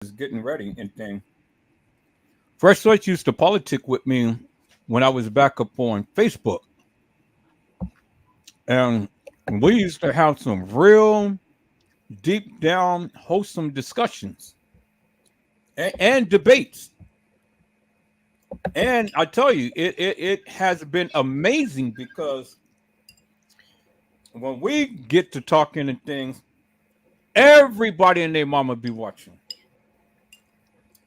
getting ready and thing. Fresh Choice used to politic with me when I was back up on Facebook, and we used to have some real deep down, wholesome discussions and debates. And I tell you, it has been amazing because when we get to talking and things, everybody and their mama be watching.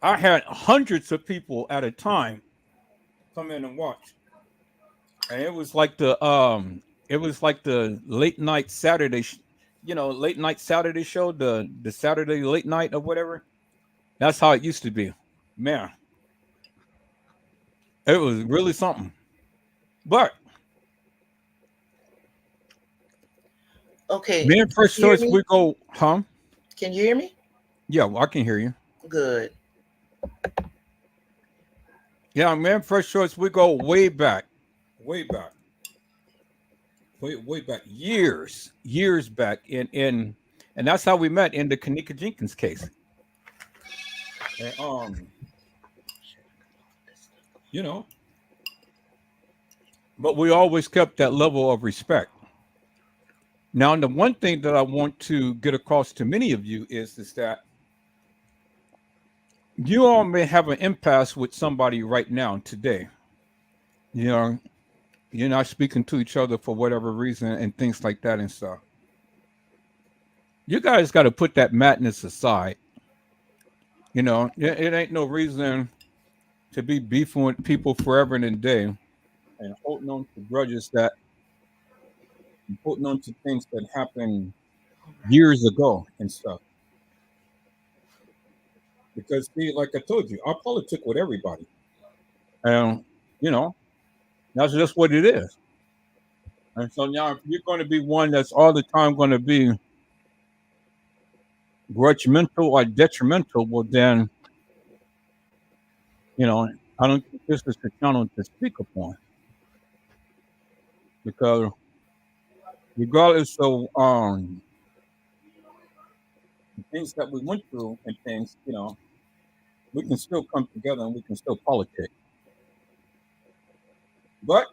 I had hundreds of people at a time come in and watch, and it was like the late night Saturday, late night Saturday show, the Saturday late night or whatever. That's how it used to be, man. It was really something. But Okay, me and can First you hear Choice, me? we go, huh? Can you hear me? Yeah, well, I can hear you. Good. Yeah, man, First Choice, we go way back, way back, years back, and that's how we met in the Kanika Jenkins case. And, you know, but we always kept that level of respect. Now, the one thing that I want to get across to many of you is that you all may have an impasse with somebody right now today. You know, you're not speaking to each other for whatever reason and things like that and stuff. You guys got to put that madness aside. It ain't no reason to be beefing with people forever and a day and holding on to things that happened years ago and stuff. Because, see, like I told you, I politic with everybody. And, you know, that's just what it is. And so now, if you're going to be one that's all the time going to be grudgmental or detrimental, well, then, you know, I don't think this is the channel to speak upon because regardless of the things that we went through and things, we can still come together and we can still politic. But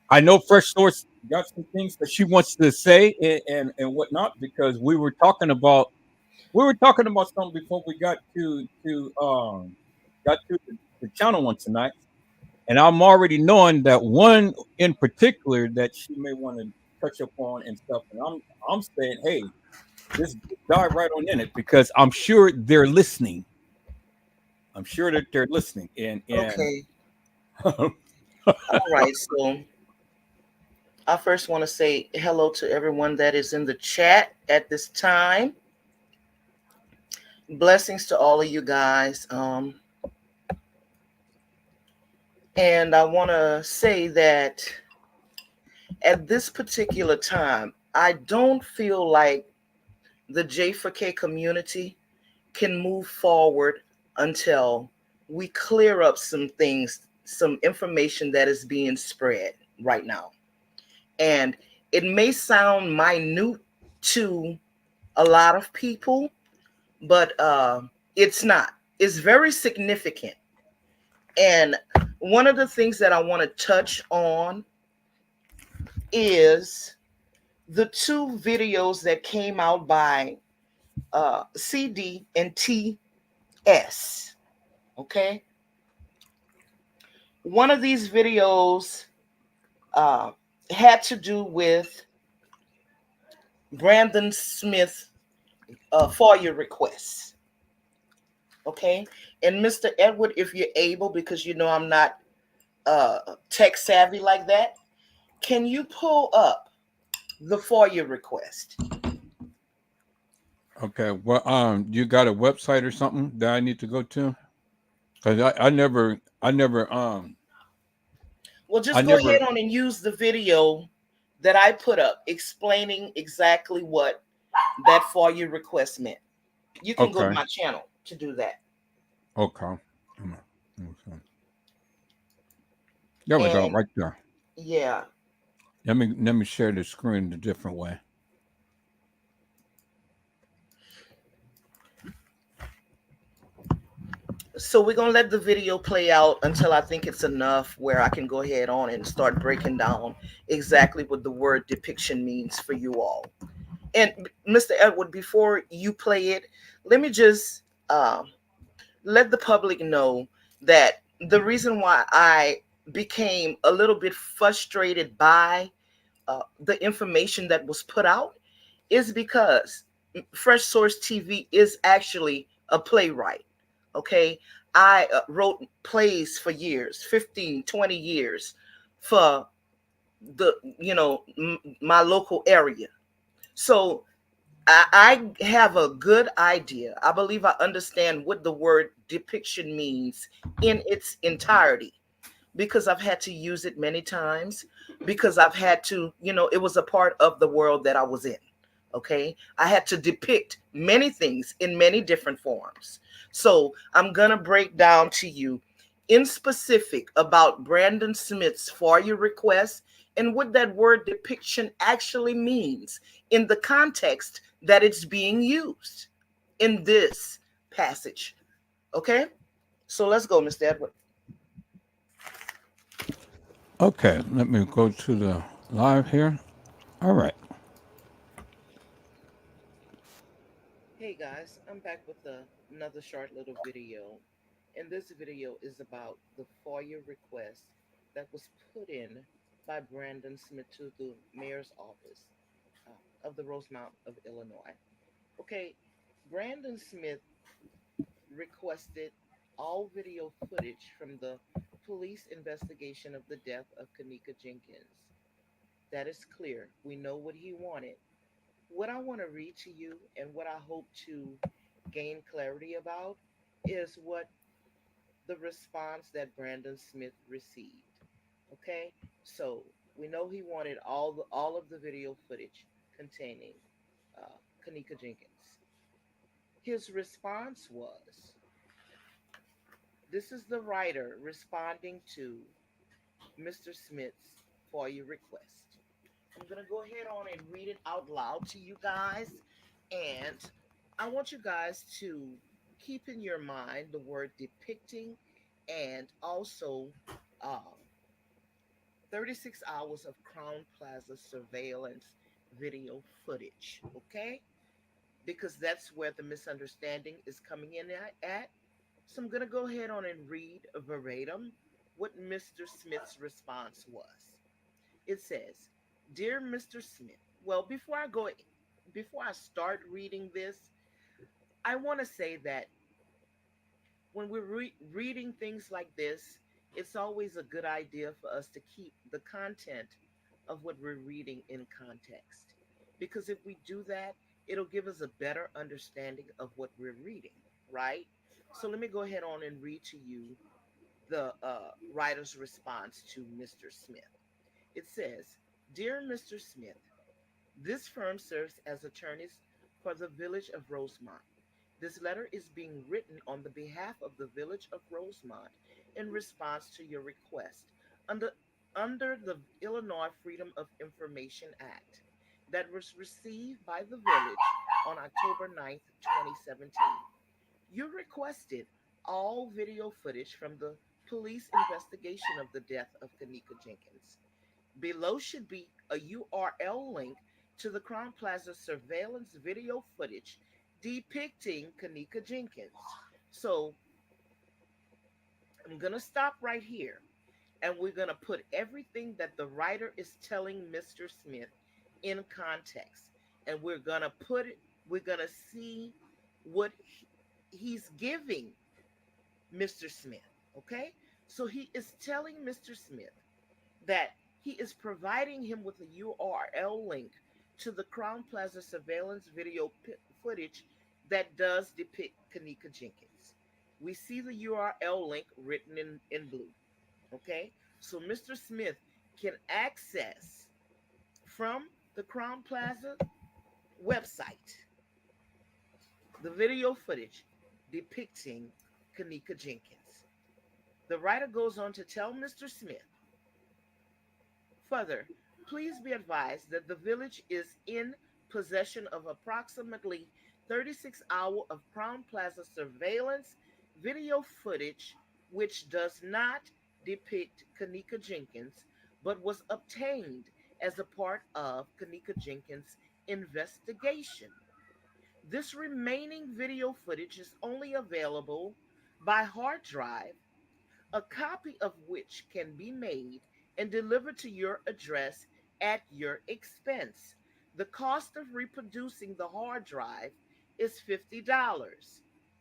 I know Fresh Source got some things that she wants to say and whatnot because we were talking about something before we got to the channel one tonight, and I'm already knowing that one in particular that she may want to touch upon and stuff, and I'm saying, hey, just dive right on in it because I'm sure they're listening. I'm sure that they're listening, and Okay. All right. So I first want to say hello to everyone that is in the chat at this time. Blessings to all of you guys. And I want to say that at this particular time, I don't feel like the J4K community can move forward until we clear up some things, some information that is being spread right now. And it may sound minute to a lot of people, but it's not. It's very significant. And one of the things that I want to touch on is the two videos that came out by CD and TS. Okay. One of these videos uh, had to do with Brandon Smith FOIA requests. Okay. And Mr. Edward, if you're able, because you know I'm not uh, tech savvy like that, can you pull up the FOIA request? okay, well, you got a website or something that I need to go to? Because Well, I just go never. ahead on and use the video that I put up explaining exactly what that FOIA request meant. You can go to Okay, my channel to do that. okay. Come on. Okay. There we go, And right there. yeah, Let me share the screen a different way. So we're gonna let the video play out until I think it's enough where I can go ahead on and start breaking down exactly what the word depiction means for you all. And Mr. Edward, before you play it, let me just let the public know that the reason why I became a little bit frustrated by the information that was put out is because Fresh Source TV is actually a playwright. Okay. I wrote plays for years, 15, 20 years for the, my local area. So I have a good idea. I believe I understand what the word depiction means in its entirety because I've had to use it many times, because I've had to, it was a part of the world that I was in. Okay. I had to depict many things in many different forms. So I'm going to break down to you in specific about Brandon Smith's FOIA request and what that word depiction actually means in the context that it's being used in this passage. Okay. So let's go, Mr. Edward. Okay, let me go to the live here. All right. Hey guys, I'm back with another short little video. And this video is about the FOIA request that was put in by Brandon Smith to the mayor's office of the Rosemount of Illinois. Okay, Brandon Smith requested all video footage from the police investigation of the death of Kanika Jenkins. That is clear. We know what he wanted. What I want to read to you and what I hope to gain clarity about is what the response that Brandon Smith received. Okay? So, we know he wanted all of the video footage containing Kanika Jenkins. His response was, this is the writer responding to Mr. Smith's FOIA request. I'm going to go ahead on and read it out loud to you guys. And I want you guys to keep in your mind the word depicting and also uh, 36 hours of Crown Plaza surveillance video footage. Okay? Because that's where the misunderstanding is coming in at. So I'm going to go ahead on and read verbatim what Mr. Smith's response was. It says, "Dear Mr. Smith, well, before I start reading this, I want to say that when we're reading things like this, it's always a good idea for us to keep the content of what we're reading in context. Because if we do that, it'll give us a better understanding of what we're reading, right? So let me go ahead on and read to you the writer's response to Mr. Smith. It says, "Dear Mr. Smith, this firm serves as attorneys for the village of Rosemont. This letter is being written on the behalf of the village of Rosemont in response to your request under, under the Illinois Freedom of Information Act that was received by the village on October 9th, 2017. You requested all video footage from the police investigation of the death of Kanika Jenkins. Below should be a URL link to the Crown Plaza surveillance video footage depicting Kanika Jenkins." So I'm going to stop right here and we're going to put everything that the writer is telling Mr. Smith in context. And we're going to see what he's giving Mr. Smith. Okay? So he is telling Mr. Smith that he is providing him with a URL link to the Crown Plaza surveillance video footage that does depict Kanika Jenkins. We see the URL link written in blue. Okay? So Mr. Smith can access from the Crown Plaza website the video footage depicting Kanika Jenkins. The writer goes on to tell Mr. Smith, "Further, please be advised that the village is in possession of approximately 36 hours of Crown Plaza surveillance video footage which does not depict Kanika Jenkins, but was obtained as a part of Kanika Jenkins' investigation. This remaining video footage is only available by hard drive, a copy of which can be made and delivered to your address at your expense. The cost of reproducing the hard drive is $50.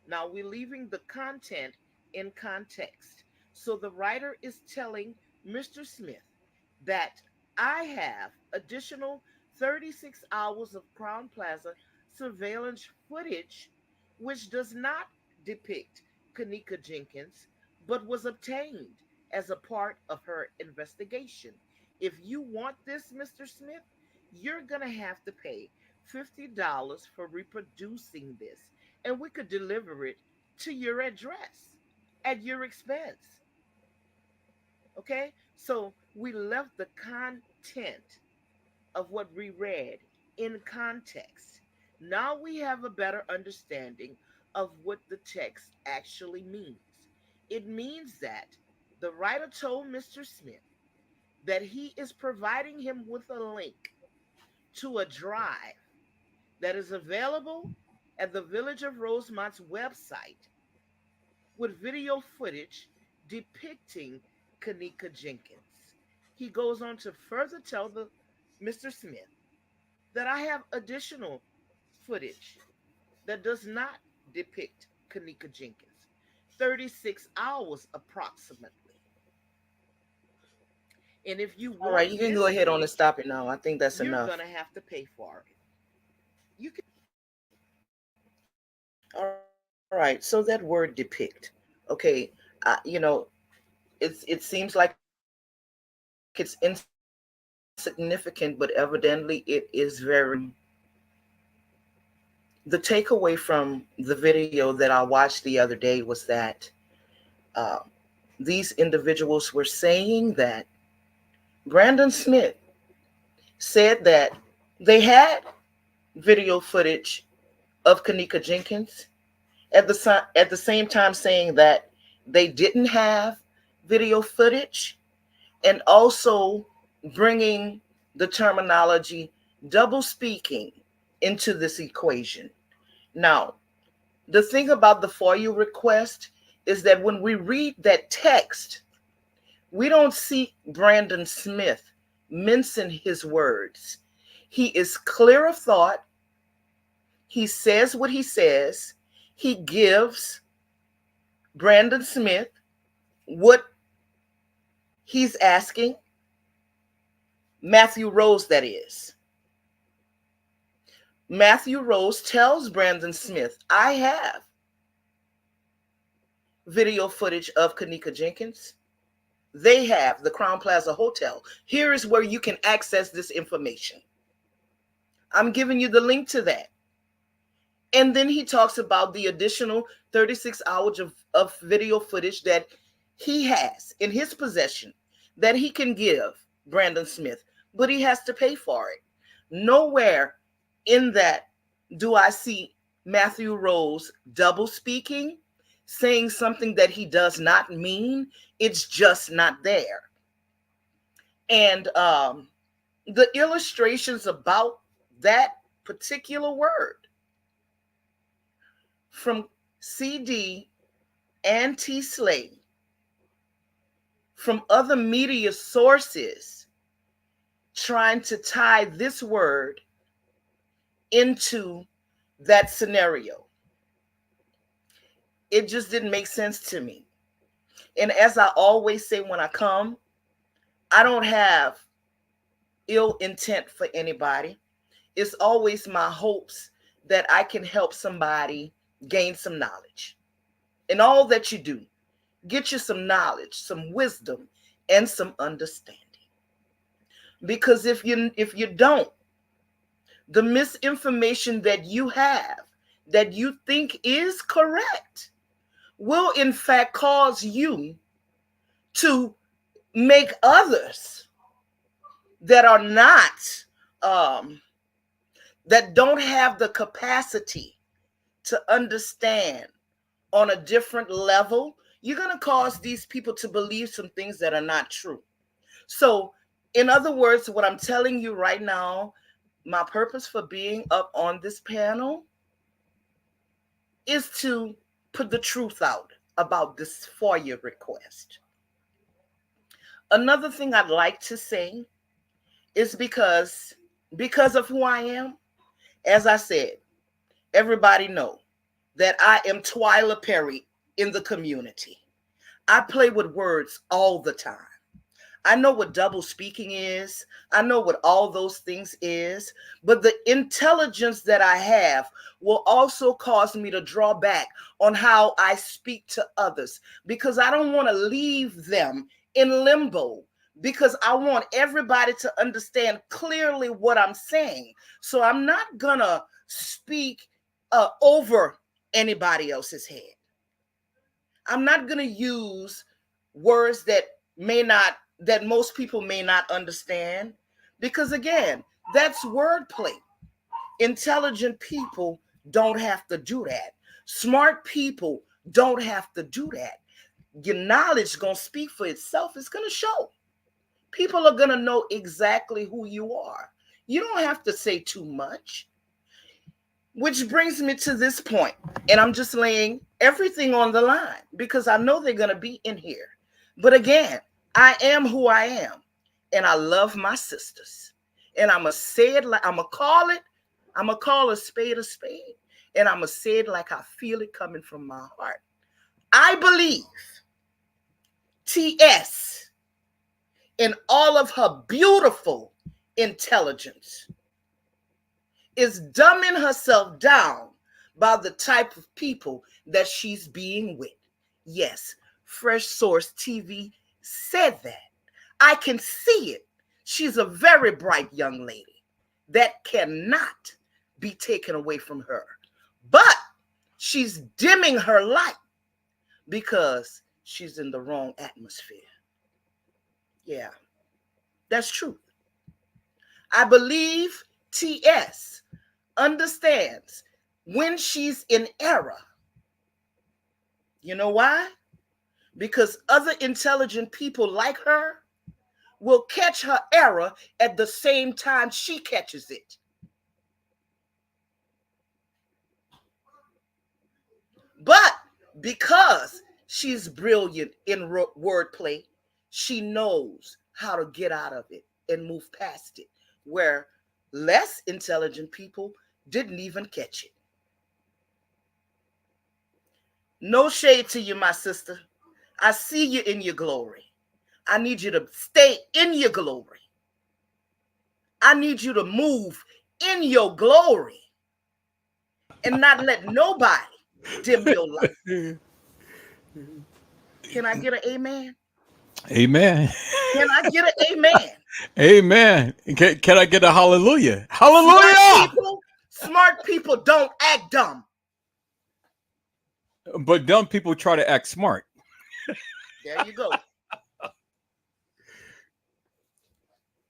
Now we're leaving the content in context. So the writer is telling Mr. Smith that I have additional 36 hours of Crown Plaza surveillance footage which does not depict Kanika Jenkins but was obtained as a part of her investigation. If you want this, Mr. Smith, you're going to have to pay $50 for reproducing this, and we could deliver it to your address at your expense. Okay? So we left the content of what we read in context. Now we have a better understanding of what the text actually means. It means that the writer told Mr. Smith that he is providing him with a link to a drive that is available at the Village of Rosemont's website with video footage depicting Kanika Jenkins. He goes on to further tell Mr. Smith that I have additional footage that does not depict Kanika Jenkins, 36 hours approximately. And if you All right, want you can this go ahead on and footage, stop it now. I think that's you're enough. going to have to pay for it. You can. All right, so that word depict. Okay, it seems like it's insignificant, but evidently it is very the takeaway from the video that I watched the other day was that uh, these individuals were saying that Brandon Smith said that they had video footage of Kanika Jenkins at the same time saying that they didn't have video footage, and also bringing the terminology double speaking into this equation. Now, the thing about the FOIA request is that when we read that text, we don't see Brandon Smith mincing his words. He is clear of thought. He says what he says. He gives Brandon Smith what he's asking. Matthew Rose, that is. Matthew Rose tells Brandon Smith, I have video footage of Kanika Jenkins. They have the Crown Plaza Hotel. Here is where you can access this information. I'm giving you the link to that. And then he talks about the additional 36 hours of video footage that he has in his possession that he can give Brandon Smith, but he has to pay for it. Nowhere in that do I see Matthew Rose double speaking, saying something that he does not mean. It's just not there. And the illustrations about that particular word from CD and T. Slade, from other media sources, trying to tie this word into that scenario. It just didn't make sense to me. And as I always say when I come, I don't have ill intent for anybody. It's always my hopes that I can help somebody gain some knowledge. And all that you do, get you some knowledge, some wisdom, and some understanding. Because if you don't, the misinformation that you have, that you think is correct, will in fact cause you to make others that are not, that don't have the capacity to understand on a different level, you're going to cause these people to believe some things that are not true. So, in other words, what I'm telling you right now, my purpose for being up on this panel is to put the truth out about this FOIA request. Another thing I'd like to say is because of who I am, as I said, everybody know that I am Twyla Perry in the community. I play with words all the time. I know what double speaking is. I know what all those things is. But the intelligence that I have will also cause me to draw back on how I speak to others, because I don't want to leave them in limbo, because I want everybody to understand clearly what I'm saying. So I'm not going to speak over anybody else's head. I'm not going to use words that most people may not understand, because again, that's wordplay. Intelligent people don't have to do that. Smart people don't have to do that. Your knowledge is going to speak for itself. It's going to show. People are going to know exactly who you are. You don't have to say too much. Which brings me to this point, and I'm just laying everything on the line because I know they're going to be in here. But again, I am who I am, and I love my sisters. And I'm going to say it like I'm going to call a spade, and I'm going to say it like I feel it coming from my heart. I believe TS, in all of her beautiful intelligence, is dumbing herself down by the type of people that she's being with. Yes, Fresh Source TV said that. I can see it. She's a very bright young lady that cannot be taken away from her. But she's dimming her light because she's in the wrong atmosphere. Yeah, that's true. I believe TS understands when she's in error. You know why? Because other intelligent people like her will catch her error at the same time she catches it. But because she's brilliant in wordplay, she knows how to get out of it and move past it, where less intelligent people didn't even catch it. No shade to you, my sister. I see you in your glory. I need you to stay in your glory. I need you to move in your glory and not let nobody dim your light. Can I get an amen? Amen. Can I get an amen? Amen. Can I get a hallelujah? Smart Hallelujah! people, smart people don't act dumb. But dumb people try to act smart. There you go.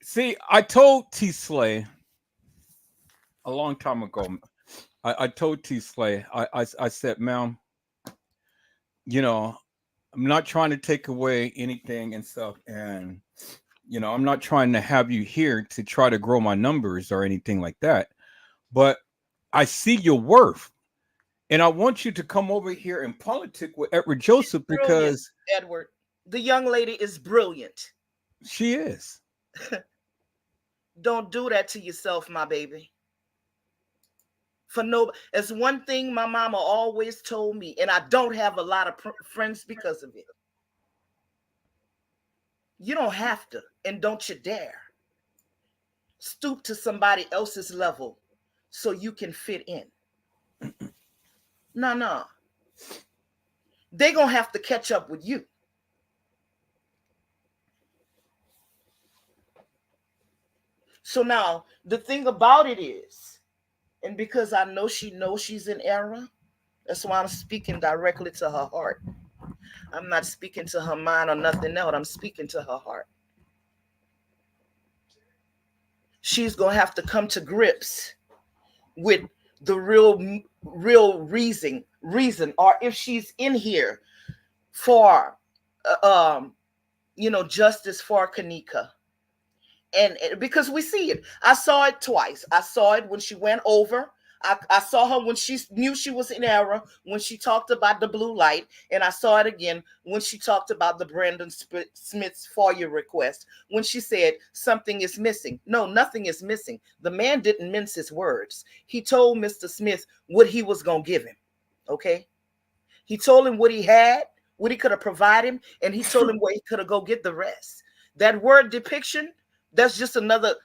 See, I told T Slay a long time ago. I told T Slay, I said, ma'am, you know, I'm not trying to take away anything and stuff. And, I'm not trying to have you here to try to grow my numbers or anything like that. But I see your worth. And I want you to come over here and politic with Edward She's Joseph brilliant, because Edward. The young lady is brilliant. she is. Don't do that to yourself, my baby. For no, it's one thing my mama always told me, and I don't have a lot of friends because of it. You don't have to, and don't you dare stoop to somebody else's level so you can fit in. No. They're going to have to catch up with you. So now, the thing about it is, and because I know she knows she's in error, that's why I'm speaking directly to her heart. I'm not speaking to her mind or nothing else. I'm speaking to her heart. She's going to have to come to grips with the real real reason, or if she's in here for justice for Kanika. And because we see it, I saw it twice. I saw it when she went over. I saw her when she knew she was in error, when she talked about the blue light, and I saw it again when she talked about the Brandon Smith's FOIA request, when she said something is missing. No, nothing is missing. The man didn't mince his words. He told Mr. Smith what he was going to give him. Okay? He told him what he had, what he could have provided him, and he told him where he could have go get the rest. That word depiction, that's just another,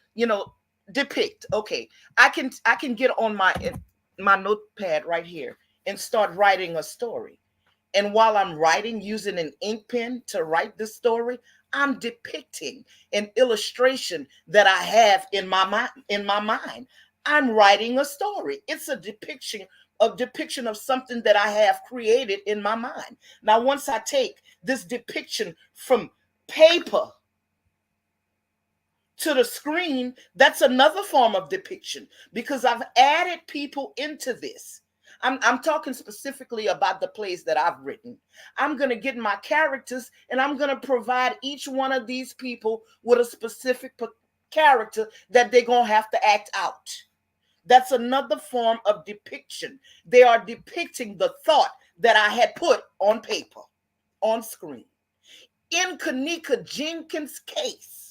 depict. Okay, I can get on my notepad right here and start writing a story. And while I'm writing using an ink pen to write this story, I'm depicting an illustration that I have in my mind. I'm writing a story. It's a depiction of something that I have created in my mind. Now, once I take this depiction from paper to the screen, that's another form of depiction because I've added people into this. I'm talking specifically about the plays that I've written. I'm going to get my characters and I'm going to provide each one of these people with a specific character that they're going to have to act out. That's another form of depiction. They are depicting the thought that I had put on paper, on screen. In Kanika Jenkins' case,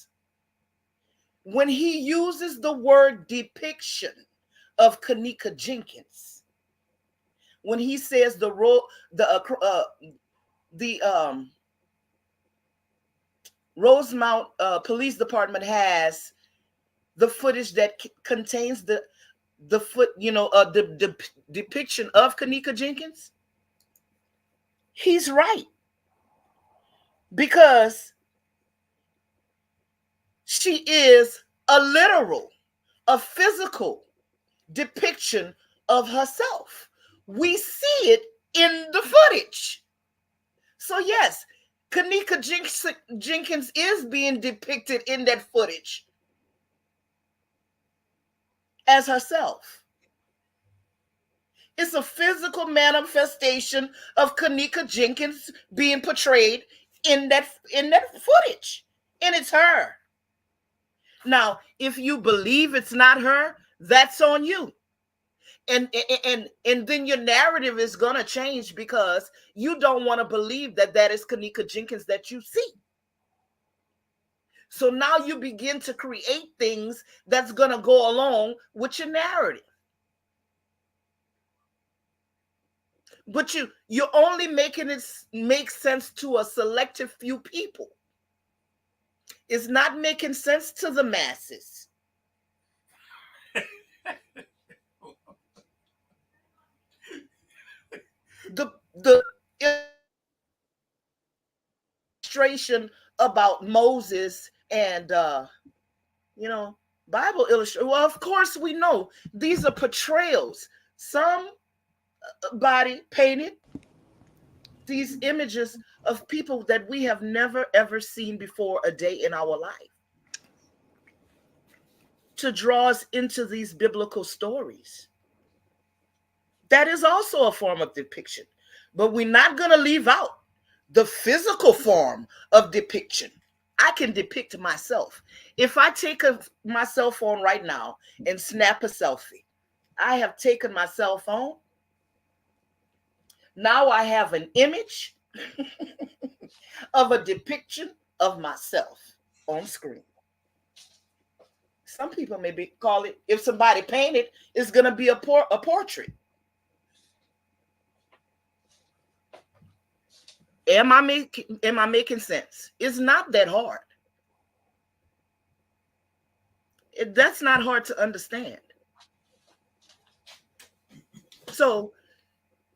when he uses the word depiction of Kanika Jenkins, when he says the Rosemount Police Department has the footage that contains the depiction of Kanika Jenkins, he's right, because she is a literal, a physical depiction of herself. We see it in the footage. So yes, Kanika Jenkins is being depicted in that footage as herself. It's a physical manifestation of Kanika Jenkins being portrayed in that footage, and it's her. Now, if you believe it's not her, that's on you. And then your narrative is going to change because you don't want to believe that that is Kanika Jenkins that you see. So now you begin to create things that's going to go along with your narrative. But you're only making it make sense to a selective few people. It's not making sense to the masses. The illustration about Moses and Bible illustration. Well, of course we know these are portrayals. Somebody painted these images of people that we have never ever seen before a day in our life, to draw us into these biblical stories. That is also a form of depiction. But we're not going to leave out the physical form of depiction. I can depict myself. If I take my cell phone right now and snap a selfie, I have taken my cell phone. Now I have an image of a depiction of myself on screen. Some people maybe call it, if somebody painted, it's going to be a portrait. Am I making sense? It's not that hard. That's not hard to understand. So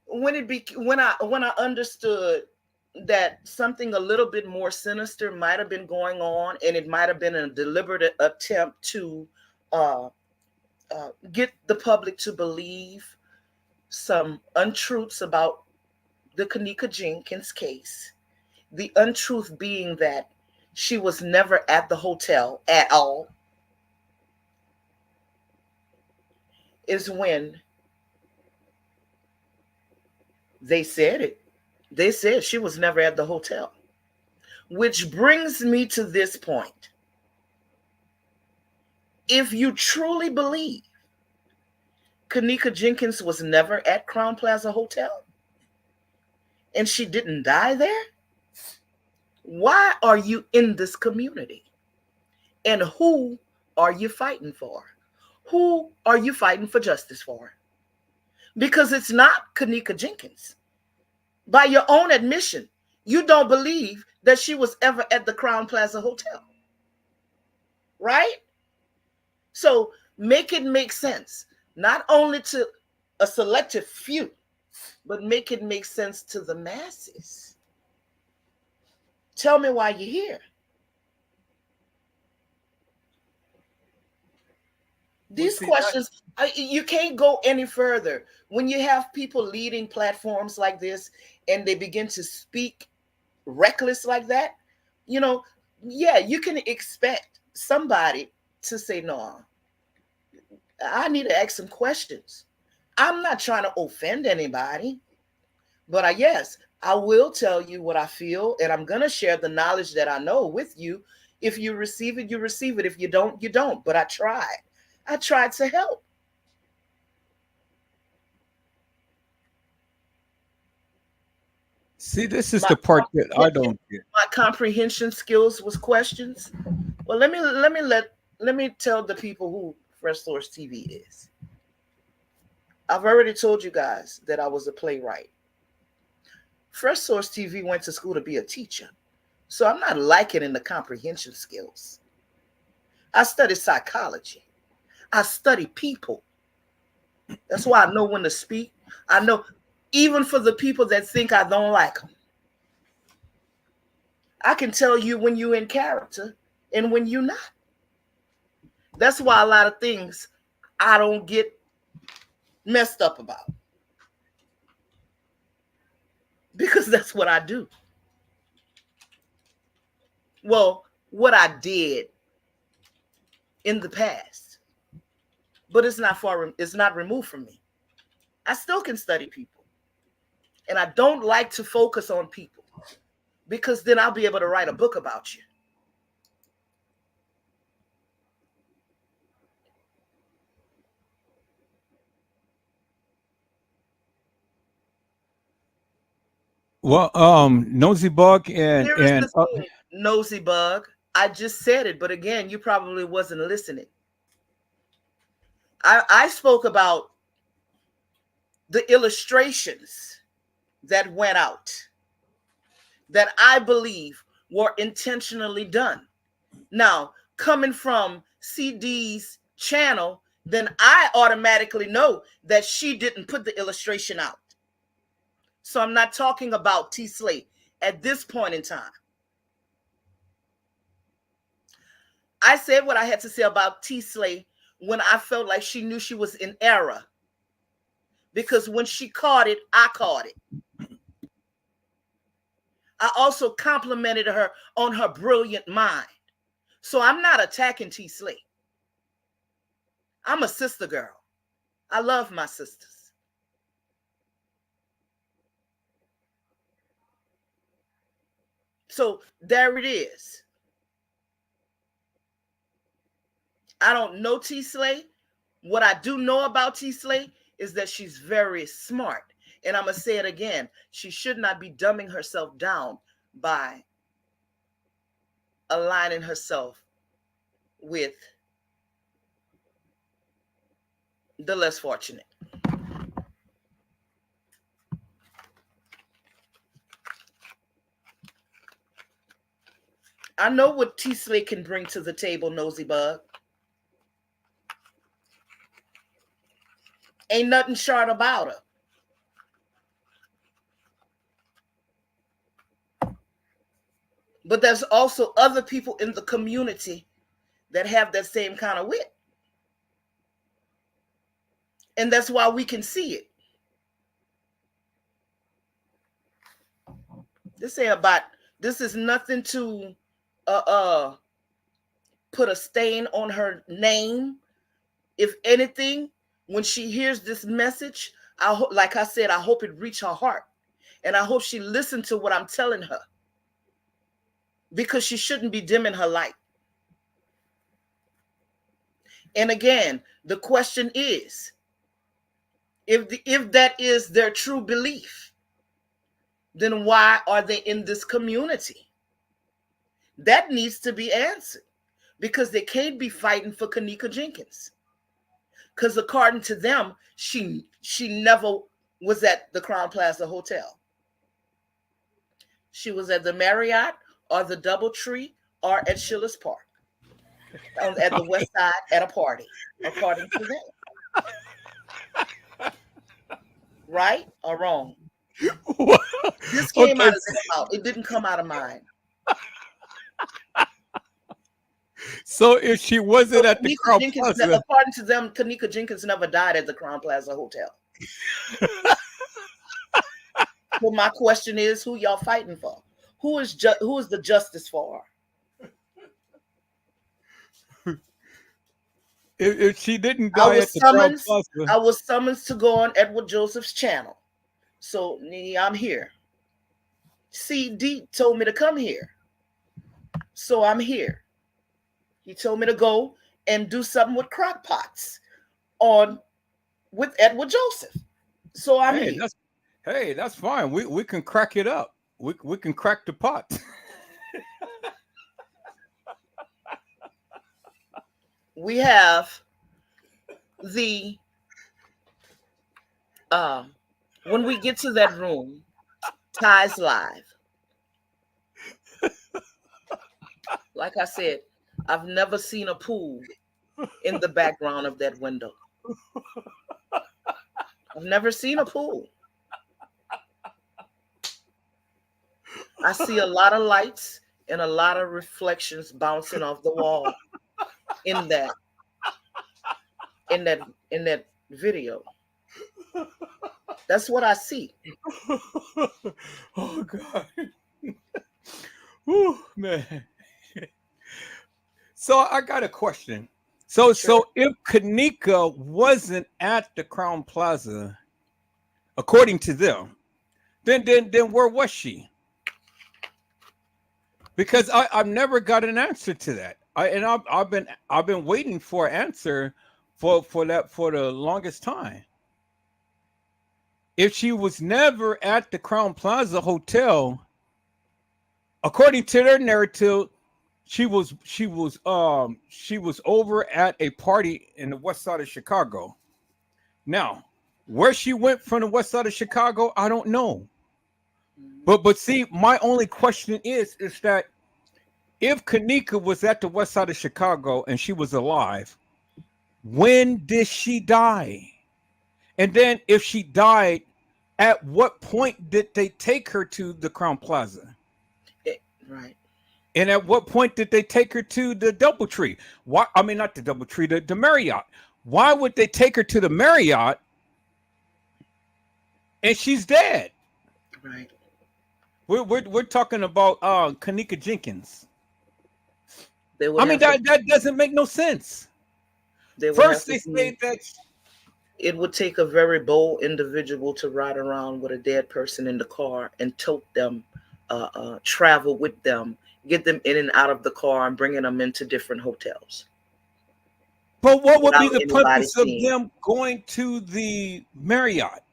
when I understood that something a little bit more sinister might have been going on, and it might have been a deliberate attempt to get the public to believe some untruths about the Kanika Jenkins case, the untruth being that she was never at the hotel at all, is when They said it. They said she was never at the hotel. Which brings me to this point. If you truly believe Kenneka Jenkins was never at Crown Plaza Hotel and she didn't die there, why are you in this community? And who are you fighting for? Who are you fighting for justice for? Because it's not Kenneka Jenkins. By your own admission, you don't believe that she was ever at the Crown Plaza Hotel. Right? So make it make sense, not only to a selective few, but make it make sense to the masses. Tell me why you're here. These questions, you can't go any further. When you have people leading platforms like this and they begin to speak reckless like that, yeah, you can expect somebody to say, no, I need to ask some questions. I'm not trying to offend anybody, but yes, I will tell you what I feel, and I'm going to share the knowledge that I know with you. If you receive it, you receive it. If you don't, you don't. But I tried. I tried to help. See, this is the part that I don't get. My comprehension skills was questions. Well, let me tell the people who Fresh Source TV is. I've already told you guys that I was a playwright. Fresh Source TV went to school to be a teacher. So I'm not lacking in the comprehension skills. I studied psychology. I study people. That's why I know when to speak. I know even for the people that think I don't like them. I can tell you when you're in character and when you're not. That's why a lot of things I don't get messed up about. Because that's what I do. Well, what I did in the past. But it's not removed from me. I still can study people. And I don't like to focus on people because then I'll be able to write a book about you. Well, Nosy Bug and Here is the thing, Nosy Bug. I just said it, but again, you probably wasn't listening. I spoke about the illustrations that went out that I believe were intentionally done. Now, coming from CD's channel, then I automatically know that she didn't put the illustration out. So I'm not talking about T. Slate at this point in time. I said what I had to say about T. Slate when I felt like she knew she was in error. Because when she caught it, I caught it. I also complimented her on her brilliant mind. So I'm not attacking T. Slate. I'm a sister girl. I love my sisters. So there it is. I don't know T. Slate. What I do know about T. Slate is that she's very smart. And I'm going to say it again. She should not be dumbing herself down by aligning herself with the less fortunate. I know what T. Slate can bring to the table, Nosy Bug. Ain't nothing short about her. But there's also other people in the community that have that same kind of wit. And that's why we can see it. This is nothing to put a stain on her name. If anything, when she hears this message, like I said, I hope it reach her heart. And I hope she listened to what I'm telling her, because she shouldn't be dimming her light. And again, the question is, if that is their true belief, then why are they in this community? That needs to be answered, because they can't be fighting for Kanika Jenkins. Because according to them, she never was at the Crown Plaza Hotel. She was at the Marriott or the DoubleTree or at Schiller's Park at the West Side at a party, according to them. Right or wrong? This came out of their mouth. It didn't come out of mine. So if she wasn't at the Crown Plaza, according to them, Kanika Jenkins never died at the Crown Plaza Hotel. Well, my question is, who y'all fighting for? Who is the justice for? If she didn't die at the Crown Plaza, I was summoned to go on Edward Joseph's channel, so I'm here. CD told me to come here, so I'm here. He told me to go and do something with crock pots with Edward Joesph, so I'm here. That's fine. We can crack it up. We can crack the pot. We have the when we get to that room, Ty's live. Like I said, I've never seen a pool in the background of that window. I've never seen a pool. I see a lot of lights and a lot of reflections bouncing off the wall in that video. That's what I see. Oh God. Whew, man. So I got a question. So if Kanika wasn't at the Crown Plaza, according to them, then where was she? Because I've never got an answer to that. I've been waiting for an answer for the longest time. If she was never at the Crown Plaza Hotel, according to their narrative, she was over at a party in the west side of Chicago. Now, where she went from the west side of Chicago, I don't know. But see, my only question is that if Kanika was at the west side of Chicago and she was alive, when did she die? And then if she died, at what point did they take her to the Crown Plaza? Right. And at what point did they take her to the DoubleTree? Why? I mean, not the DoubleTree, the Marriott. Why would they take her to the Marriott and she's dead? Right. We're talking about Kanika Jenkins. I mean, that doesn't make no sense. First, they say that it would take a very bold individual to ride around with a dead person in the car and tote them, travel with them, get them in and out of the car and bringing them into different hotels. But what would be the purpose of them going to the Marriott?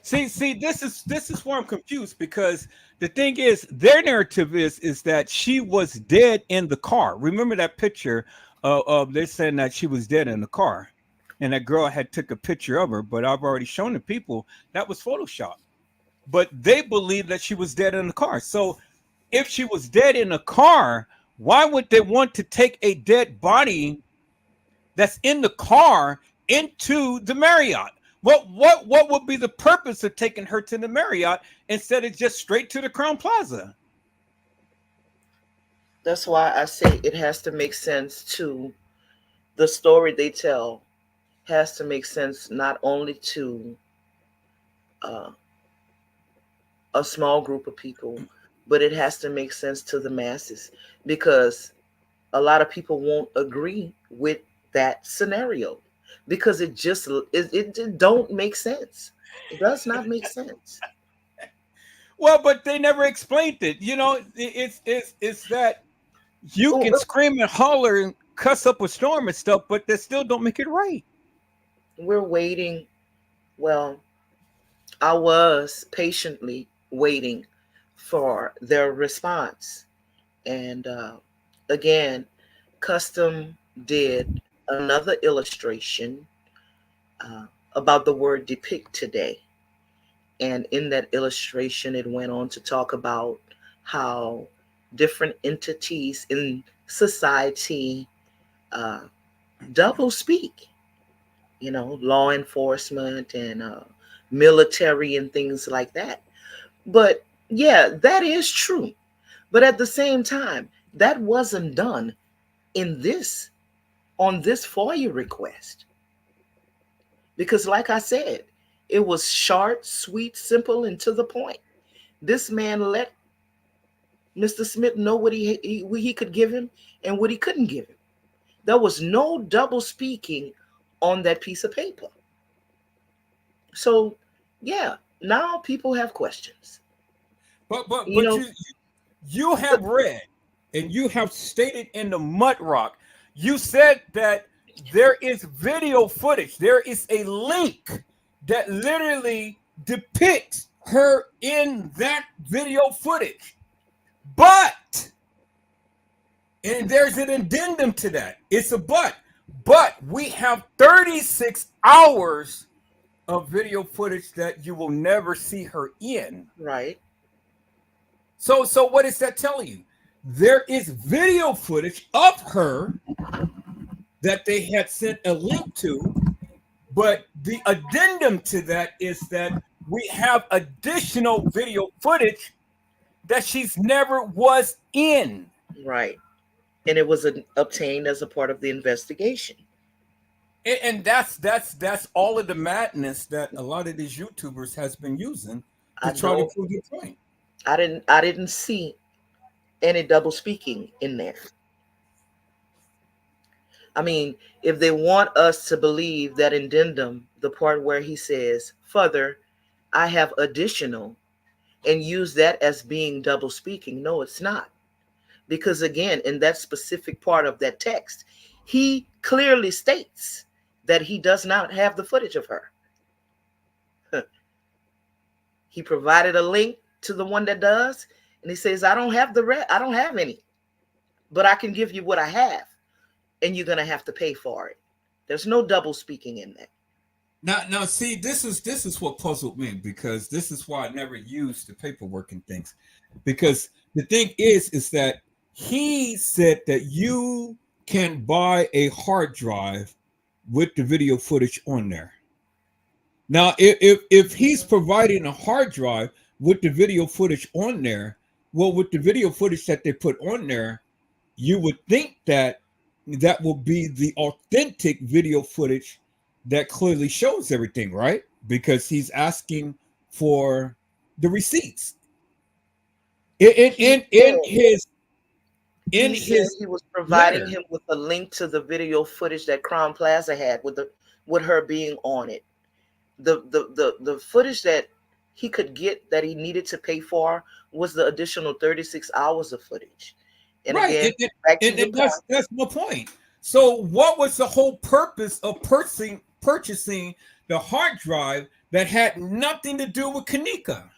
See, this is where I'm confused, because the thing is, their narrative is that she was dead in the car. Remember that picture of they're saying that she was dead in the car, and that girl had took a picture of her, but I've already shown the people that was Photoshop. But they believe that she was dead in the car. So if she was dead in the car, why would they want to take a dead body that's in the car into the Marriott? What would be the purpose of taking her to the Marriott instead of just straight to the Crown Plaza? That's why I say it has to make sense to the story they tell. Has to make sense not only to a small group of people, but it has to make sense to the masses, because a lot of people won't agree with that scenario because it don't make sense. It does not make sense. Well, but they never explained it. It's that you Oh, can scream and holler and cuss up a storm and stuff, but that still don't make it right. we're waiting. Well, I was patiently waiting for their response. And again, Custom did another illustration uh, about the word depict today. And in that illustration, it went on to talk about how different entities in society uh, double speak, law enforcement and military and things like that. But yeah, that is true. But at the same time, that wasn't done in this on this FOIA request. Because like I said, it was short, sweet, simple, and to the point. This man let Mr. Smith know what he could give him and what he couldn't give him. There was no double speaking on that piece of paper. So, yeah, now people have questions. But but You but know, you but have read and you have stated in the Mud Rock, you said that there is video footage. There is a link that literally depicts her in that video footage. But and there's an addendum to that. It's a but. But we have 36 hours of video footage that you will never see her in. right, So what is that telling you? There is video footage of her that they had sent a link to, but the addendum to that is that we have additional video footage that she's never was in. right. And it was obtained as a part of the investigation. And that's all of the madness that a lot of these YouTubers has been using to I try to know prove their point. I didn't see any double speaking in there. I mean, if they want us to believe that addendum, the part where he says, "Further, I have additional," and use that as being double speaking, no, it's not. Because again, in that specific part of that text, he clearly states that he does not have the footage of her. He provided a link to the one that does, and he says, I don't have any, but I can give you what I have, and you're gonna have to pay for it. There's no double speaking in that. Now, see, this is what puzzled me because this is why I never used the paperwork and things. Because the thing is that he said that you can buy a hard drive with the video footage on there. Now, if he's providing a hard drive with the video footage on there, well, with the video footage that they put on there, you would think that that will be the authentic video footage that clearly shows everything, right? Because he's asking for the receipts. He In said his in he said his he was providing letter, him with a link to the video footage that Crown Plaza had with her being on it. The footage that he could get that he needed to pay for was the additional 36 hours of footage. And right? again, back to your And that's point, that's my point. So, what was the whole purpose of purchasing the hard drive that had nothing to do with Kanika?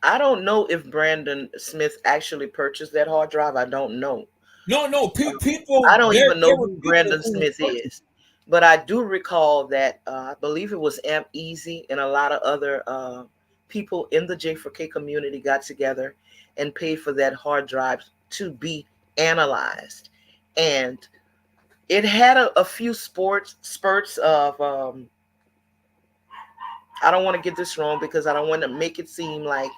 I don't know if Brandon Smith actually purchased that hard drive. I don't know. No, I people. don't even There know were who people Brandon who Smith purchased. is. But I do recall that I believe it was Amp Easy and a lot of other people in the J4K community got together and paid for that hard drive to be analyzed. And it had a few spurts of I don't want to get this wrong because I don't want to make it seem like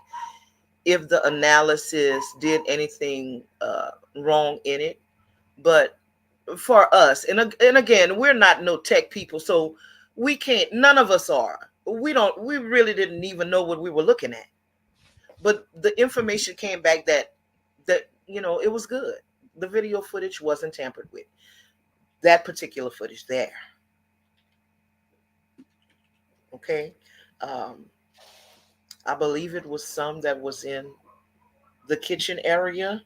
if the analysis did anything wrong in it. But for us, and again, we're not no tech people, so we can't. None of us are. We don't. We really didn't even know what we were looking at. But the information came back that it was good. The video footage wasn't tampered with. That particular footage there. Okay. Um, I believe it was some that was in the kitchen area,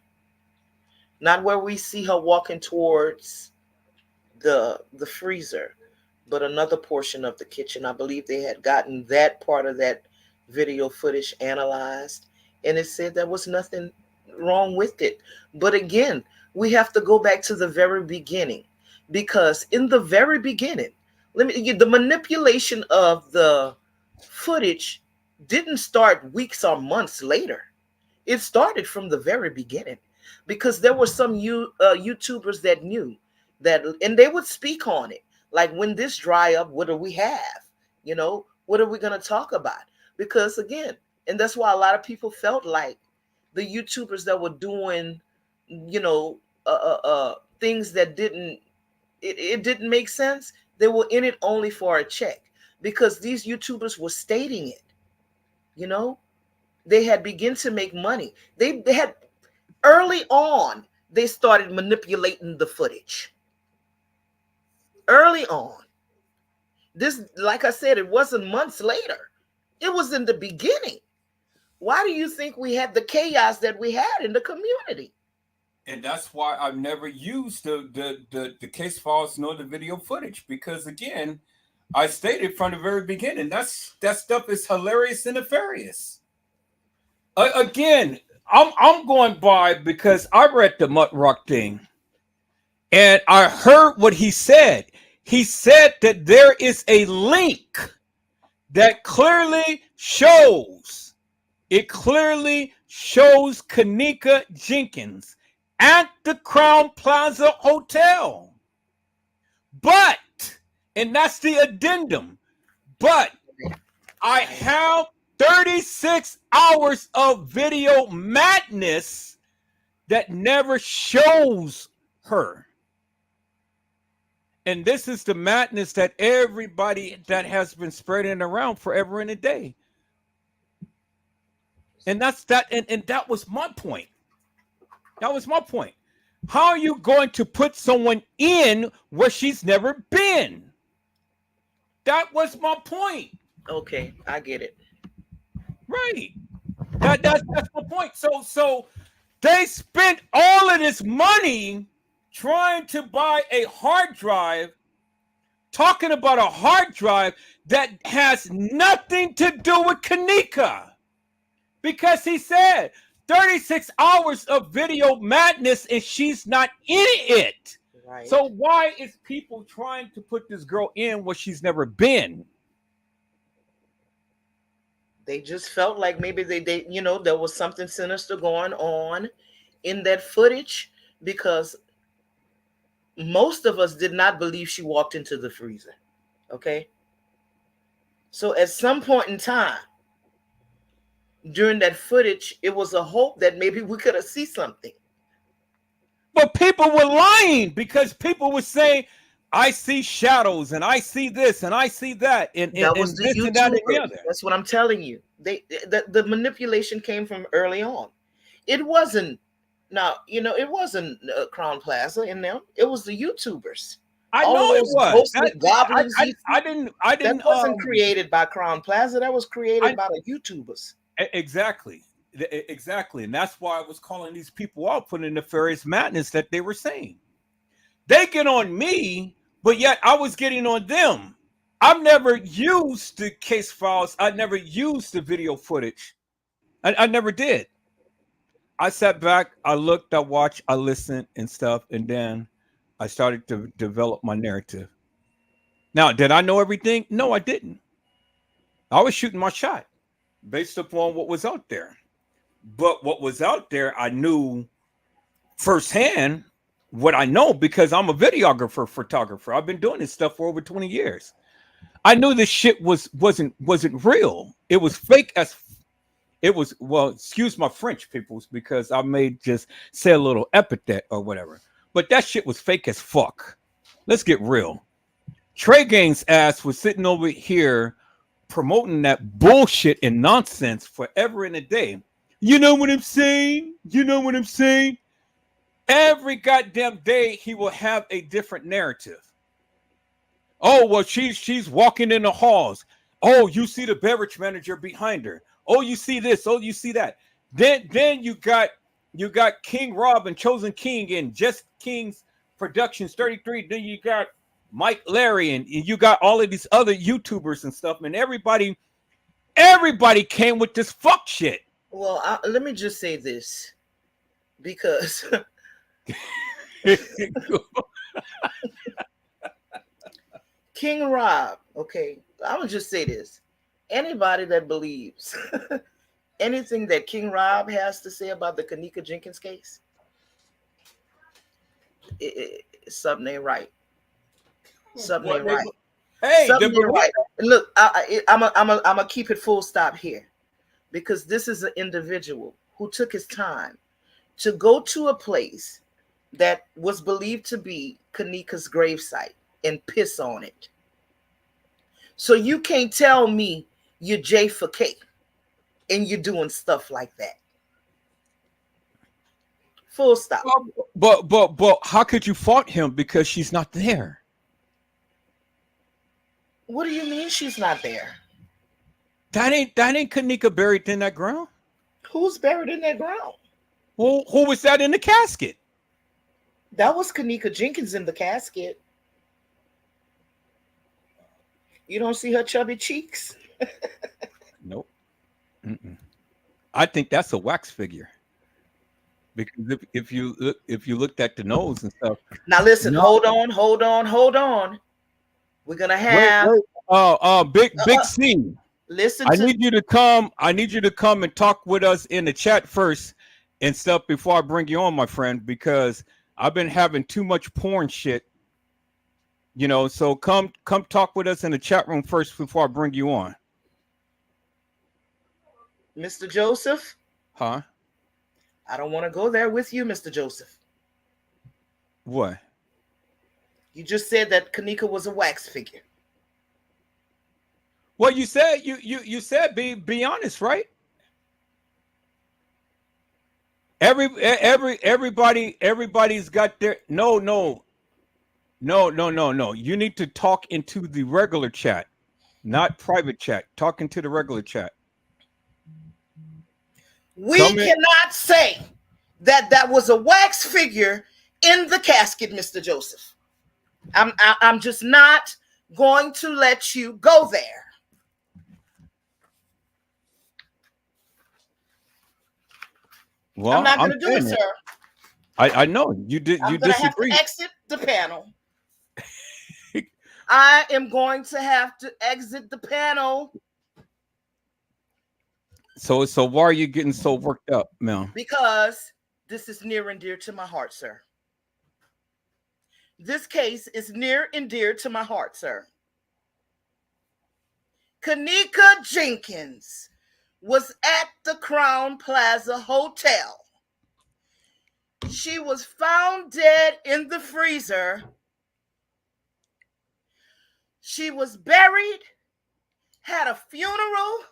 not where we see her walking towards the freezer, but another portion of the kitchen. I believe they had gotten that part of that video footage analyzed, and it said there was nothing wrong with it. But again, we have to go back to the very beginning, because in the very beginning, the manipulation of the footage didn't start weeks or months later. It started from the very beginning, because there were some YouTubers that knew that, and they would speak on it. Like, when this dry up, what do we have? What are we going to talk about? Because again, and that's why a lot of people felt like the YouTubers that were doing, things that it didn't make sense. They were in it only for a check, because these YouTubers were stating it. You know, they had begun to make money. They had early on, they started manipulating the footage. Early on. This, like I said, it wasn't months later. It was in the beginning. Why do you think we had the chaos that we had in the community? And that's why I've never used the case files nor the video footage, because again, I stated from the very beginning that stuff is hilarious and nefarious. Again, I'm going by because I read the Mutt Rock thing and I heard what he said. He said that there is a link that clearly shows Kanika Jenkins at the Crown Plaza Hotel. But, and that's the addendum, but I have 36 hours of video madness that never shows her. And this is the madness that everybody that has been spreading around forever and a day. And that's that, and that was my point. That was my point. How are you going to put someone in where she's never been? That was my point. Okay, I get it. Right. That's my point. So they spent all of this money trying to buy a hard drive, talking about a hard drive that has nothing to do with Kanika. Because he said 36 hours of video madness and she's not in it. Right. So why is people trying to put this girl in where she's never been? They just felt like maybe they there was something sinister going on in that footage, because most of us did not believe she walked into the freezer. Okay. So at some point in time during that footage, it was a hope that maybe we could have seen something. But people were lying, because people were saying, I see shadows and I see this and I see that. And that was and the this YouTubers. And that and the other. That's what I'm telling you. The manipulation came from early on. It wasn't it wasn't Crown Plaza in them. It was the YouTubers. I know it was. Goblins. I didn't. That wasn't created by Crown Plaza. That was created by the YouTubers. Exactly. Exactly. And that's why I was calling these people out for the nefarious madness that they were saying. They get on me, but yet I was getting on them. I've never used the case files. I never used the video footage. I never did. I sat back, I looked, I watched, I listened and stuff, and then I started to develop my narrative. Now, did I know everything? No, I didn't. I was shooting my shot based upon what was out there. But what was out there, I knew firsthand what I know, because I'm a videographer, photographer. I've been doing this stuff for over 20 years. I knew this shit wasn't real. It was fake as it was. Well, excuse my French, peoples, because I may just say a little epithet or whatever. But that shit was fake as fuck. Let's get real. Trey Gaines' ass was sitting over here promoting that bullshit and nonsense forever and a day. You know what I'm saying? You know what I'm saying? Every goddamn day he will have a different narrative. Oh, well, she's walking in the halls. Oh, you see the beverage manager behind her. Oh, you see this. Oh, you see that. Then you got King Rob and Chosen King and Just King's Productions 33. Then you got Mike Larry and you got all of these other YouTubers and stuff. And everybody came with this fuck shit. Well, let me just say this, because King Rob, okay, I would just say this. Anybody that believes anything that King Rob has to say about the Kanika Jenkins case, something ain't right. Something ain't right. Hey, Something ain't right. Look, I'm gonna keep it full stop here, because this is an individual who took his time to go to a place that was believed to be Kanika's gravesite and piss on it. So you can't tell me you're J for K and you're doing stuff like that. Full stop. But how could you fault him because she's not there? What do you mean she's not there? That ain't Kanika buried in that ground. Who's buried in that ground? Who was that in the casket? That was Kanika Jenkins in the casket. You don't see her chubby cheeks? Nope. Mm-mm. I think that's a wax figure. Because if you looked at the nose and stuff. Now listen, hold on. We're gonna have Big C. Listen. I need you to come and talk with us in the chat first and stuff before I bring you on, my friend, because I've been having too much porn shit. So come talk with us in the chat room first before I bring you on. Mr. Joesph? Huh? I don't want to go there with you, Mr. Joesph. What? You just said that Kanika was a wax figure. Well, you said you said be honest, right? Everybody's got their no. You need to talk into the regular chat, not private chat. Talk into the regular chat. We cannot say that was a wax figure in the casket, Mr. Joesph. I'm just not going to let you go there. Well, I'm not going to do it, sir. I know you did. I'm you going to have disagree. to exit the panel. I am going to have to exit the panel. So why are you getting so worked up, Mel? Because this is near and dear to my heart, sir. This case is near and dear to my heart, sir. Kanika Jenkins was at the Crown Plaza Hotel. She was found dead in the freezer. She was buried, had a funeral,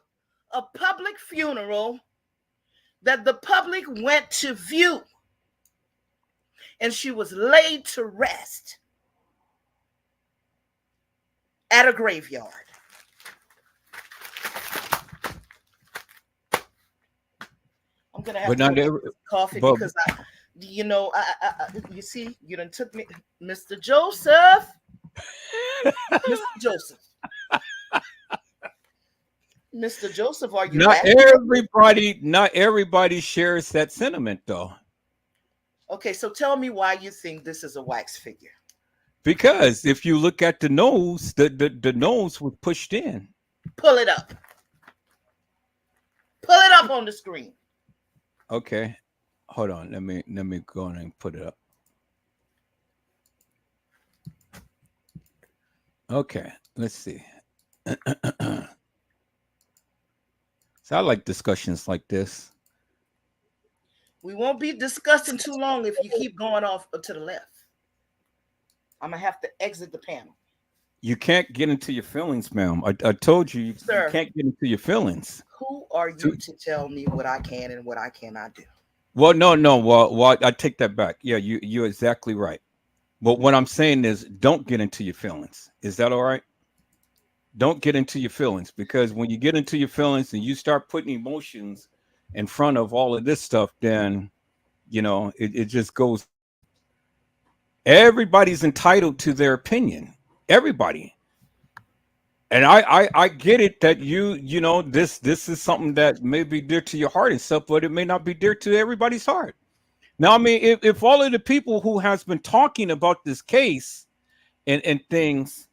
a public funeral that the public went to view, and she was laid to rest at a graveyard. I'm gonna have to get coffee because you see, you done took me, Mr. Joesph. Mr. Joesph. Mr. Joesph, are you not everybody shares that sentiment though. Okay, so tell me why you think this is a wax figure. Because if you look at the nose, the nose was pushed in. Pull it up. Pull it up on the screen. Okay. Hold on. Let me go on and put it up. Okay, let's see. So I like discussions like this. We won't be discussing too long if you keep going off to the left. I'm gonna have to exit the panel. You can't get into your feelings, ma'am. I told you, Sir, you can't get into your feelings. Who are you to tell me what I can and what I cannot do? Well, no. Well, I take that back. Yeah, you're exactly right. But what I'm saying is, don't get into your feelings. Is that all right? don't get into your feelings, because when you get into your feelings and you start putting emotions in front of all of this stuff, then it just goes. Everybody's entitled to their opinion. Everybody. And I get it that this is something that may be dear to your heart and stuff, but it may not be dear to everybody's heart. Now, I mean, if all of the people who has been talking about this case and things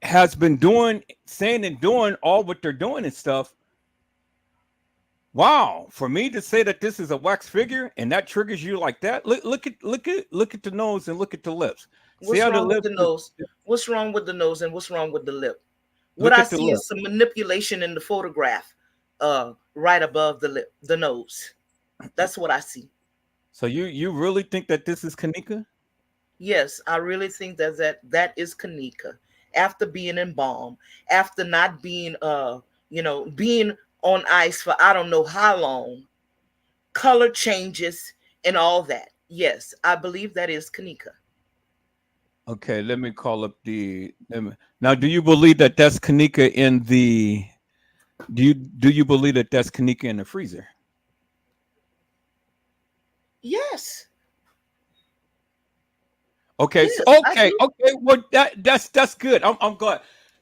has been doing, saying and doing all what they're doing and stuff, wow, for me to say that this is a wax figure and that triggers you like that, look at the nose and look at the lips. See What's how the wrong with lips the nose? What's wrong with the nose and what's wrong with the lip? What look I at the see lip. is some manipulation in the photograph, right above the lip, the nose. That's what I see. So you really think that this is Kanika? Yes, I really think that is Kanika. After being embalmed, after not being being on ice for I don't know how long, color changes and all that. Yes, I believe that is Kanika. Okay, let me call up now. Do you believe that that's Kanika in the? Do you believe that that's Kanika in the freezer? Yes. Okay, so Yes, I do. okay. Well, that's good. I'm glad.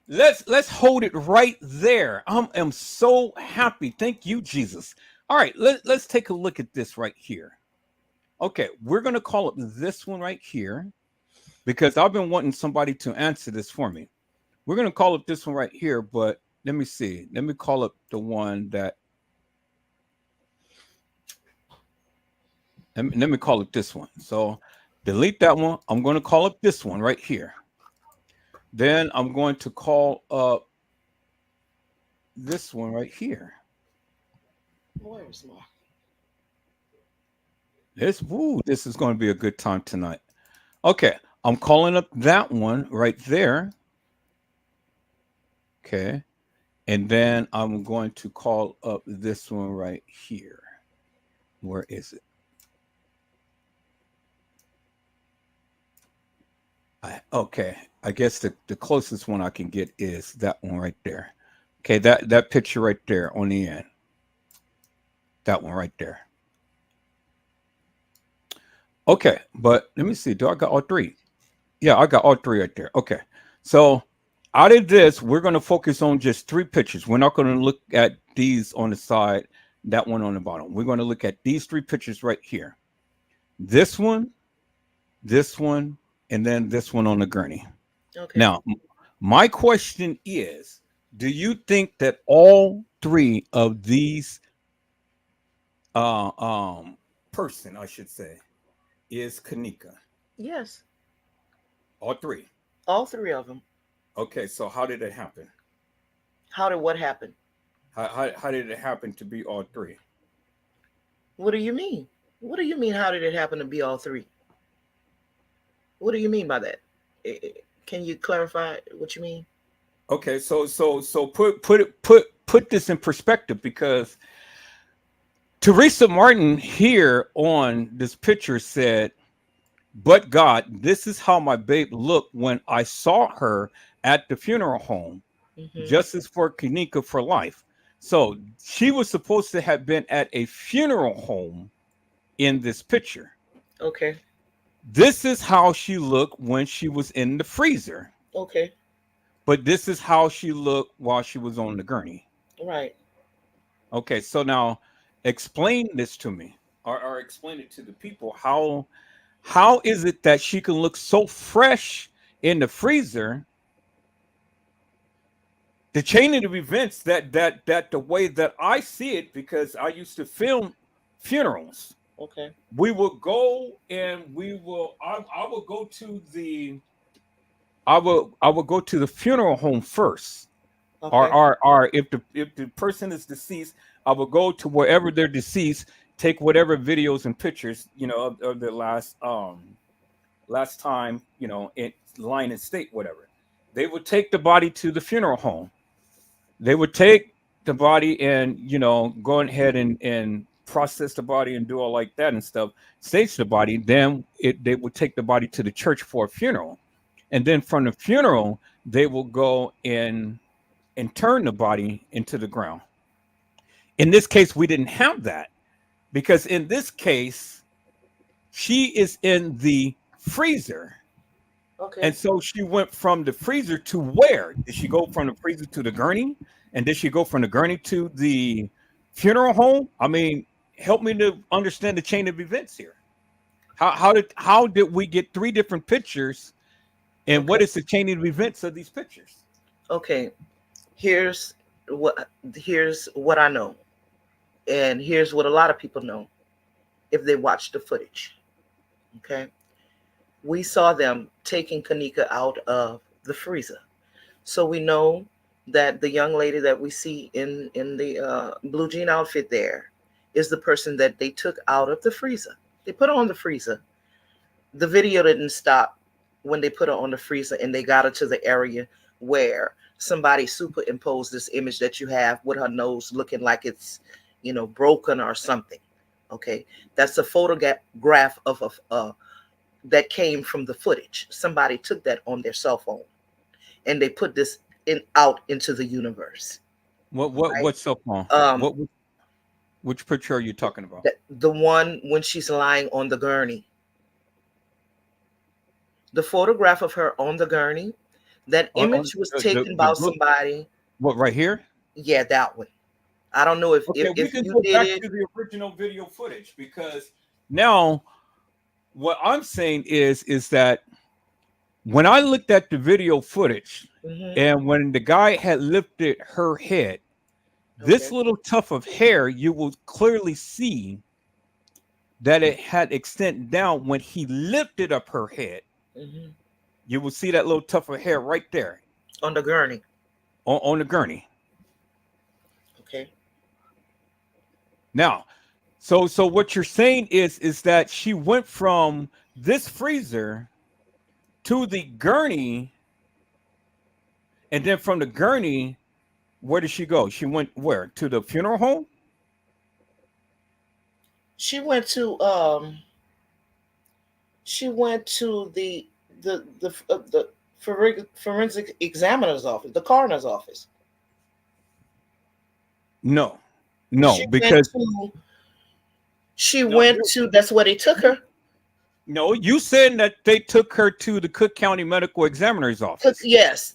Let's hold it right there. I am so happy. Thank you, Jesus. All right, let's take a look at this right here. Okay, we're gonna call up this one right here because I've been wanting somebody to answer this for me. We're gonna call up this one right here, but let me see. Let me call up the one that. Let me call up this one. So delete that one. I'm going to call up this one right here. Then I'm going to call up this one right here. Where's my This is going to be a good time tonight. Okay, I'm calling up that one right there. Okay, and then I'm going to call up this one right here. Where is it? Okay, I guess the closest one I can get is that one right there. Okay, that picture right there on the end. That one right there. Okay, but let me see. Do I got all three? Yeah, I got all three right there. Okay. So out of this, we're going to focus on just three pictures. We're not going to look at these on the side, that one on the bottom. We're going to look at these three pictures right here. This one, and then this one on the gurney. okay? Now, my question is, do you think that all three of these person, I should say, is Kanika? Yes, All three. all three of them. Okay, so how did it happen? How did what happen? How did it happen to be all three? What do you mean? What do you mean? How did it happen to be all three? What do you mean by that? Can you clarify what you mean? Okay, so put this in perspective, because Teresa Martin here on this picture said, "But God, this is how my babe looked when I saw her at the funeral home. Hmm. Justice for Kanika for life." So she was supposed to have been at a funeral home in this picture. Okay. This is how she looked when she was in the freezer, Okay. but this is how she looked while she was on the gurney. Right. Okay, so now explain this to me, or explain it to the people. How is it that she can look so fresh in the freezer? The chain of events that the way that I see it, because I used to film funerals. Okay. We will go and I will go to the I will go to the funeral home first. Or Okay. if the person is deceased, I will go to wherever they're deceased, take whatever videos and pictures, of the last time, in line and state, whatever. They would take the body to the funeral home. They would take the body and go ahead and process the body and do all like that and stuff, stage the body. Then they would take the body to the church for a funeral, and then from the funeral they will go and turn the body into the ground. In this case, we didn't have that because in this case, she is in the freezer. Okay. And so she went from the freezer to where? Did she go from the freezer to the gurney? And did she go from the gurney to the funeral home? I mean, help me to understand the chain of events here. How did we get three different pictures, and Okay. what is the chain of events of these pictures? Okay. Here's what here's what I know. And here's what a lot of people know if they watch the footage. Okay. We saw them taking Kanika out of the freezer. So we know that the young lady that we see in the blue jean outfit there is the person that they took out of the freezer. They put her on the freezer. The video didn't stop when they put her on the freezer and they got her to the area where somebody superimposed this image that you have with her nose looking like it's, broken or something. Okay, that's a photograph of that came from the footage. Somebody took that on their cell phone and they put this out into the universe. Right? What's up on? Um, Which picture are you talking about? the one when she's lying on the gurney. The photograph of her on the gurney, that On image was the taken the by blue, somebody. what, right here? Yeah, that one. I don't know if Okay, if, we if can you go did back it. to the original video footage because now what I'm saying is that when I looked at the video footage Hmm. and when the guy had lifted her head, this Okay. little tuft of hair, you will clearly see that it had extended down when he lifted up her head. Hmm. You will see that little tuft of hair right there On the gurney. on the gurney. Okay. Now, so what you're saying is that she went from this freezer to the gurney, and then from the gurney, where did she go? She went where? To the funeral home? She went to the forensic examiner's office, the coroner's office. No, no, She went because to she no, went to that's where they took her. no, you said that they took her to the Cook County Medical Examiner's office. Yes,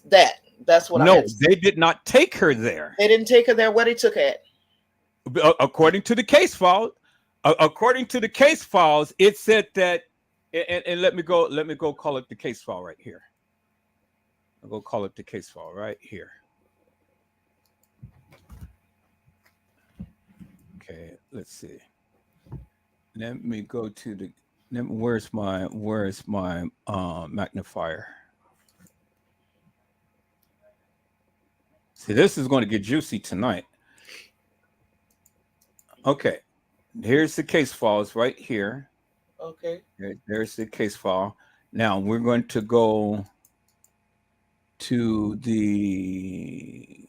that's what I No, had to say. they did not take her there. They didn't take her there. Where they took her at? According to the case file, according to the case files, it said that, and let me go call it the case file right here. I'll go call it the case file right here. Okay, let's see. Let me go to the. Where's my magnifier? See, this is going to get juicy tonight. Okay, here's the case files right here. Okay. There's the case file. Now we're going to go to the.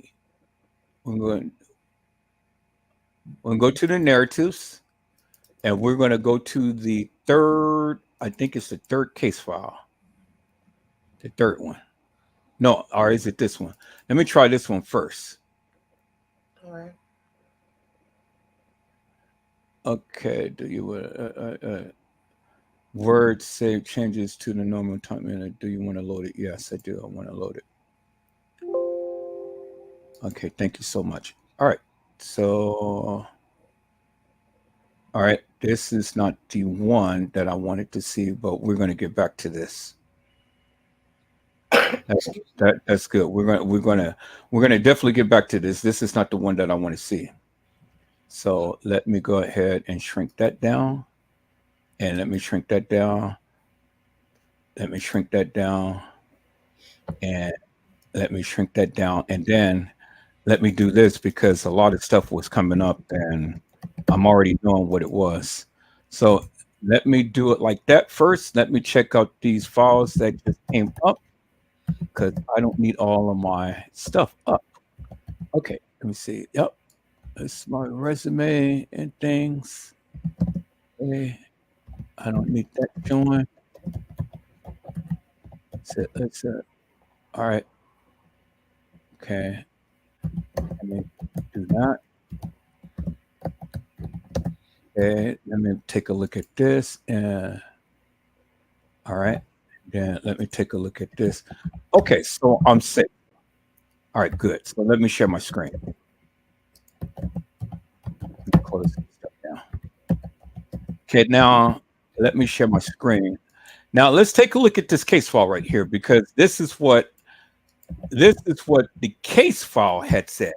We're going. We'll go to the narratives, and we're going to go to the third. I think it's the third case file. The third one. No, or is it this one? Let me try this one first. All right. Okay. Do you word save changes to the normal time minute? Do you want to load it? Yes, I do. I want to load it. Okay. Thank you so much. All right. So, all right. This is not the one that I wanted to see, but we're going to get back to this. That's good. We're gonna definitely get back to this. This is not the one that I want to see. So let me go ahead and shrink that down. And let me shrink that down. Let me shrink that down. And let me shrink that down. And then let me do this because a lot of stuff was coming up and I'm already knowing what it was. So let me do it like that first. Let me check out these files that just came up because I don't need all of my stuff up. Okay, let me see. Yep, it's my resume and things. Okay, I don't need that showing. All right. Okay. Let me do that. Okay. Let me take a look at this. All right. Then let me take a look at this. Okay. So I'm safe. All right. Good. So let me share my screen. Let me close this stuff down. Okay. Now let me share my screen. Now let's take a look at this case file right here because this is what the case file had said.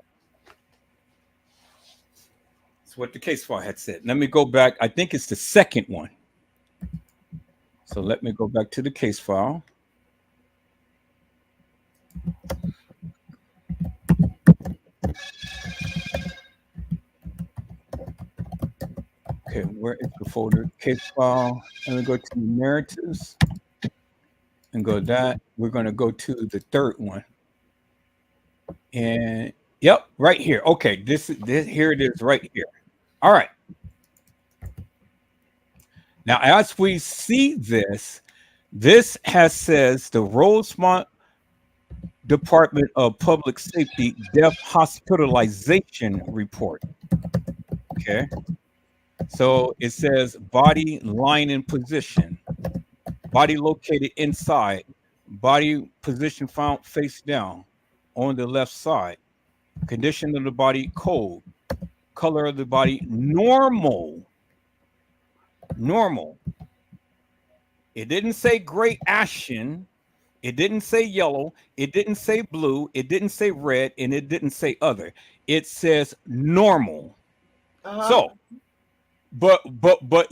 It's what the case file had said. Let me go back. I think it's the second one. So let me go back to the case file. Okay, where is the folder? Case file. Let me go to narratives and go that. We're going to go to the third one. And yep, right here. Okay, this here it is right here. All right. Now, as we see this has says the Rosemont Department of Public Safety death hospitalization report. Okay. So it says body lying in position, body located inside, body position found face down on the left side, condition of the body cold, color of the body normal. Normal. It didn't say gray ashen. It didn't say yellow. It didn't say blue. It didn't say red. And it didn't say other. It says normal. So, but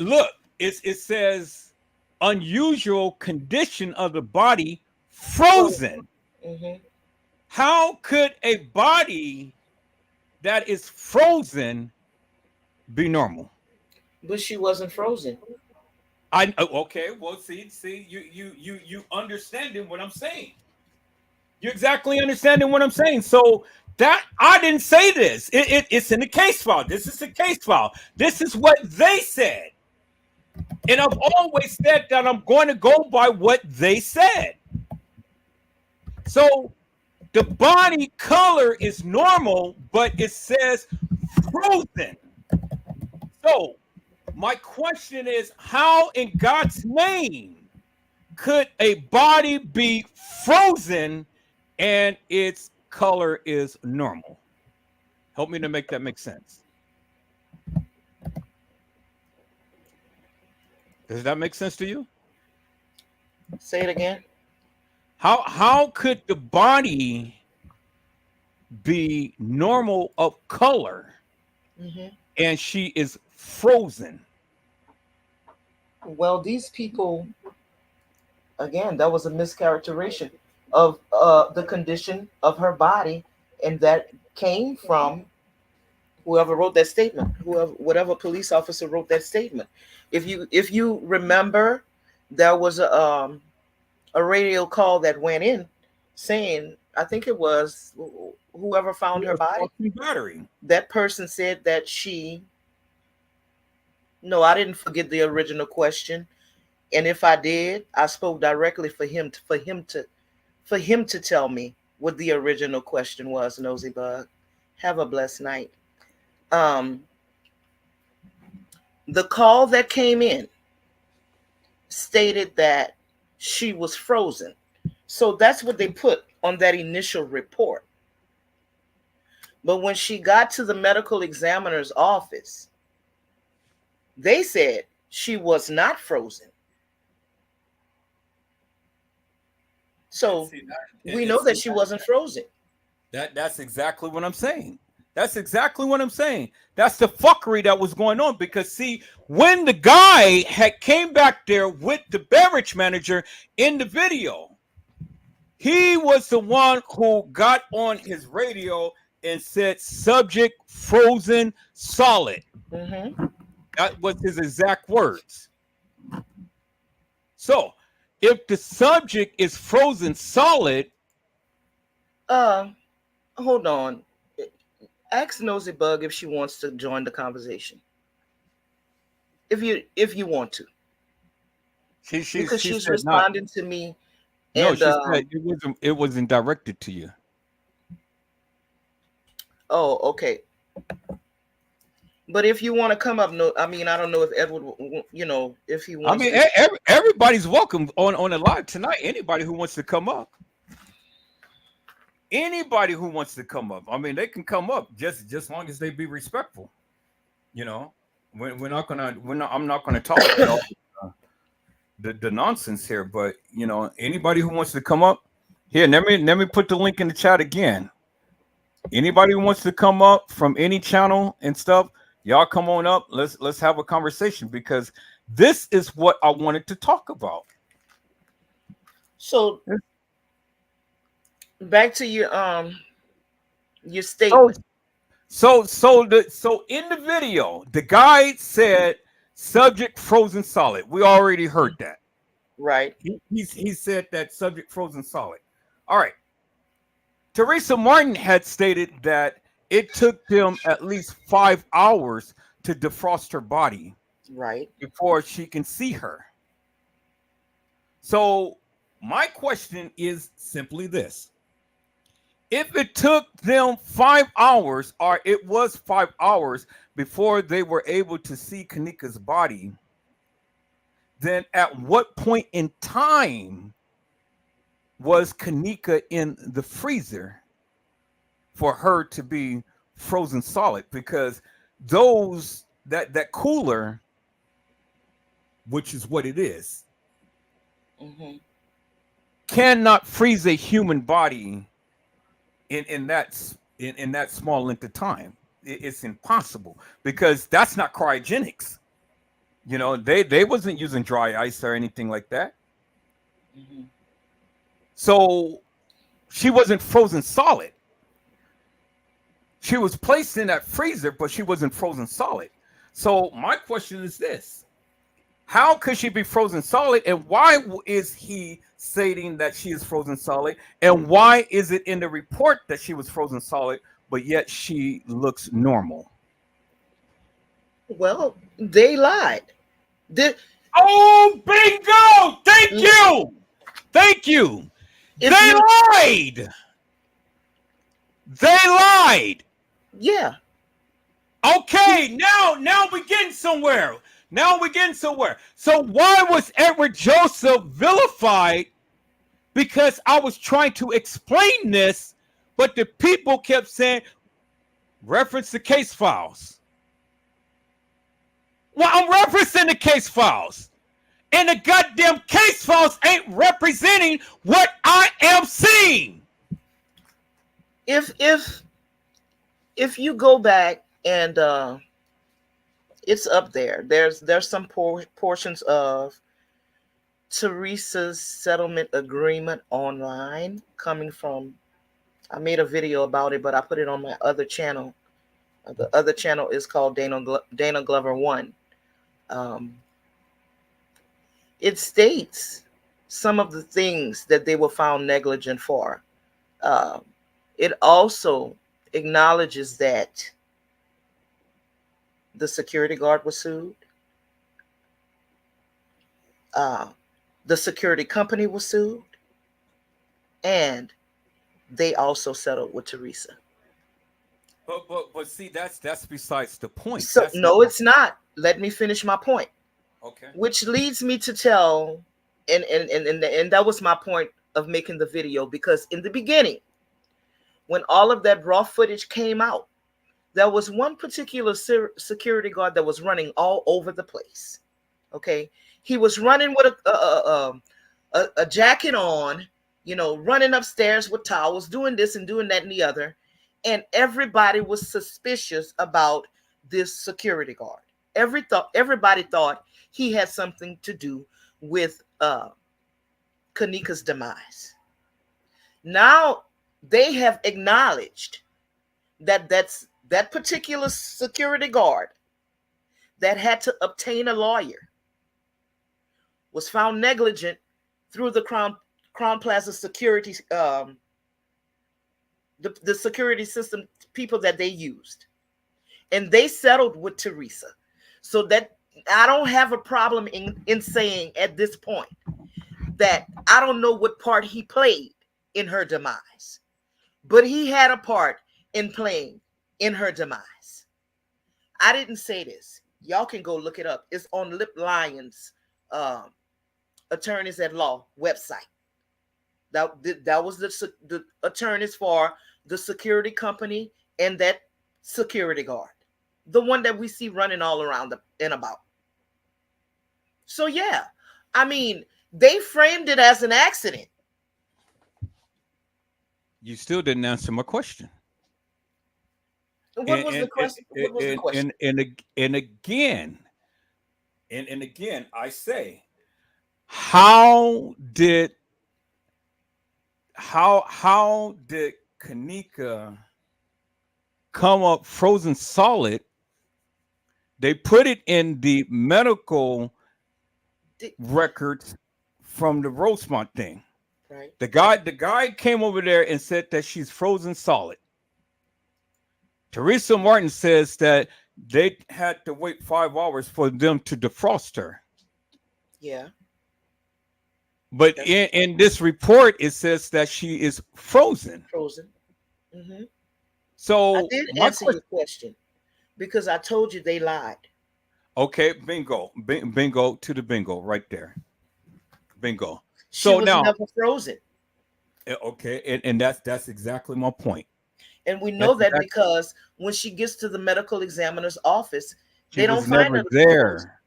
look, it says unusual condition of the body frozen. Mm-hmm. How could a body that is frozen be normal? But she wasn't frozen. Okay. Well, see, you understanding what I'm saying. You exactly understanding what I'm saying. So that I didn't say this. It's in the case file. This is the case file. This is what they said. And I've always said that I'm going to go by what they said. So the body color is normal, but it says frozen. So my question is, how in God's name could a body be frozen and its color is normal? Help me to make that make sense. Does that make sense to you? Say it again. How could the body be normal of color and she is frozen? Well, these people, again, that was a mischaracterization of the condition of her body, and that came from whoever wrote that statement, whatever police officer wrote that statement. If you remember, there was a radio call that went in saying, I think it was whoever found her body. That person said that she. No, I didn't forget the original question, and if I did, I spoke directly for him to tell me what the original question was. Nosy Bug, have a blessed night. The call that came in stated that she was frozen. So that's what they put on that initial report. But when she got to the medical examiner's office, they said she was not frozen. So we know that she wasn't frozen. That's exactly what I'm saying. That's exactly what I'm saying. That's the fuckery that was going on, because see, when the guy had came back there with the beverage manager in the video, he was the one who got on his radio and said subject frozen solid. That was his exact words. So if the subject is frozen solid, hold on. Ask Nosy Bug if she wants to join the conversation. If you want to. Because she's responding to me. No, she said it wasn't directed to you. Oh, okay. But if you want to come up, no, I mean, I don't know if Edward, if he I wants mean, to. everybody's welcome on the live tonight. Anybody who wants to come up, anybody who wants to come up. I mean, they can come up just long as they be respectful. You know, we're not gonna I'm not gonna tolerate all the nonsense here. But anybody who wants to come up here, let me put the link in the chat again. Anybody who wants to come up from any channel and stuff, y'all come on up. Let's have a conversation because this is what I wanted to talk about. So back to your So statement, so in the video, the guy said subject frozen solid. We already heard that. right? He said that subject frozen solid. All right. Teresa Martin had stated that it took them at least 5 hours to defrost her body Right. before she can see her. So my question is simply this. If it took them 5 hours, or it was 5 hours before they were able to see Kanika's body, then at what point in time was Kanika in the freezer for her to be frozen solid? Because that cooler, which is what it is, Mm-hmm. cannot freeze a human body in that small length of time. It's impossible because that's not cryogenics. They wasn't using dry ice or anything like that. Mm-hmm. So she wasn't frozen solid. She was placed in that freezer, but she wasn't frozen solid. So my question is this: how could she be frozen solid, and why is he stating that she is frozen solid, and why is it in the report that she was frozen solid, but yet she looks normal? Well, they lied. Did Oh, bingo! Thank you, thank you. if They you lied. They lied. yeah. Okay, now we're getting somewhere. Now we're getting somewhere. So why was Edward Joseph vilified? Because I was trying to explain this, but the people kept saying, reference the case files. Well, I'm referencing the case files. And the goddamn case files ain't representing what I am seeing. If you go back and it's up there. There's some portions of Teresa's settlement agreement online coming from. I made a video about it, but I put it on my other channel. The other channel is called Dana Glover One. Um, it states some of the things that they were found negligent for. Uh, it also acknowledges that the security guard was sued. Uh, the security company was sued, and they also settled with Teresa. But see, that's besides the point. So That's not no, it's not. Let me finish my point, okay. which leads me to tell, and that was my point of making the video, because in the beginning, when all of that raw footage came out, there was one particular security guard that was running all over the place. Okay, he was running with a jacket on, running upstairs with towels, doing this and doing that and the other, and everybody was suspicious about this security guard. Everybody thought he had something to do with Kanika's demise. Now they have acknowledged that particular security guard that had to obtain a lawyer was found negligent through the Crown Plaza security, the security system people that they used, and they settled with Teresa. So that I don't have a problem in saying at this point that I don't know what part he played in her demise, but he had a part in playing in her demise. I didn't say this. Y'all can go look it up. It's on Lip Lyons, attorneys at law website. That was the attorneys for the security company and that security guard, the one that we see running all around and about. So yeah, I mean, they framed it as an accident. You still didn't answer my question. What was the question? What was the question? And again, I say, how did Kanika come up frozen solid? They put it in the medical records from the Rosemont thing. Right. The guy came over there and said that she's frozen solid. Teresa Martin says that they had to wait 5 hours for them to defrost her. Yeah. But in this report, it says that she is frozen. Frozen. Mm-hmm. So I did answer your question because I told you they lied. Okay, bingo to the bingo right there. Bingo. She was never frozen. Okay, and that's exactly my point. And we know that because when she gets to the medical examiner's office, they don't find her there.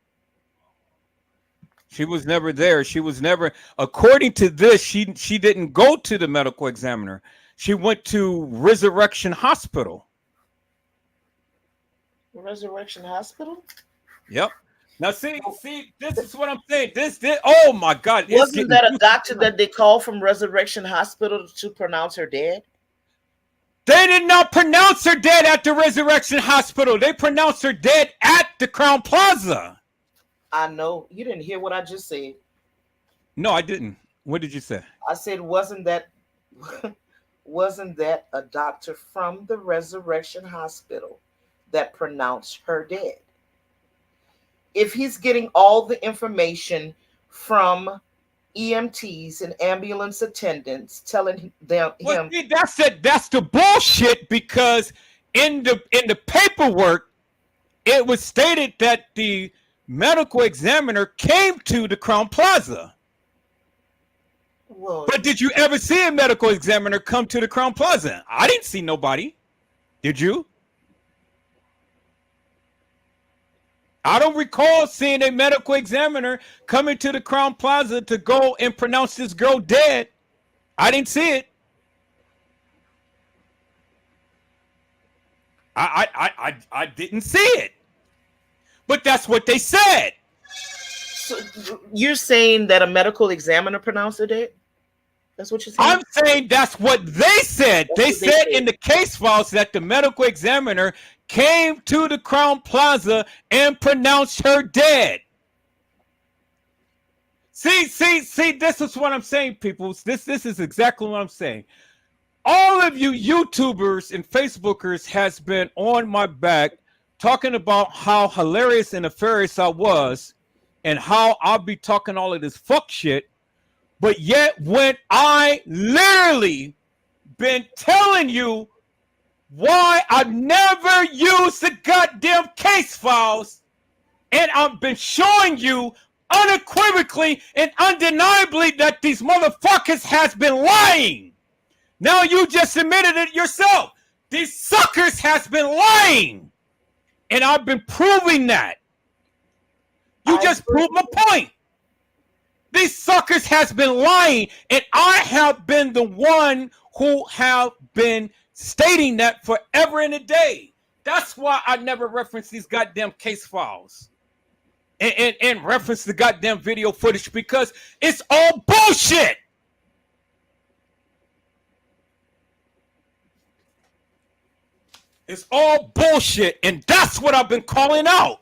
She was never there. She was never, according to this, she didn't go to the medical examiner. She went to Resurrection Hospital. Resurrection Hospital? Yep. Now see, this is what I'm saying. This, oh my God. Wasn't that a doctor that they called from Resurrection Hospital to pronounce her dead? They did not pronounce her dead at the Resurrection Hospital. They pronounced her dead at the Crown Plaza. I know. You didn't hear what I just said. No, I didn't. What did you say? I said, wasn't that a doctor from the Resurrection Hospital that pronounced her dead? If he's getting all the information from EMTs and ambulance attendants telling them see, that's the bullshit, because in the paperwork it was stated that the medical examiner came to the Crown Plaza. Well, but did you ever see a medical examiner come to the Crown Plaza? I didn't see nobody. Did you? I don't recall seeing a medical examiner coming to the Crown Plaza to go and pronounce this girl dead. I didn't see it. I didn't see it. But that's what they said. So you're saying that a medical examiner pronounced her dead? That's what you're saying? I'm saying that's what they said. They said in the case files that the medical examiner came to the Crown Plaza and pronounced her dead. See, this is what I'm saying, people. This is exactly what I'm saying. All of you YouTubers and Facebookers has been on my back talking about how hilarious and nefarious I was and how I'll be talking all of this fuck shit. But yet when I literally been telling you why I've never used the goddamn case files, and I've been showing you unequivocally and undeniably that these motherfuckers has been lying. Now you just admitted it yourself. These suckers has been lying. And I've been proving that. You just proved my point. These suckers has been lying, and I have been the one who have been stating that forever and a day. That's why I never reference these goddamn case files and reference the goddamn video footage, because it's all bullshit. It's all bullshit, and that's what I've been calling out.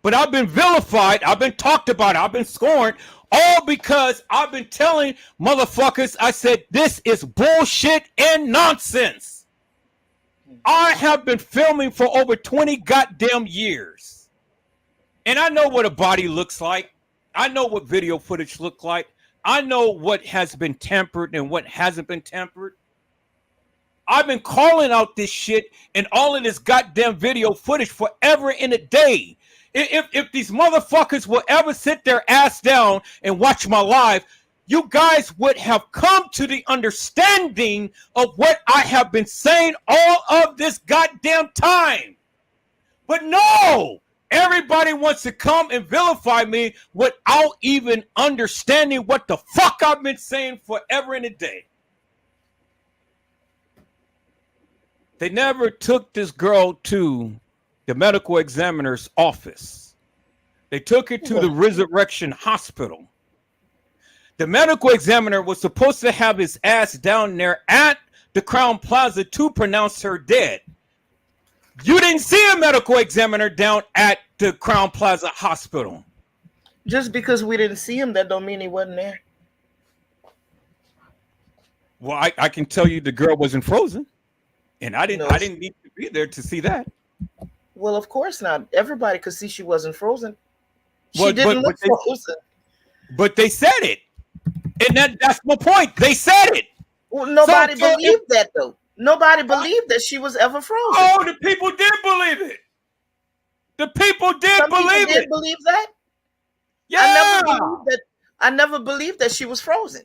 But I've been vilified, I've been talked about, I've been scorned, all because I've been telling motherfuckers, I said, this is bullshit and nonsense. I have been filming for over 20 goddamn years. And I know what a body looks like. I know what video footage look like. I know what has been tampered and what hasn't been tampered. I've been calling out this shit and all of this goddamn video footage forever and a day. If these motherfuckers will ever sit their ass down and watch my live, you guys would have come to the understanding of what I have been saying all of this goddamn time. But no, everybody wants to come and vilify me without even understanding what the fuck I've been saying forever and a day. They never took this girl to the medical examiner's office. They took her to the Resurrection Hospital. The medical examiner was supposed to have his ass down there at the Crown Plaza to pronounce her dead. You didn't see a medical examiner down at the Crown Plaza Hospital. Just because we didn't see him, that don't mean he wasn't there. Well, I can tell you the girl wasn't frozen. And I didn't need to be there to see that. Well, of course not. Everybody could see she wasn't frozen. She didn't look frozen. But they said it. And that's my point. They said it. Well, nobody believed that, though. Nobody believed that she was ever frozen. Oh, the people did believe it. The people did believe it. Believe that? Yeah. I never believed that she was frozen.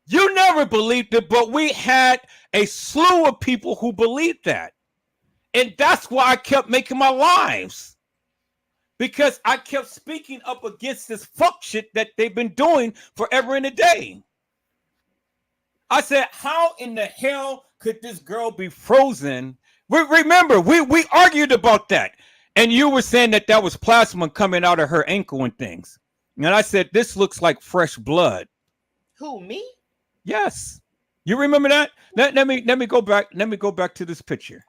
You never believed it, but we had a slew of people who believed that. And that's why I kept making my lives. Because I kept speaking up against this fuck shit that they've been doing forever and a day. I said, how in the hell could this girl be frozen? Remember, we argued about that. And you were saying that was plasma coming out of her ankle and things. And I said, this looks like fresh blood. Who, me? Yes. You remember that? Let me go back. Let me go back to this picture.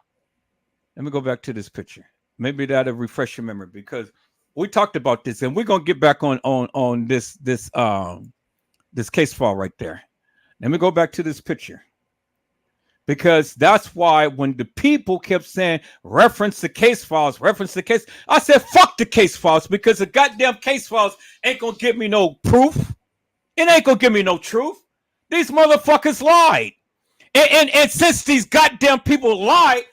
Maybe that'll refresh your memory, because we talked about this, and we're gonna get back on this case file right there. Let me go back to this picture, because that's why when the people kept saying reference the case files, I said fuck the case files, because the goddamn case files ain't gonna give me no proof. It ain't gonna give me no truth. These motherfuckers lied. And since these goddamn people lied,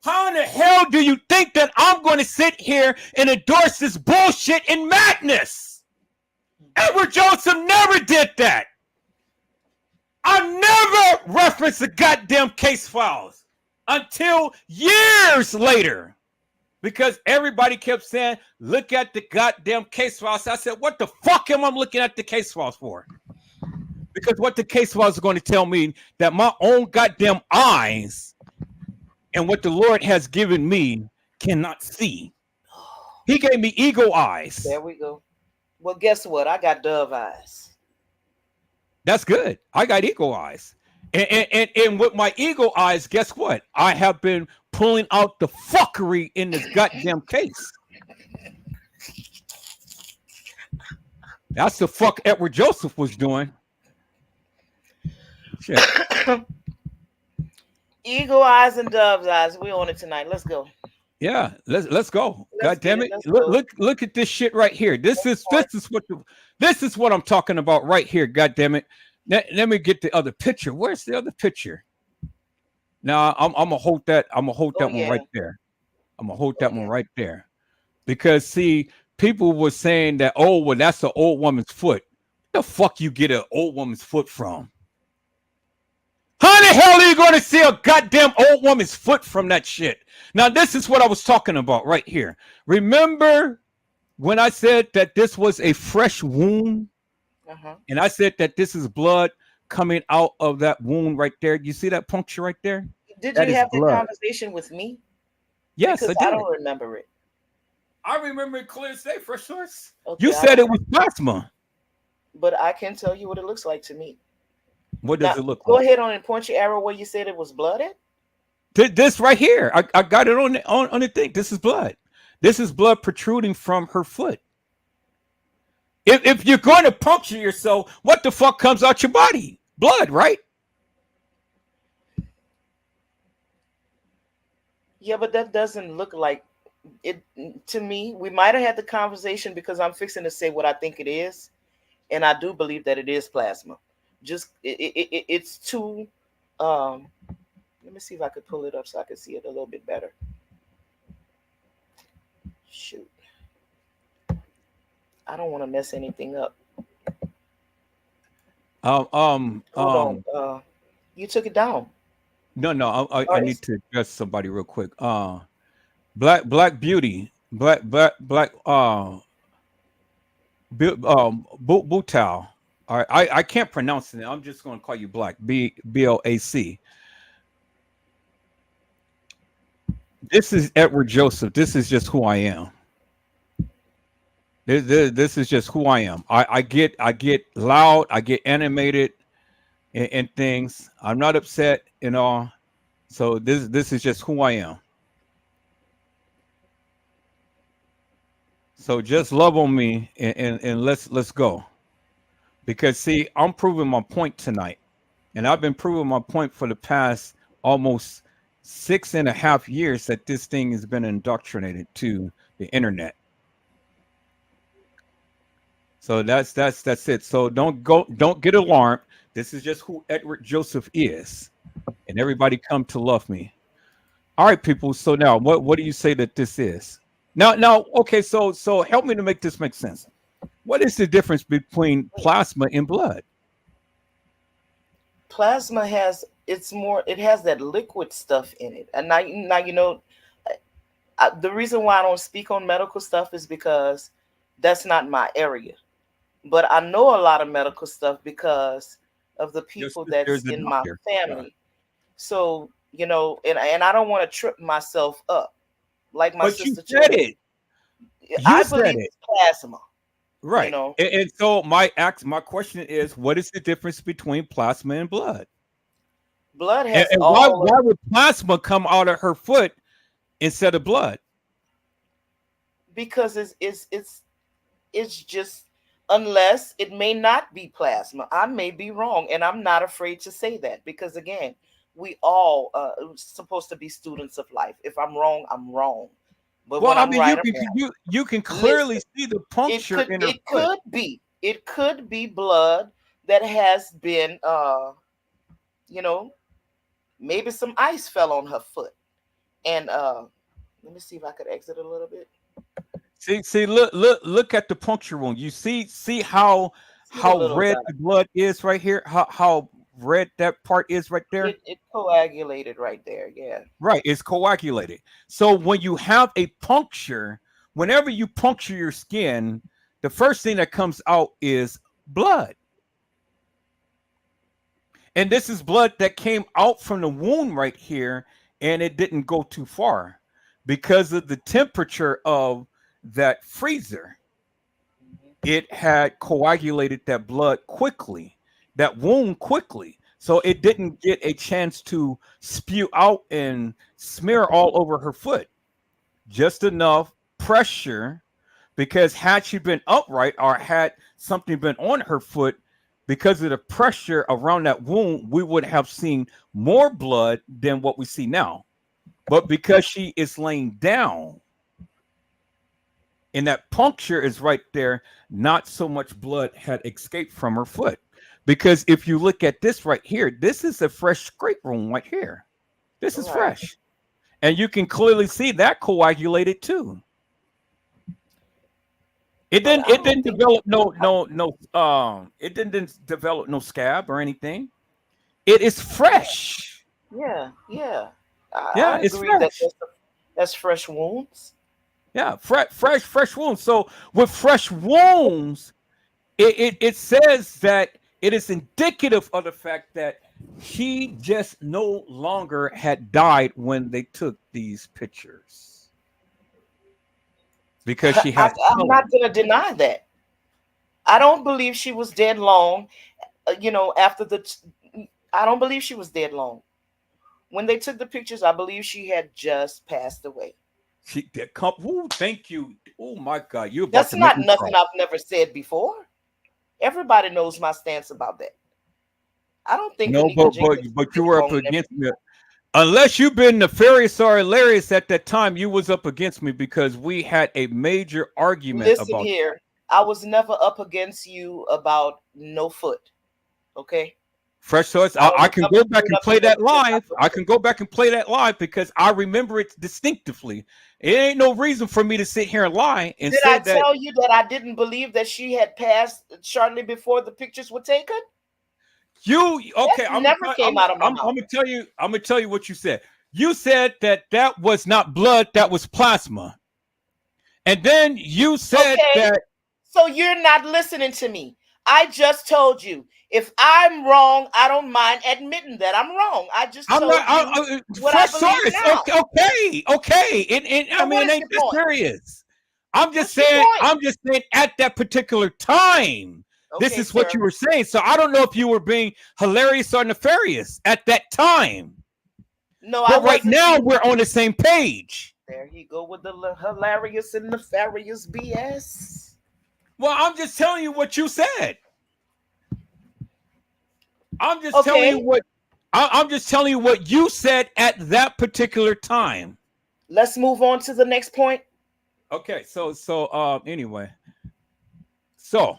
how in the hell do you think that I'm going to sit here and endorse this bullshit and madness? Edward Joesph never did that. I never referenced the goddamn case files until years later, because everybody kept saying, look at the goddamn case files. I said, what the fuck am I looking at the case files for? Because what the case files are going to tell me that my own goddamn eyes and what the Lord has given me cannot see. He gave me eagle eyes. There we go. Well, guess what? I got dove eyes. That's good. I got eagle eyes. And with my eagle eyes, guess what? I have been pulling out the fuckery in this goddamn case. That's the fuck Edward Joesph was doing. Shit. Eagle eyes and dove's eyes. We on it tonight. Let's go. Yeah, let's go. God damn it! Look at this shit right here. This is what I'm talking about right here. God damn it! Let me get the other picture. Where's the other picture? Now I'm gonna hold that. I'm gonna hold that one right there. I'm gonna hold that one right there, because see, people were saying that, oh, well, that's an old woman's foot. Where the fuck you get an old woman's foot from? How the hell are you going to see a goddamn old woman's foot from that shit? Now, this is what I was talking about right here. Remember when I said that this was a fresh wound? And I said that this is blood coming out of that wound right there. You see that puncture right there? Did you have the conversation with me? Yes, because I did. I don't remember it. I remember it clear as day, fresh source. Okay, you said it was plasma. But I can tell you what it looks like to me. What does it look like? Go ahead on and point your arrow where you said it was blood at. This right here. I got it on the thing. This is blood. This is blood protruding from her foot. If you're going to puncture yourself, what the fuck comes out your body? Blood, right? Yeah, but that doesn't look like it to me. We might have had the conversation because I'm fixing to say what I think it is, and I do believe that it is plasma. Just it's too Let me see if I could pull it up so I can see it a little bit better. Shoot. I don't want to mess anything up. Um, um, Hold on. um, You took it down. no, no, I All right. need to address somebody real quick. Black Beauty, Black, Butao. All right, I can't pronounce it. I'm just going to call you Black, Blac. This is Edward Joseph. This is just who I am. This is just who I am. I get loud. I get animated and things. I'm not upset and all. So this is just who I am. So just love on me and let's go. Because see, I'm proving my point tonight. And I've been proving my point for the past almost 6.5 years that this thing has been indoctrinated to the internet. So that's it. So don't get alarmed. This is just who Edward Joseph is. And everybody come to love me. All right, people. So now what do you say that this is? Now, okay, so help me to make this make sense. What is the difference between plasma and blood? Plasma has it's more. It has that liquid stuff in it, and now you know. The reason why I don't speak on medical stuff is because that's not my area. But I know a lot of medical stuff because of the Your people sister that's is a in my doctor. Yeah. family. So, and I don't want to trip myself up. Like my But you sister said told me, it. You I said believe it. it's plasma, you Right. know. And so my question is, what is the difference between plasma and blood? Blood And, has and why all of, why would plasma come out of her foot instead of blood? because it's just, unless it may not be plasma. I may be wrong, and I'm not afraid to say that because again, we all supposed to be students of life. If I'm wrong, I'm wrong. But Well, when I I'm mean, right, I'm right. you can clearly Listen, see the puncture in her foot. it could be blood that has been you know, maybe some ice fell on her foot. And let me see if I could exit a little bit. See, look at the puncture wound. You see See the how little red dot. the blood is right here. How red that part is right there. It coagulated right there. Yeah. Right, it's coagulated. So when you have a puncture, whenever you puncture your skin, the first thing that comes out is blood. And this is blood that came out from the wound right here, and it didn't go too far because of the temperature of that freezer. It had coagulated that blood quickly, that wound quickly. So it didn't get a chance to spew out and smear all over her foot. Just enough pressure, because had she been upright or had something been on her foot, because of the pressure around that wound, we would have seen more blood than what we see now. But because she is laying down and that puncture is right there, not so much blood had escaped from her foot. Because if you look at this right here, this is a fresh scrape wound right here. This is Right. fresh. And you can clearly see that coagulated too. It But didn't I it don't didn't think. develop it didn't develop no scab or anything. It is fresh. Yeah. Yeah. Yeah, I it's agree that fresh. that's fresh wounds. Yeah, fresh wounds. So with fresh wounds, it says that it is indicative of the fact that she just no longer had died when they took these pictures because she has I'm not swelling. going to deny that. I don't believe she was dead long. After I don't believe she was dead long. When they took the pictures, I believe she had just passed away. She did come. Ooh, thank you. Oh my God, you're about That's to make not me cry. nothing I've never said before. Everybody knows my stance about that. I don't think No, Anika but Jenkins you did were up long. against me. Unless you've been nefarious or hilarious at that time, you was up against me because we had a major argument Listen about. here, I was never up against you about no foot. Okay, Fresh Sauce. I can go back and play that live. I can go back and play that live because I remember it distinctively. It ain't no reason for me to sit here and lie and Did say I that. tell you that I didn't believe that she had passed shortly before the pictures were taken? You okay? That never came out of my mouth. I'm gonna tell you. I'm gonna tell you what you said. You said that was not blood. That was plasma. And then you said that. So you're not listening to me. I just told you. If I'm wrong, I don't mind admitting that I'm wrong. I just told you what I believe now. Okay. And So I mean, what is ain't the this point? serious? I'm just What's the saying. point? I'm just saying. At that particular time, this Okay, is what sir. you were saying. So I don't know if you were being hilarious or nefarious at that time. No, But I right wasn't. now, we're on the same page. There you go with the hilarious and nefarious BS. Well, I'm just telling you what you said. I'm just telling you what. I'm just telling you what you said at that particular time. Let's move on to the next point. Okay, so anyway, so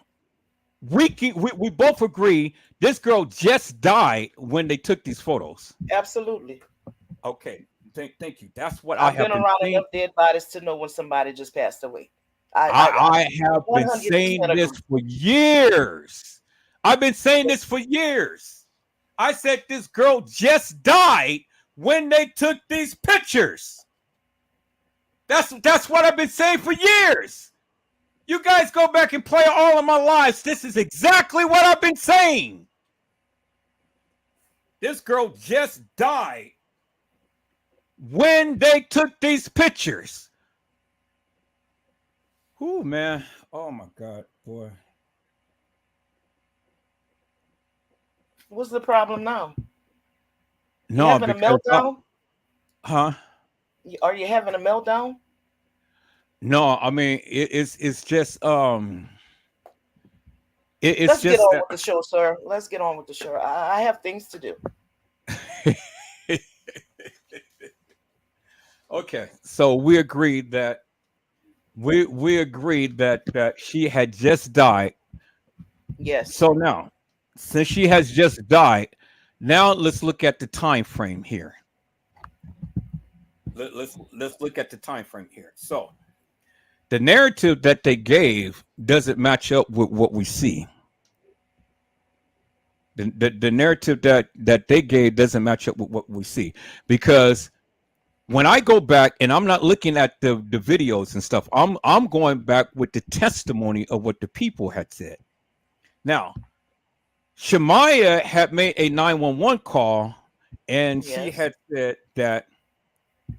we both agree this girl just died when they took these photos. Absolutely. Okay, thank you. That's what I've I have been around saying. enough dead bodies to know when somebody just passed away. I have been saying this for years. I've been saying this for years. I said this girl just died when they took these pictures. That's what I've been saying for years. You guys go back and play all of my lives. This is exactly what I've been saying. This girl just died when they took these pictures. Ooh, man. Oh, my God, boy. What's the problem now? No, you having a meltdown? Huh? Are you having a meltdown? No, I mean it's just Let's just get on with the show, sir. Let's get on with the show. I have things to do. Okay, so we agreed that we agreed that she had just died. Yes. So now, since she has just died, now let's look at the time frame here. Let's look at the time frame here. So the narrative that they gave doesn't match up with what we see. The narrative that they gave doesn't match up with what we see, because when I go back and I'm not looking at the videos and stuff, I'm going back with the testimony of what the people had said. Now, Shemaya had made a 911 call, and she had said that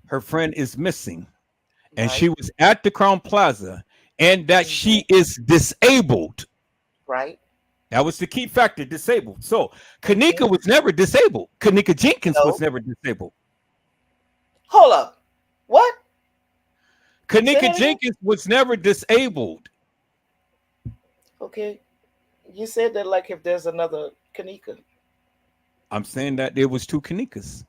her friend is missing, and she was at the Crown Plaza, and that she is disabled. Right. That was the key factor, disabled. So Kanika was never disabled. Kanika Jenkins was never disabled. Hold up. What? Kanika Jenkins was never disabled. Okay. You said that like if there's another Kanika. I'm saying that there was two Kanikas.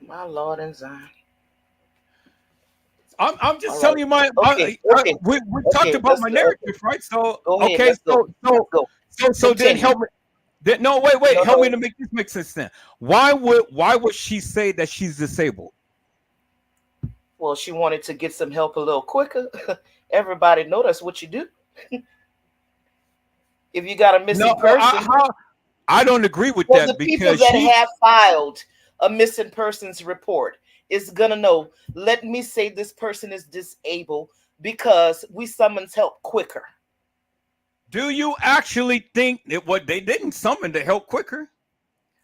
My Lord and Zion. I'm just telling you my. We talked about my narrative, right? So ahead, so then help me. No, wait. Help me to make this make sense. Then why would she say that she's disabled? Well, she wanted to get some help a little quicker. Everybody know that's what you do. If you got a missing person, I don't agree with that, the because people that have filed a missing persons report is gonna know. Let me say this person is disabled because we summons help quicker. Do you actually think that what they didn't summon the help quicker?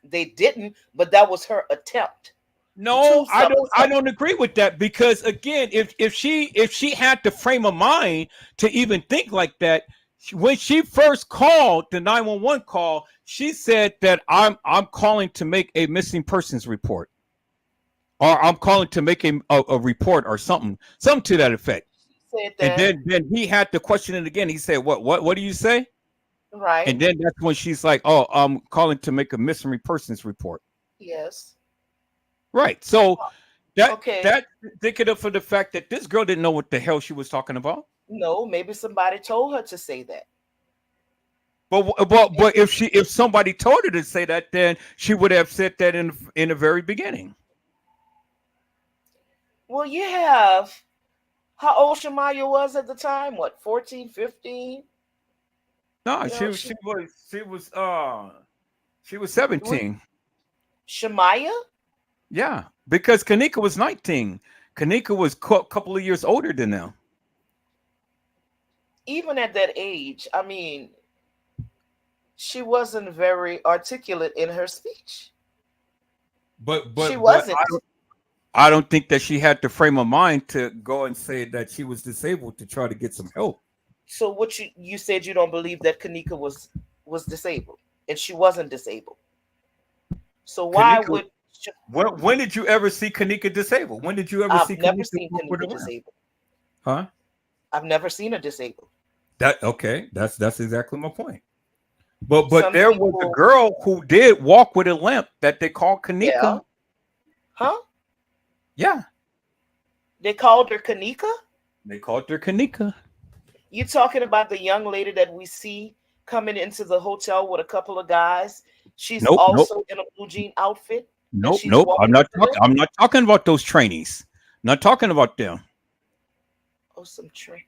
They didn't, but that was her attempt. No, I don't agree with that, because again, if she had the frame of mind to even think like that, when she first called the 911 call, she said that I'm calling to make a missing persons report, or I'm calling to make a report or something to that effect. Said that. And then he had to question it again. He said, what do you say? Right. And then that's when she's like, oh, I'm calling to make a missing persons report. Yes. Right. So that's indicative for the fact that this girl didn't know what the hell she was talking about. No, maybe somebody told her to say that. But if somebody told her to say that, then she would have said that in the very beginning. Well, you have how old Shemaya was at the time? What, 14, 15? No, You know, she was was 17. Shemaya? Yeah, because Kanika was 19. Kanika was a couple of years older than them. Even at that age, I mean, she wasn't very articulate in her speech. But She but but wasn't. I don't think that she had the frame of mind to go and say that she was disabled to try to get some help. So what you said you don't believe that Kanika was disabled and she wasn't disabled. So why Kanika, would when did you ever see Kanika disabled? When did you ever I've see never Kanika seen walk with a Kanika limp? disabled. Huh? I've never seen her disabled. That okay? That's exactly my point. But Some there was a people, girl who did walk with a limp that they called yeah, Kanika. huh? Yeah, They called her Kanika. they called her Kanika. You talking about the young lady that we see coming into the hotel with a couple of guys? She's Nope, nope, also in a blue jean outfit and nope, she's nope. walking with the limp. I'm not talking about those trainees. Not talking about them. Oh, some train.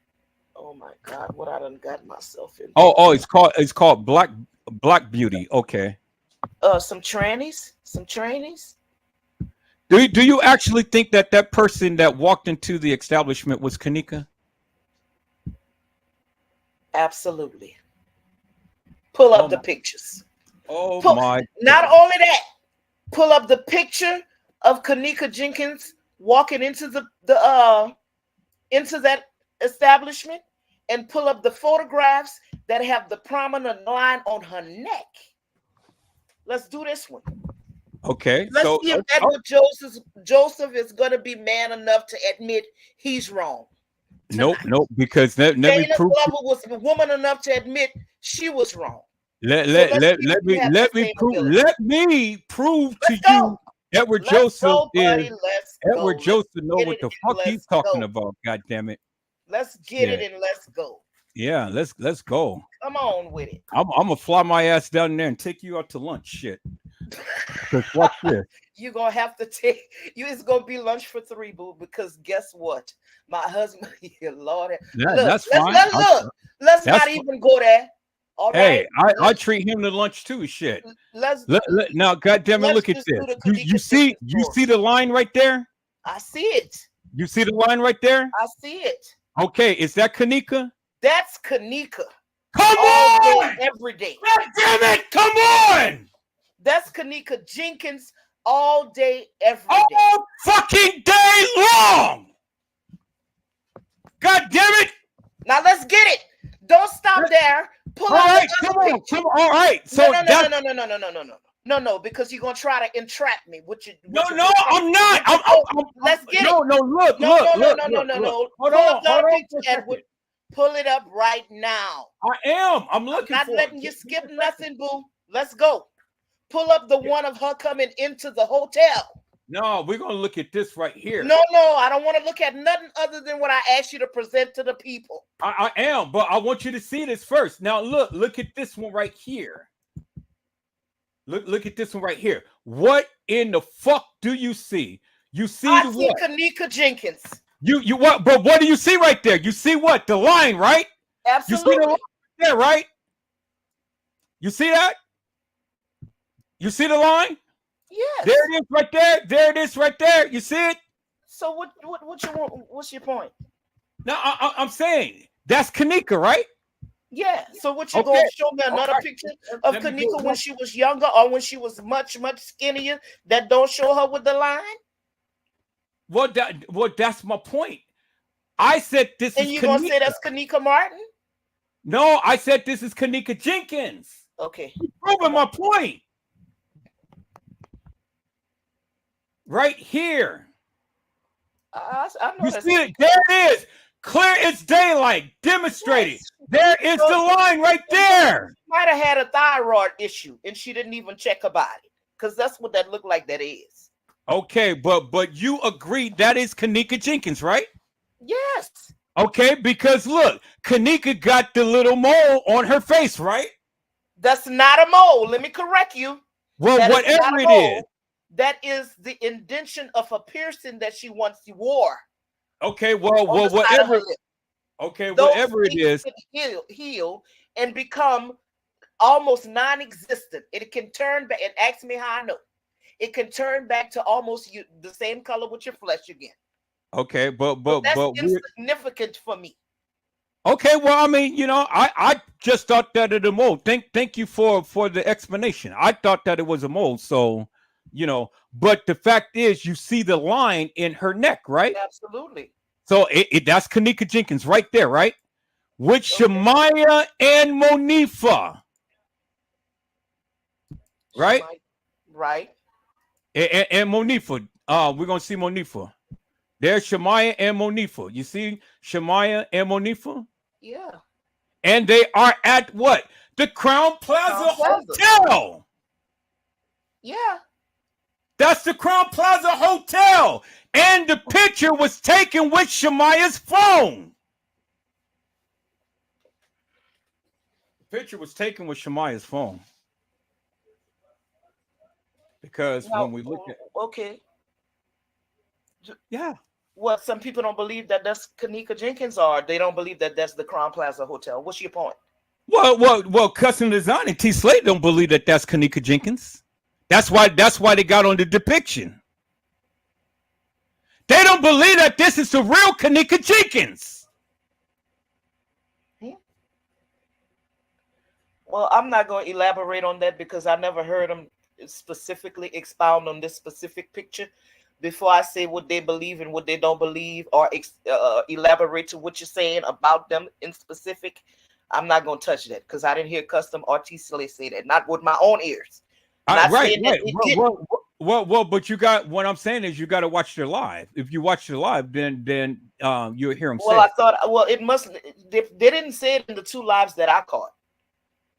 Oh my God, what I done got myself into. Oh, it's called Black Beauty. Okay. Some trannies, some trainees. Do you actually think that that person that walked into the establishment was Kanika? Absolutely. Pull Oh up the my, pictures. oh Pull, my not God. only that, pull up the picture of Kanika Jenkins walking into the into that establishment and pull up the photographs that have the prominent line on her neck. Let's do this one. Okay, Let's so see if Edward Joseph is going to be man enough to admit he's wrong nope, tonight. nope. Because let me Dana prove. Glover was woman enough to admit she was wrong. Let So let let's let see if let you me have that let me same prove. ability. Let me prove to Let's go. you, Edward Let's Joseph go, is buddy. Let's Edward go. Let's Joseph know get what it the and fuck he's let's talking go. about. God damn it. Let's get it Yeah, and let's go. yeah. Let's go. Come on with it. I'm gonna fly my ass down there and take you out to lunch. Shit. Cause watch this. You're gonna have to take you. It's gonna be lunch for three, boo. Because guess what? My husband, Lord, look. That's fine. Look. Let's That's not even go there. All right. hey. I treat him to lunch too. Shit. Let's Now, God damn it, let's look at just do this. the You Kanika see Jenkins you story. see the line right there. I see it. You see the line right there. I see it. Okay, is that Kanika? That's Kanika. Come All day, on! every day. God damn it! Come on! That's Kanika Jenkins all day, every day. All fucking day long! God damn it! Now let's get it. Don't stop there. Pull All up right, the come other on, picture. come on. All right, so No, that's no, because you're gonna try to entrap me with your no, with your no, I'm not. let's get no, it. no. Look, No. Hold Pull up on, the hold other on picture, for a Edward. second. Pull it up right now. I am. I'm I'm looking not for letting it. you skip nothing, boo. Let's go. Pull up the one of her coming into the hotel. No, we're gonna look at this right here. No, I don't want to look at nothing other than what I asked you to present to the people. I am, but I want you to see this first. Now, look at this one right here. Look at this one right here. What in the fuck do you see? You see I the see what? Kanika Jenkins. You what? But what do you see right there? You see what? The line, right? You see the line Absolutely. right there, right? You see that? You see the line? Yes. There it is right there. There it is right there. You see it? So what you want? What's your point? Now I'm saying that's Kanika, right? Yeah. So what you Okay. gonna show me another Alright. picture of Let me Kanika go when she was younger or when she was much skinnier that don't show her with the line? Well, that's my point. I said this And is you Kanika. gonna say that's Kanika Martin? No, I said this is Kanika Jenkins. Okay. Proving my point. Right here. I know You that's see it? There it is. Clear as daylight. Demonstrated. Yes. There is the line right there. Might have had a thyroid issue and she didn't even check her body. Because that's what that looked like that is. Okay, but you agree that is Kanika Jenkins, right? Yes. Okay, because look, Kanika got the little mole on her face, right? That's not a mole. Let me correct you. Well, That is not whatever a it is. mole. That is the indention of a piercing that she once wore Okay, on the side of her whatever. lip. Okay, Those whatever it things is. can heal and become almost non-existent. It can turn back, and ask me how I know. It can turn back to almost the same color with your flesh again. Okay, So that's we. insignificant for me. Okay, well, I mean, I just thought that it a mole. Thank you for the explanation. I thought that it was a mole. So, but the fact is, you see the line in her neck, right? Absolutely. So that's Kanika Jenkins right there, right? With Okay. Shemaya and Monifa, right? Right. And Monifa. We're gonna see Monifa. There's Shemaya and Monifa. You see Shemaya and Monifa? Yeah. And they are at what? The Crown Plaza Crown Plaza. Hotel. Yeah. That's the Crown Plaza Hotel. And the picture was taken with Shemaya's phone. The picture was taken with Shemaya's phone. Because Now, when we look at okay. Yeah. What, some people don't believe that that's Kanika Jenkins, or they don't believe that that's the Crown Plaza Hotel. What's your point? Well, Custom Design and T Slate don't believe that that's Kanika Jenkins. That's why they got on the depiction. They don't believe that this is the real Kanika Jenkins. Well, I'm not going to elaborate on that because I never heard them specifically expound on this specific picture before I say what they believe and what they don't believe, or elaborate to what you're saying about them in specific. I'm not going to touch that because I didn't hear Custom or T Slate say that, not with my own ears. Right. Well, but you got, what I'm saying is you got to watch their live. If you watch their live, then you'll hear them say. Well, I thought, it must. They didn't say it in the two lives that I caught.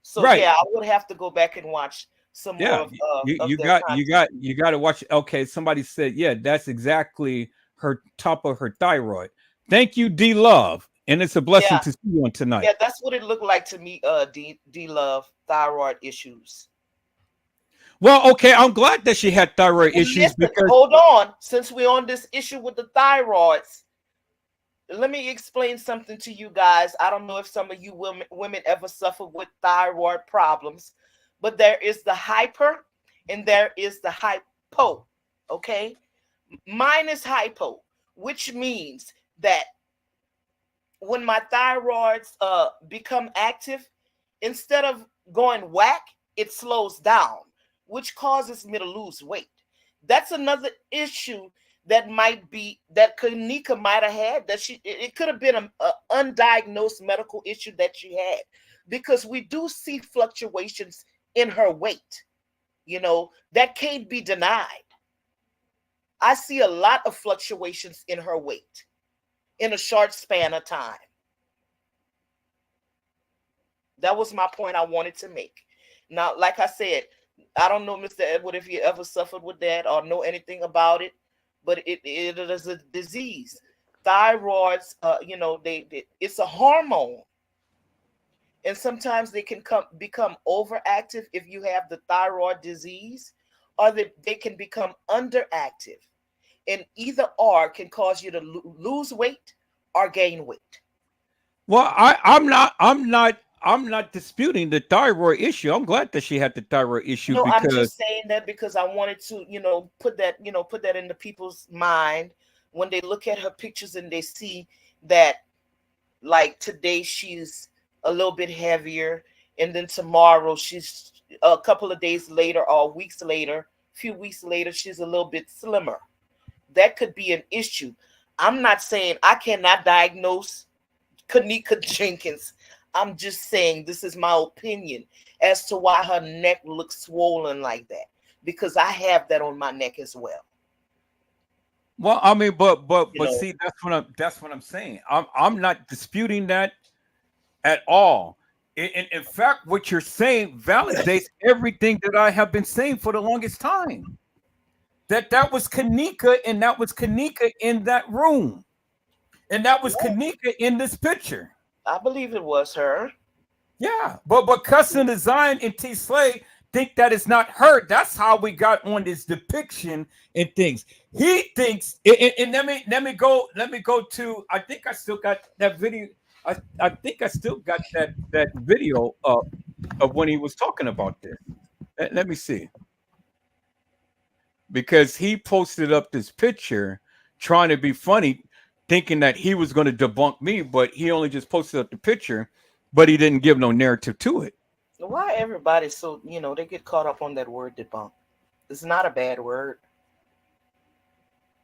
So right. Yeah, I would have to go back and watch some more of you their got to watch. Okay, somebody said, yeah, that's exactly her top of her thyroid. Thank you, D Love, and it's a blessing to see you on tonight. Yeah, that's what it looked like to me. D Love, thyroid issues. Well, okay, I'm glad that she had thyroid issues. Because hold on, since we're on this issue with the thyroids, let me explain something to you guys. I don't know if some of you women ever suffer with thyroid problems, but there is the hyper and there is the hypo. Okay, mine is hypo, which means that when my thyroids become active, instead of going whack, it slows down, which causes me to lose weight. That's another issue that Kanika might have had, that it could have been an undiagnosed medical issue that she had, because we do see fluctuations in her weight. That can't be denied. I see a lot of fluctuations in her weight in a short span of time. That was my point I wanted to make. Now, like I said, I don't know, Mr. Edward, if you ever suffered with that or know anything about it, but it is a disease. Thyroids, it's a hormone, and sometimes they can become overactive if you have the thyroid disease, or they can become underactive, and either or can cause you to lose weight or gain weight. Well, I'm not disputing the thyroid issue. I'm glad that she had the thyroid issue. No, because I'm just saying that because I wanted to, put that into people's mind when they look at her pictures and they see that, like, today she's a little bit heavier, and then tomorrow she's, a couple of days later or weeks later, a few weeks later, she's a little bit slimmer. That could be an issue. I'm not saying I cannot diagnose Kanika Jenkins. I'm just saying this is my opinion as to why her neck looks swollen like that, because I have that on my neck as well. Well, I mean, but see, that's what I'm saying. I'm not disputing that at all. In fact, what you're saying validates everything that I have been saying for the longest time. That was Kanika, and that was Kanika in that room. and that was Kanika in this picture. I believe it was her. Yeah, but Custom Design and T Slay think that it's not her. That's how we got on this depiction and things. He thinks, and let me go to. I think I still got that video. I think I still got that video of when he was talking about this. Let me see, because he posted up this picture trying to be funny, thinking that he was going to debunk me, but he only just posted up the picture, but he didn't give no narrative to it. Why everybody so, they get caught up on that word debunk? It's not a bad word.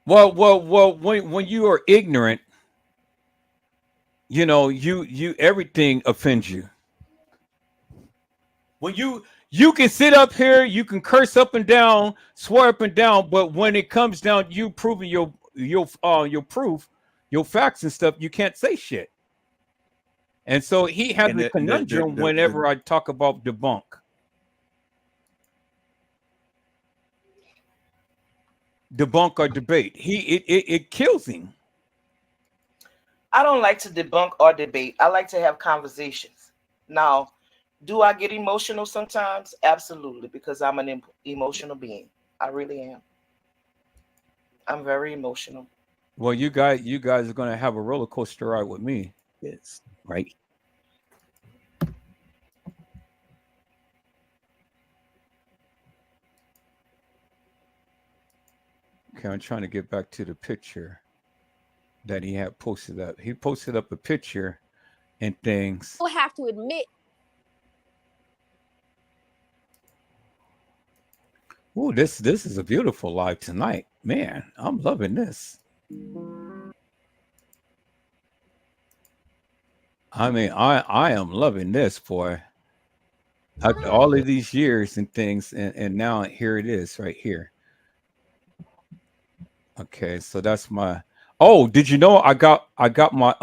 Well, when you are ignorant, you everything offends you. When you can sit up here, you can curse up and down, swear up and down, but when it comes down to you proving your proof, your facts and stuff, you can't say shit. And so he has And a conundrum whenever I talk about debunk. Debunk or debate. It kills him. I don't like to debunk or debate. I like to have conversations. Now, do I get emotional sometimes? Absolutely, because I'm an emotional being. I really am. I'm very emotional. Well, you guys are gonna have a roller coaster ride with me. Yes, right. Okay, I'm trying to get back to the picture that he had posted up. He posted up a picture and things. We'll have to admit. Oh, this is a beautiful live tonight. Man, I'm loving this. I mean, I am loving this, boy. After all of these years and things, and now here it is right here. Okay, so that's my. Oh, did you know I got my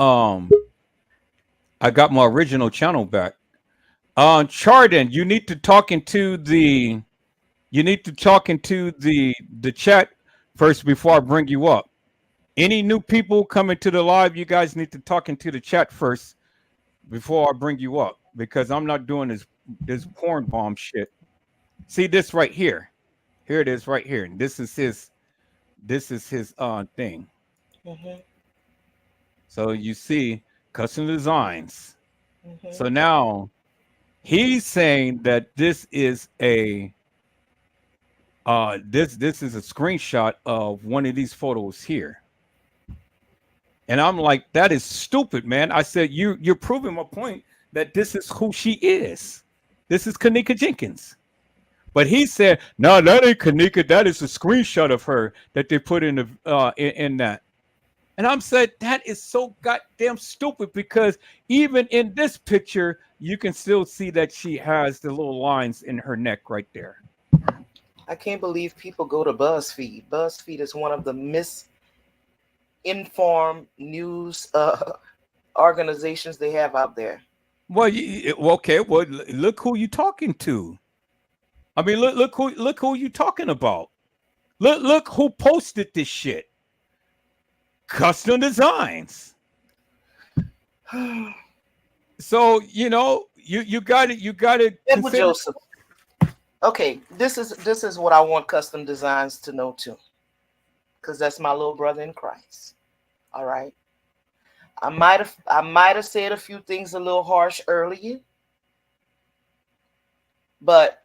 original channel back. Chardon, you need to talk into the chat first before I bring you up. Any new people coming to the live, you guys need to talk into the chat first before I bring you up, because I'm not doing this porn bomb shit. See this right here. Here it is right here. This is his thing. Mm-hmm. So you see custom designs. Mm-hmm. So now he's saying that this is a this is a screenshot of one of these photos here. And I'm like, that is stupid, man. I said, you're proving my point that this is who she is. This is Kanika Jenkins. But he said, no, that ain't Kanika. That is a screenshot of her that they put in the in that. And I'm said, that is so goddamn stupid, because even in this picture, you can still see that she has the little lines in her neck right there. I can't believe people go to BuzzFeed. BuzzFeed is one of the misinformed news organizations they have out there. Well, okay. Well, look who you talking to. I mean, look who you talking about. Look who posted this shit. Custom Designs. So you got it. Edward Joesph. Okay, this is what I want Custom Designs to know too, because that's my little brother in Christ. All right. I might have said a few things a little harsh earlier, but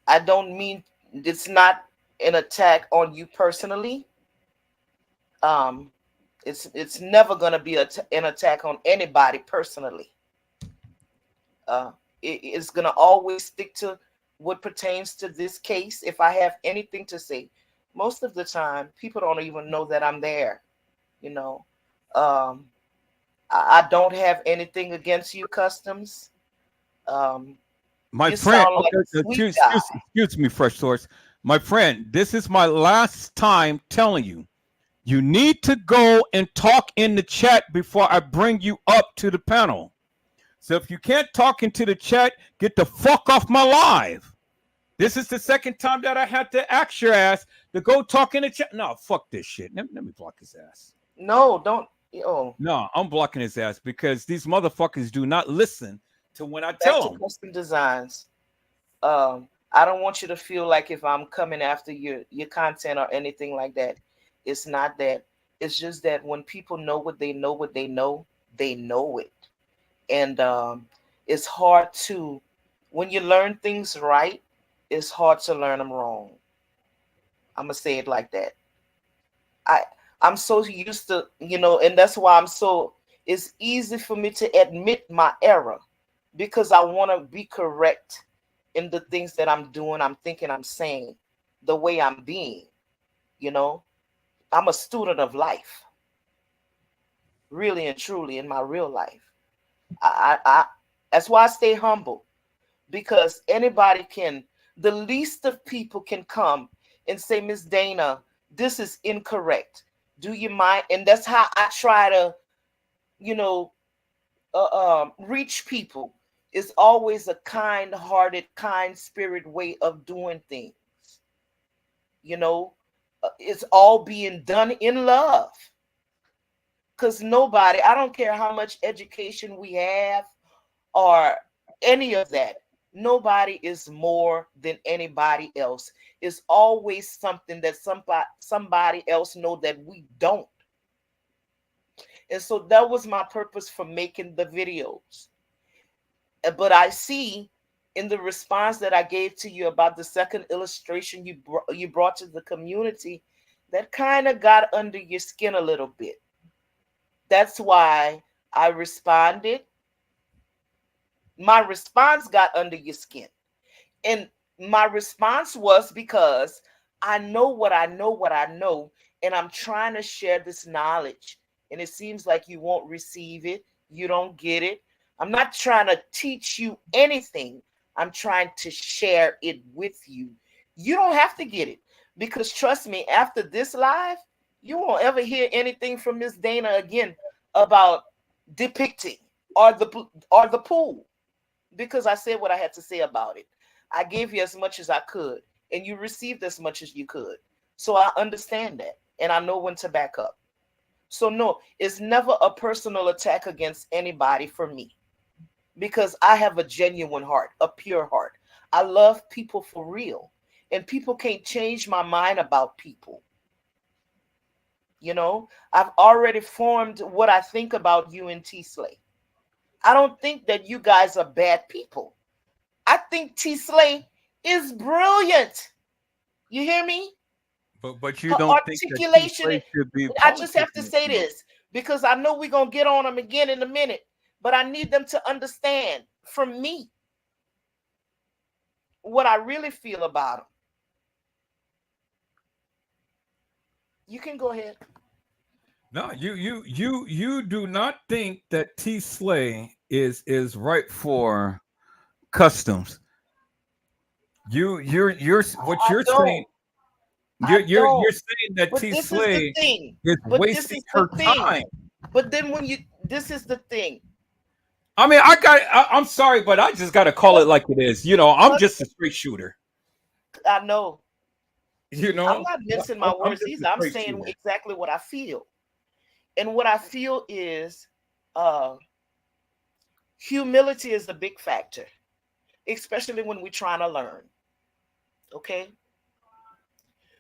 I don't mean, it's not an attack on you personally. It's never gonna be an attack on anybody personally. It's gonna always stick to what pertains to this case. If I have anything to say, most of the time people don't even know that I'm there. I don't have anything against you, Customs. My you friend, sound like a sweet guy. excuse me, Fresh Source. My friend, this is my last time telling you. You need to go and talk in the chat before I bring you up to the panel. So if you can't talk into the chat, get the fuck off my live. This is the second time that I had to ask your ass to go talk in the chat. No, fuck this shit. Let me block his ass. No, don't. Oh, No, I'm blocking his ass because these motherfuckers do not listen to when I back tell to them. custom designs. I don't want you to feel like if I'm coming after your content or anything like that. It's not that. It's just that when people know what they know, they know it. And it's hard to, when you learn things right, it's hard to learn them wrong. I'm gonna say it like that. I I'm so used to, and that's why it's easy for me to admit my error because I want to be correct in the things that I'm doing, I'm thinking, I'm saying, the way I'm being, you know. I'm a student of life, really and truly in my real life. I that's why I stay humble because anybody can, the least of people can come and say, Miss Dana, this is incorrect. Do you mind? And that's how I try to, you know, reach people. Is always a kind-hearted, kind spirit way of doing things. You know, it's all being done in love. Because nobody, I don't care how much education we have or any of that, nobody is more than anybody else. It's always something that somebody else know that we don't. And so that was my purpose for making the videos. But I see in the response that I gave to you about the second illustration you brought to the community, that kind of got under your skin a little bit. That's why I responded. My response got under your skin. And my response was because I know what I know, and I'm trying to share this knowledge. And it seems like you won't receive it, you don't get it. I'm not trying to teach you anything, I'm trying to share it with you. You don't have to get it because trust me, after this live, you won't ever hear anything from Miss Dana again about depicting or the pool because I said what I had to say about it. I gave you as much as I could, and you received as much as you could. So I understand that, and I know when to back up. So no, it's never a personal attack against anybody for me because I have a genuine heart, a pure heart. I love people for real, and people can't change my mind about people. I've already formed what I think about you and T Slay. I don't think that you guys are bad people. I think T Slay is brilliant. You hear me? But you Her don't think that T articulation. Slay should be I just have to politicking say anymore. this because I know we're going to get on them again in a minute, but I need them to understand from me what I really feel about them. You can go ahead. No, you do not think that T Slay is right for customs. You're what I you're saying. don't. I You're don't. saying that But T this is the Slay thing. is But this wasting is the her thing. time. But then this is the thing. I mean, I'm sorry, but I just got to call it like it is. I'm just a straight shooter. I know. You I'm know, not mincing my I'm words just a either. I'm straight saying shooter. exactly what I feel. And what I feel is uh, humility is a big factor, especially when we're trying to learn. Okay?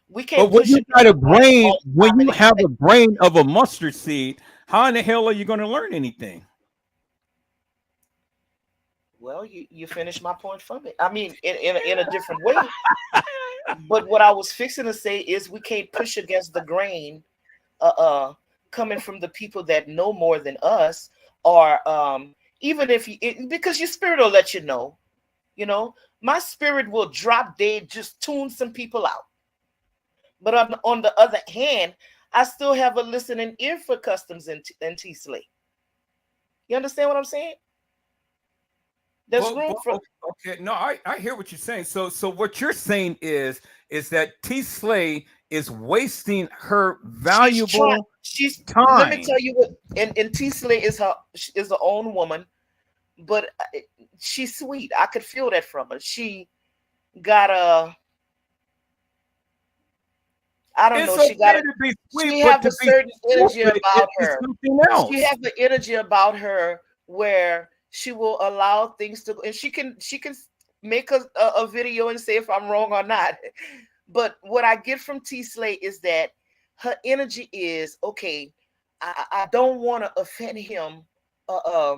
We But can't push against the grain all the when time and you have expect. a brain of a mustard seed, how in the hell are you going to learn anything? Well, you finish my point from it. I mean, in a different way. But what I was fixing to say is we can't push against the grain uh, uh coming from the people that know more than us, or even if because your spirit will let you know. My spirit will drop dead, just tune some people out. But on the other hand, I still have a listening ear for customs and T Slate. You understand what I'm saying? There's room for. Okay, no, I hear what you're saying. So what you're saying is that T Slay is wasting her She's trying. valuable She's. Let me time. tell you what. And T Slate is her own woman, but she's sweet. I could feel that from her. She got a. I don't It's know. She okay got a, to be she sweet, but have to a be certain energy stupid about is her. something She else. have an energy about her where she will allow things to, and she can make a video and say if I'm wrong or not. But what I get from T Slay is that her energy is okay. I don't want to offend him uh, uh,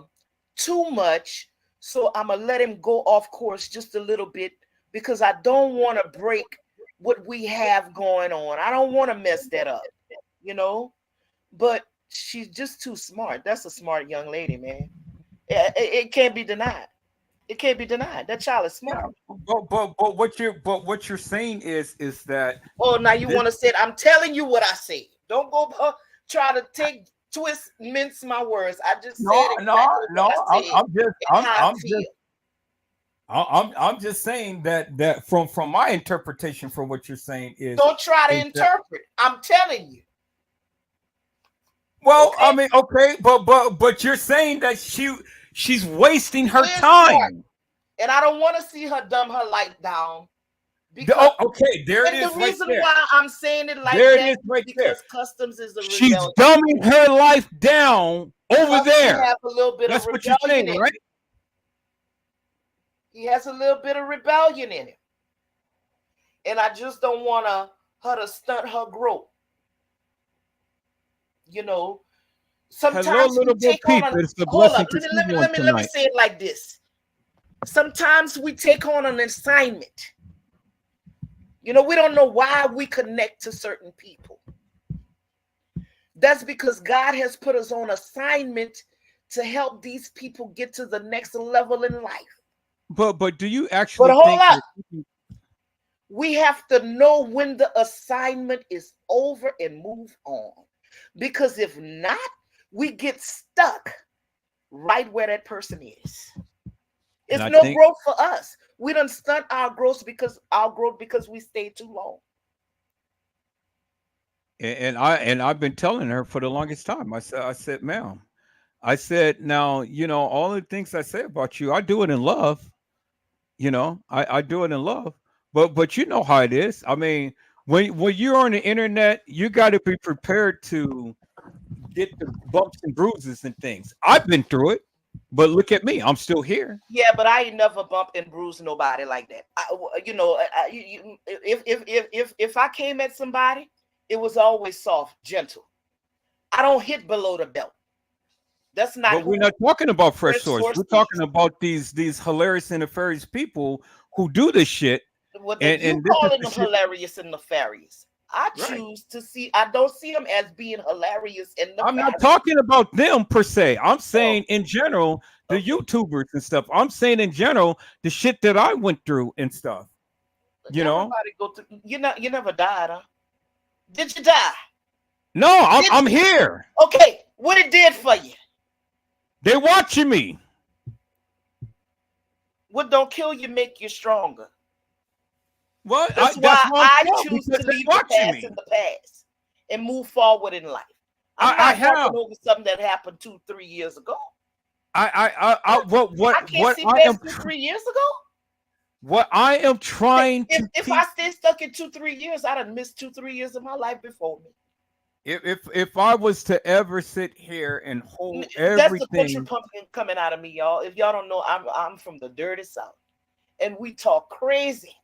too much, so I'm gonna let him go off course just a little bit because I don't want to break what we have going on. I don't want to mess that up, you know. But she's just too smart. That's a smart young lady, man. It can't be denied. It can't be denied. That child is Yeah, smart. but what you're saying is that Oh, now you this want to say it. I'm telling you what I say. Don't go try to twist, mince my words. I just no said no exactly what no I I'm, said I'm just and how I I'm just feel. I'm just saying that from my interpretation from what you're saying Don't try to is that interpret. I'm telling you. well I Okay? mean okay but you're saying that she's wasting She her is smart. time. And I don't want to see her dumb her light down because Okay, there it and the is right reason there. why I'm saying it like There it that is is right there. because Customs is a She's rebellion. dumbing her life down over Custom there. has a little bit of That's what you're rebellion saying, in him. right? He has a little bit of rebellion in him. And I just don't want her to stunt her growth. You know, Hello, sometimes we little Bo take on Peep. a It's a hold up. blessing to Let me see let me you on let me let me tonight. say it like this. Sometimes we take on an assignment. You know, we don't know why we connect to certain people. That's because God has put us on assignment to help these people get to the next level in life. But do you But actually hold think up. that We have to know when the assignment is over and move on. Because if not, we get stuck right where that person is. and It's I no think growth for us. We don't stunt our growth because we stayed too long. and I've been telling her for the longest time. I said, ma'am, I said, now, all the things I say about you, I do it in love. I do it in love. But you know how it is. I mean, when you're on the internet, you got to be prepared to get the bumps and bruises and things. I've been through it, but look at me. I'm still here. Yeah, but I ain't never bumped and bruised nobody like that. If I came at somebody, it was always soft, gentle. I don't hit below the belt. That's not But we're who not talking about fresh Fresh swords. Source We're talking is. about these hilarious and nefarious people who do this shit. What that you And this is calling the them shit. hilarious and nefarious. I Right. choose to see. I don't see them as being hilarious and I'm not nefarious. talking about them per se. I'm Oh, saying in general, the okay. YouTubers and stuff. I'm saying in general, the shit that I went through and stuff. You know? Everybody go through. You never died, huh? Did you die? No, I'm Did I'm here. okay? What it did for you? They're watching me. What don't kill you make you stronger. Well, That's that's why why I'm I strong choose because to they're leave the watching past me. in the past and move forward in life. I'm I not have. harping over something that happened 2, 3 years ago. What I can't what see I past am 2, 3 years ago. what I am trying If to if I teach. stay stuck in 2, 3 years, I'd have missed 2, 3 years of my life before me. If I was to ever sit here and hold That's the country everything, pumpkin coming out of me, y'all. If y'all don't know, I'm from the dirty south, and we talk crazy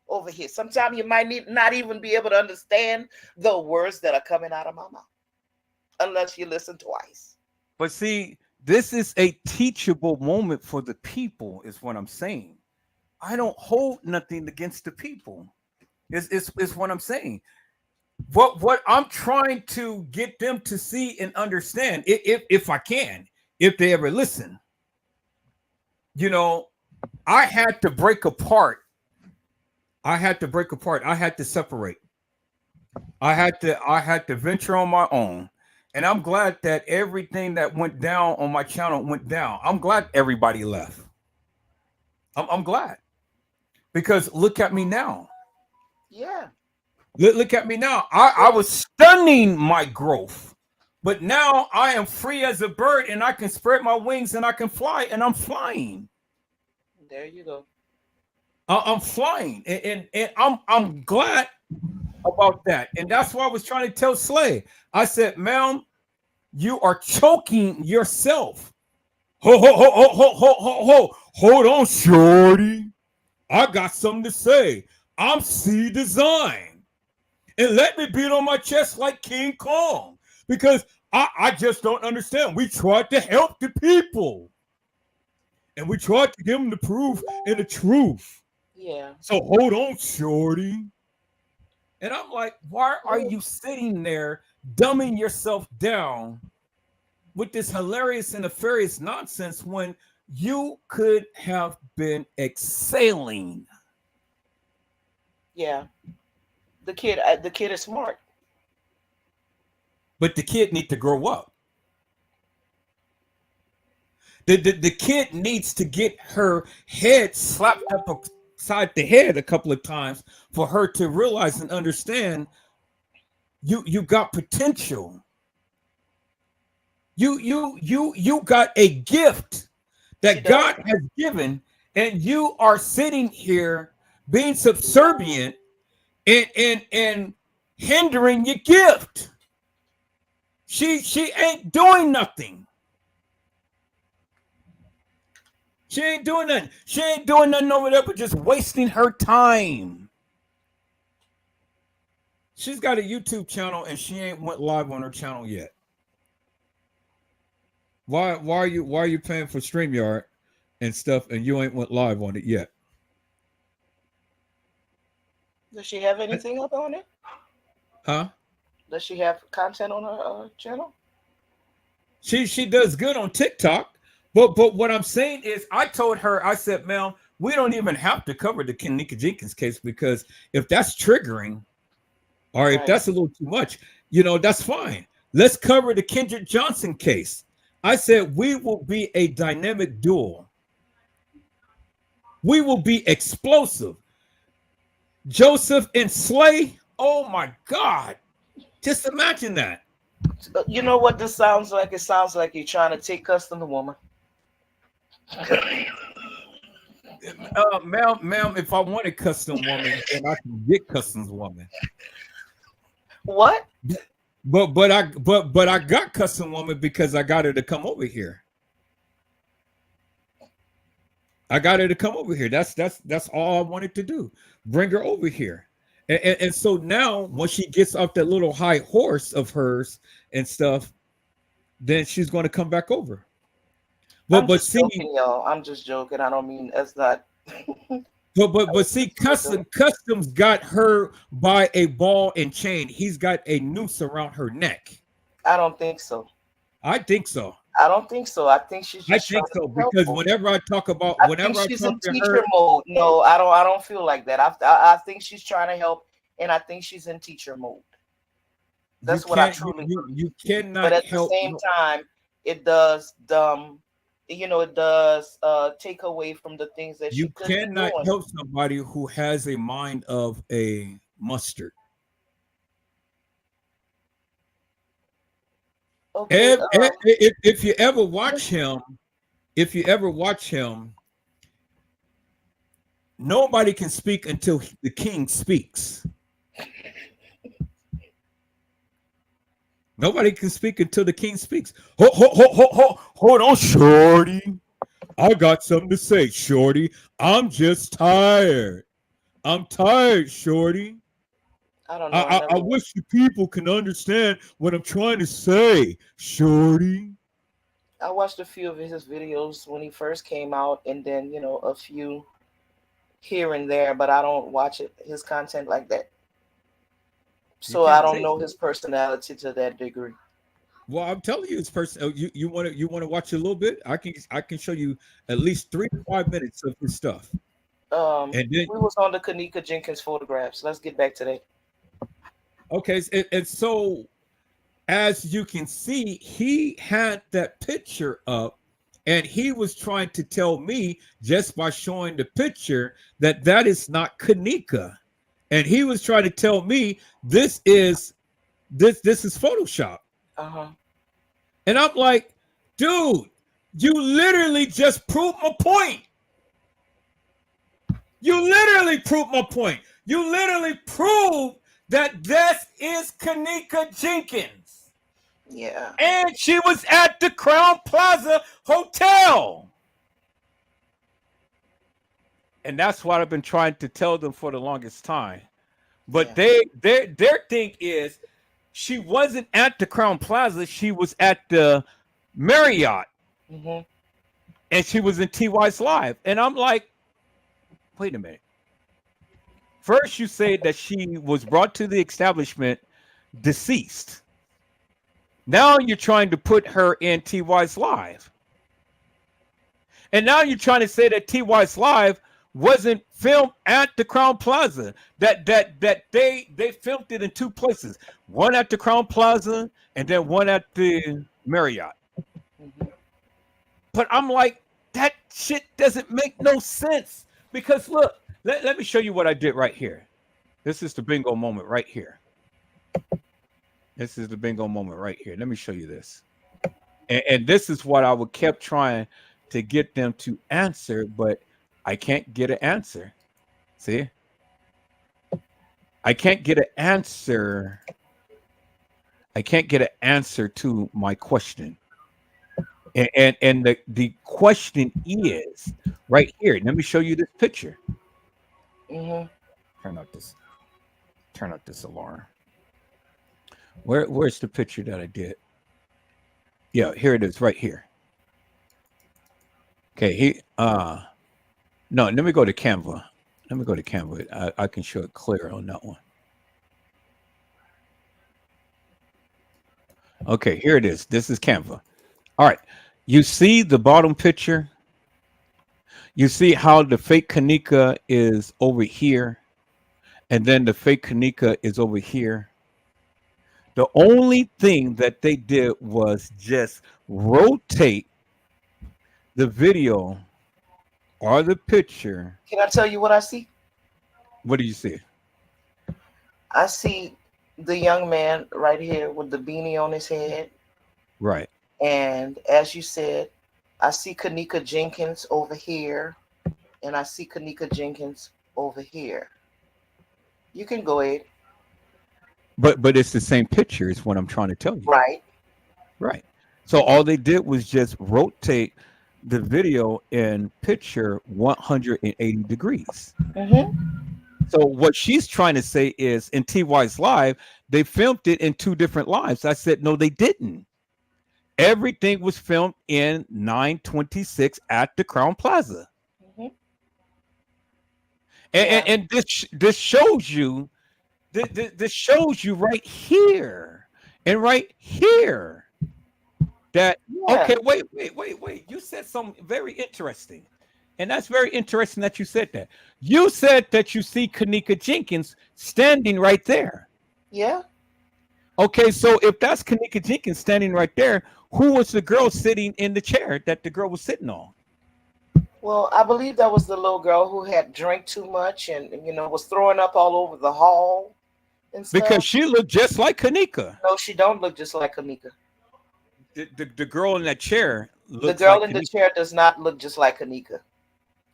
over here. Sometimes you might not even be able to understand the words that are coming out of my mouth unless you listen twice. but see, this is a teachable moment for the people, is what I'm saying. I don't hold nothing against the people. Is what I'm saying. What I'm trying to get them to see and understand, if I can, if they ever listen, you know, I had to break apart. I had to break apart. I had to separate. I had to venture on my own. And I'm glad that everything that went down on my channel went down. I'm glad everybody left. I'm glad because look at me now. Yeah. Look at me now. I was stunning my growth, but now I am free as a bird and I can spread my wings and I can fly and I'm flying. There you go. I'm flying and I'm glad. about that. And that's why I was trying to tell Slay. I said, ma'am, you are choking yourself. Hold on, shorty. I got something to say. I'm C Design. And let me beat on my chest like King Kong. Because I just don't understand. We tried to help the people. And we tried to give them the proof and the truth. Yeah. So hold on, shorty. And I'm like, why are you sitting there dumbing yourself down with this hilarious and nefarious nonsense when you could have been excelling? Yeah. The kid is smart. But the kid needs to grow up. The kid needs to get her head slapped up upside the head a couple of times for her to realize and understand you got potential. You got a gift that God has given, and you are sitting here being subservient and hindering your gift. She ain't doing nothing. She ain't doing nothing. She ain't doing nothing over there but just wasting her time. She's got a YouTube channel and she ain't went live on her channel yet. Why are you paying for StreamYard and stuff and you ain't went live on it yet? Does she have anything up on it? Huh? Does she have content on her channel? She does good on TikTok. But what I'm saying is, I told her, I said, ma'am, we don't even have to cover the Kanika Jenkins case, because if that's triggering, or if that's a little too much, that's fine. Let's cover the Kendrick Johnson case. I said, we will be a dynamic duo. We will be explosive. Joesph and Slay, oh my God. Just imagine that. You know what this sounds like? It sounds like you're trying to take custom the woman. Ma'am, if I want a custom woman, then I can get customs woman. What? But I got custom woman because I got her to come over here. I got her to come over here. That's all I wanted to do. Bring her over here. And so now when she gets off that little high horse of hers and stuff, then she's going to come back over. But see, joking, y'all. I'm just joking. I don't mean that's not. but see, Customs got her by a ball and chain. He's got a noose around her neck. I don't think so. I think so. I don't think so. I think she's. I think so because whenever I talk about, whenever I she's talk in to teacher her, mode. No, I don't feel like that. I think she's trying to help, and I think she's in teacher mode. That's what I truly. You cannot. But at help, the same time, it does it does take away from the things that you she could be doing. cannot help somebody who has a mind of a mustard. Okay. If you ever watch him, nobody can speak until the king speaks. Nobody can speak until the king speaks. Hold on, shorty. I got something to say, shorty. I'm just tired. I'm tired, shorty. I don't know. I wish the people can understand what I'm trying to say, shorty. I watched a few of his videos when he first came out, and then a few here and there, but I don't watch his content like that. So I don't know his personality to that degree. Well, I'm telling you, his person. You want to watch a little bit? I can show you at least 3 to 5 minutes of his stuff. And then we was on the Kanika Jenkins photographs. Let's get back to that. Okay, and so as you can see, he had that picture up, and he was trying to tell me just by showing the picture that is not Kanika, and he was trying to tell me this is Photoshop. And I'm like, dude, you literally just proved my point. You literally proved my point. You literally proved that this is Kanika Jenkins. Yeah. And she was at the Crown Plaza Hotel. And that's what I've been trying to tell them for the longest time. But Yeah. their thing is she wasn't at the Crown Plaza, she was at the Marriott. Mm-hmm. And she was in TY's live. And I'm like, wait a minute. First, you say that she was brought to the establishment deceased. Now you're trying to put her in TY's live. And now you're trying to say that TY's live wasn't filmed at the Crown Plaza. That they filmed it in two places. One at the Crown Plaza and then one at the Marriott. Mm-hmm. But I'm like, that shit doesn't make no sense. Because look, let me show you what I did right here. This is the bingo moment right here. This is the bingo moment right here. Let me show you this. And this is what I would kept trying to get them to answer, but I can't get an answer. See? I can't get an answer. I can't get an answer to my question. And the question is right here. Let me show you this picture. Mm-hmm. Turn out this alarm. Where's the picture that I did? Yeah, here it is, right here. Okay, no, let me go to Canva. Let me go to Canva. I can show it clear on that one. Okay, here it is. This is Canva. All right. You see the bottom picture? You see how the fake Kanika is over here, and then the fake Kanika is over here. The only thing that they did was just rotate the video or the picture. Can I tell you what I see? What do you see? I see the young man right here with the beanie on his head. Right. And as you said, I see Kanika Jenkins over here, and I see Kanika Jenkins over here. You can go ahead. But it's the same picture is what I'm trying to tell you. Right. Right. So all they did was just rotate the video in picture 180 degrees. Mm-hmm. So what she's trying to say is in TY's live, they filmed it in two different lives. I said, no, they didn't. Everything was filmed in 926 at the Crown Plaza. Mm-hmm. And this shows you, this shows you right here and right here that, okay, wait. You said something very interesting. And that's very interesting that you said that. You said that you see Kanika Jenkins standing right there. Yeah. Okay, so if that's Kanika Jenkins standing right there, who was the girl sitting in the chair that the girl was sitting on? Well, I believe that was the little girl who had drank too much and was throwing up all over the hall and stuff. Because she looked just like Kanika. No, she don't look just like Kanika. The girl in that chair looks the girl like in Kanika. the chair does not look just like Kanika.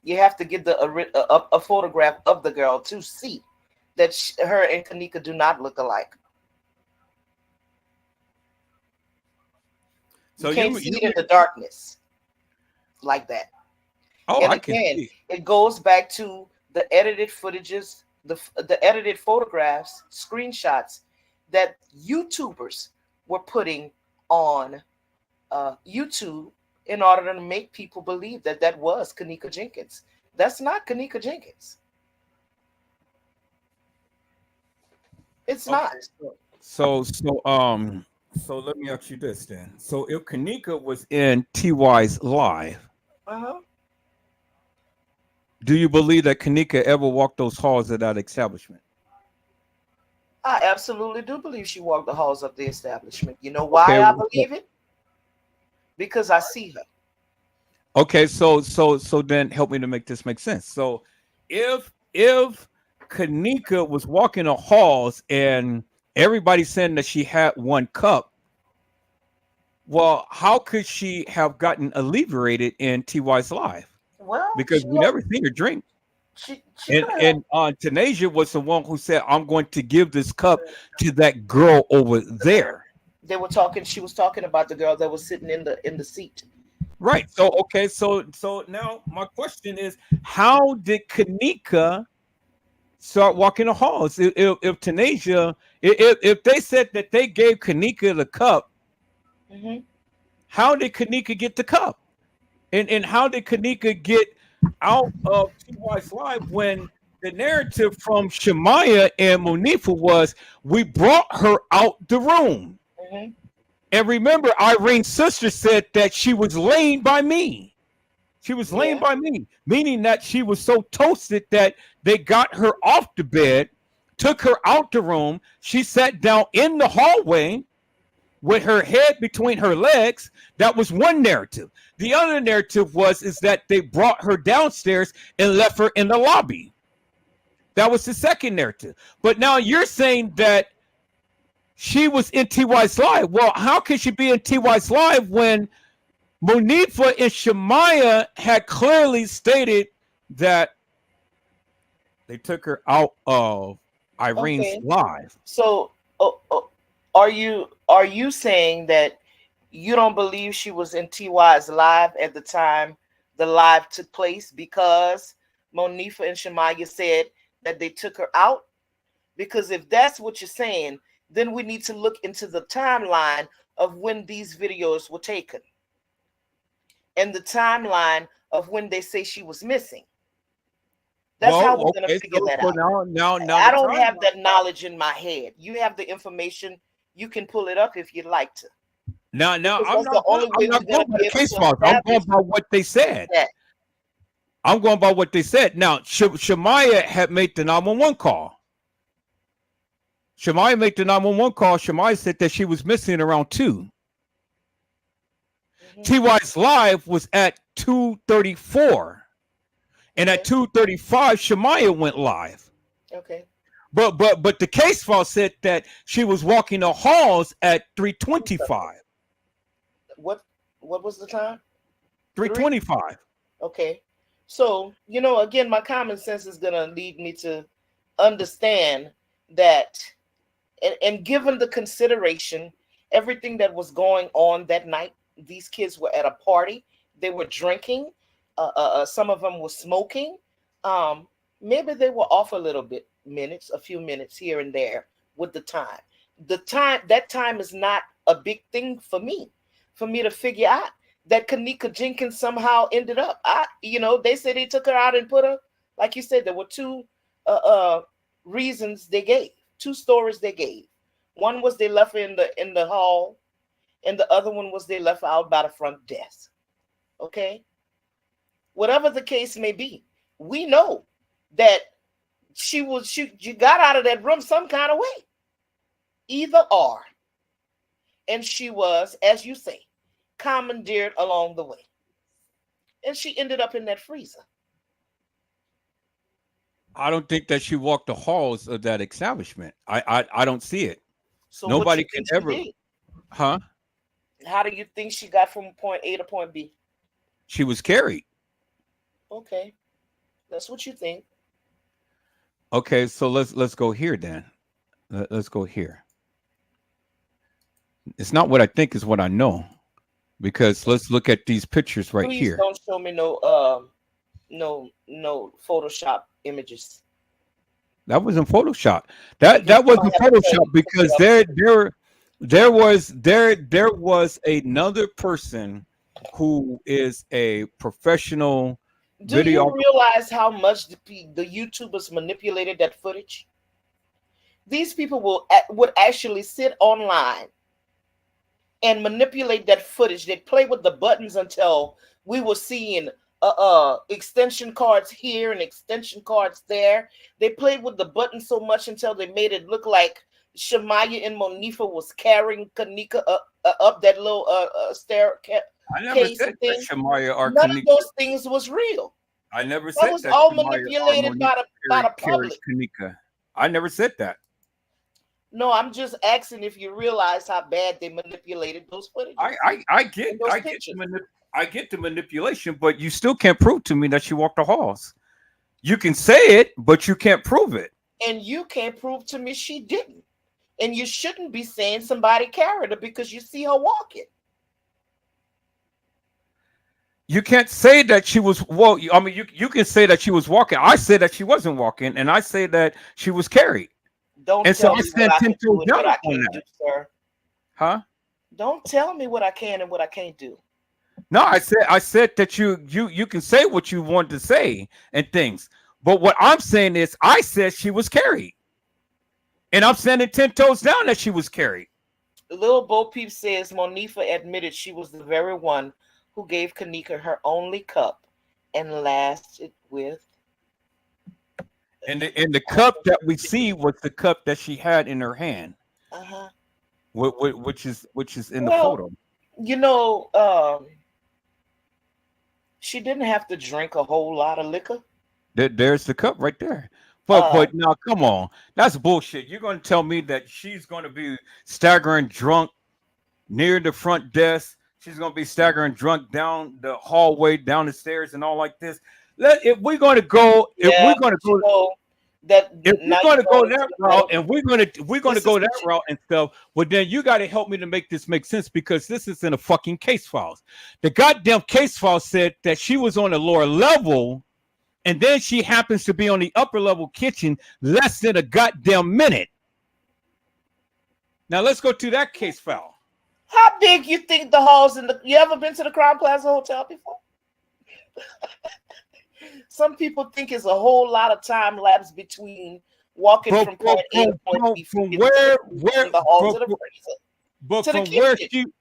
You have to get a photograph of the girl to see that her and Kanika do not look alike. So you can't see it in the darkness like that. Oh, and I can see. It goes back to the edited footages, the edited photographs, screenshots that YouTubers were putting on YouTube in order to make people believe that was Kanika Jenkins. That's not Kanika Jenkins. It's not. So let me ask you this then. So if Kanika was in TY's live, do you believe that Kanika ever walked those halls of that establishment? I absolutely do believe she walked the halls of the establishment. You know why I believe it? Because I see her. Okay, so then help me to make this make sense. So if Kanika was walking the halls and everybody's saying that she had one cup, well, how could she have gotten alleviated in TY's live? Well, because we never seen her drink. She could have. And Tanasia was the one who said, "I'm going to give this cup to that girl over there." They were talking. She was talking about the girl that was sitting in the seat. Right. So okay. So now my question is, how did Kanika start walking the halls? If Tanasia, if they said that they gave Kanika the cup, Hmm. how did Kanika get the cup? And how did Kanika get out of TY's life when the narrative from Shemaiah and Monifa was we brought her out the room? Hmm. And remember, Irene's sister said that she was laying by me. She was laying Yeah. by me, meaning that she was so toasted that they got her off the bed, took her out the room. She sat down in the hallway with her head between her legs. That was one narrative. The other narrative was is that they brought her downstairs and left her in the lobby. That was the second narrative. But now you're saying that she was in TY's live. Well, how can she be in TY's live when Monifa and Shemaiah had clearly stated that they took her out of Irene's Okay. live? So, are you saying that you don't believe she was in TY's live at the time the live took place because Monifa and Shemaiah said that they took her out? Because if that's what you're saying, then we need to look into the timeline of when these videos were taken and the timeline of when they say she was missing. That's how Well, we're going to okay, figure that so out. now I the don't have timeline. that knowledge in my head. You have the information. You can pull it up if you'd like to, Now because I'm that's the not going. only I'm way we're not going going to by be the able case to files. I'm going establish by what they said. that. I'm going by what they said. Now, Shemaiah had made the 911 call. Shemaiah made the 911 call. Shemaiah said that she was missing around 2. Hmm. TY's live was at 2:34, and at Okay. 2:35, Shemaiah went live. Okay. But the case file said that she was walking the halls at I'm sorry. 3:25. What what was the time? 3. 3:25. Okay. So, again, my common sense is going to lead me to understand that, and given the consideration, everything that was going on that night, these kids were at a party, they were drinking, some of them were smoking. Um, Maybe they were off a little bit, a few minutes here and there with the time. That time is not a big thing for me to figure out that Kanika Jenkins somehow ended up. They said they took her out and put her, like you said, there were two reasons they gave, two stories they gave. One was they left her in the hall, and the other one was they left her out by the front desk. Okay, whatever the case may be, we know that she got out of that room some kind of way, either or, and she was, as you say, commandeered along the way, and she ended up in that freezer. I don't think that she walked the halls of that establishment. I don't see it. So what Nobody you can think she ever, did? huh? How do you think she got from point A to point B? She was carried. Okay, that's what you think. Okay, so let's go here then. Let's go here. It's not what I think, is what I know. Because let's look at these pictures right Please here. don't show me no Photoshop images. That wasn't Photoshop. Because That I'm wasn't gonna have to tell you Photoshop to take it because off. there was another person who is a professional Do you videographer. realize how much the YouTubers manipulated that footage? These people would actually sit online and manipulate that footage. They'd play with the buttons until we were seeing extension cards here and extension cards there. They played with the buttons so much until they made it look like Shemaiah and Monifa was carrying Kanika up that little I never staircase said that thing. Shamaya or None of Kanika. those things was real. I never That said was that all Shamaya or manipulated Monique by the carried public. Kanika. I never said that. No, I'm just asking if you realize how bad they manipulated those footages I get and those pictures. I get the manipulation, but you still can't prove to me that she walked the halls. You can say it, but you can't prove it. And you can't prove to me she didn't. And you shouldn't be saying somebody carried her because you see her walking. You can't say that she was, well, I mean, you can say that she was walking. I say that she wasn't walking, and I say that she was carried. Don't And so tell I me what stand I 10 can do toes and what down I on can't do, that. sir. Huh? Don't tell me what I can and what I can't do. No, I said that you can say what you want to say and things. But what I'm saying is I said she was carried. And I'm standing 10 toes down that she was carried. Little Bo Peep says Monifa admitted she was the very one who gave Kanika her only cup and lasted with. And the cup that we see was the cup that she had in her hand, Uh-huh. which is in the Well, photo. you know, she didn't have to drink a whole lot of liquor. There's the cup right there. But Uh, but now come on, that's bullshit. You're gonna tell me that she's gonna be staggering drunk near the front desk? She's gonna be staggering drunk down the hallway, down the stairs, and all like this. If we're gonna go, if yeah, we're gonna but you go, know that if now we're you're gonna go going into that the route, medical. and we're gonna This is go that what you, route and stuff, well then you got to help me to make this make sense because this is in a fucking case files. The goddamn case file said that she was on the lower level, and then she happens to be on the upper level kitchen less than a goddamn minute. Now let's go to that case file. how big you think the halls in the? You ever been to the Crown Plaza Hotel before? Some people think it's a whole lot of time lapse between walking But from point A to point B from into where from the hall but, to the freezer but to the kitchen.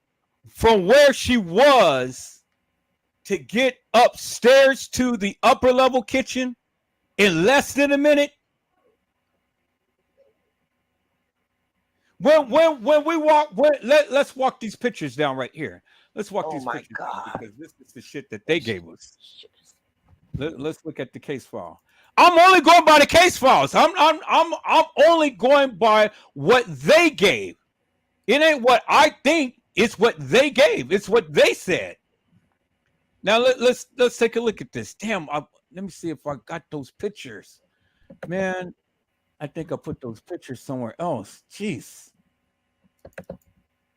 from where she was to get upstairs to the upper level kitchen in less than a minute. When we walk, let's walk these pictures down right here. Let's walk Oh these my pictures down God. because this is the shit that they gave us. Let's look at the case file. I'm only going by the case files. I'm only going by what they gave. It ain't what I think. It's what they gave. It's what they said. Now let's take a look at this. Damn, let me see if I got those pictures. Man, I think I put those pictures somewhere else. Jeez,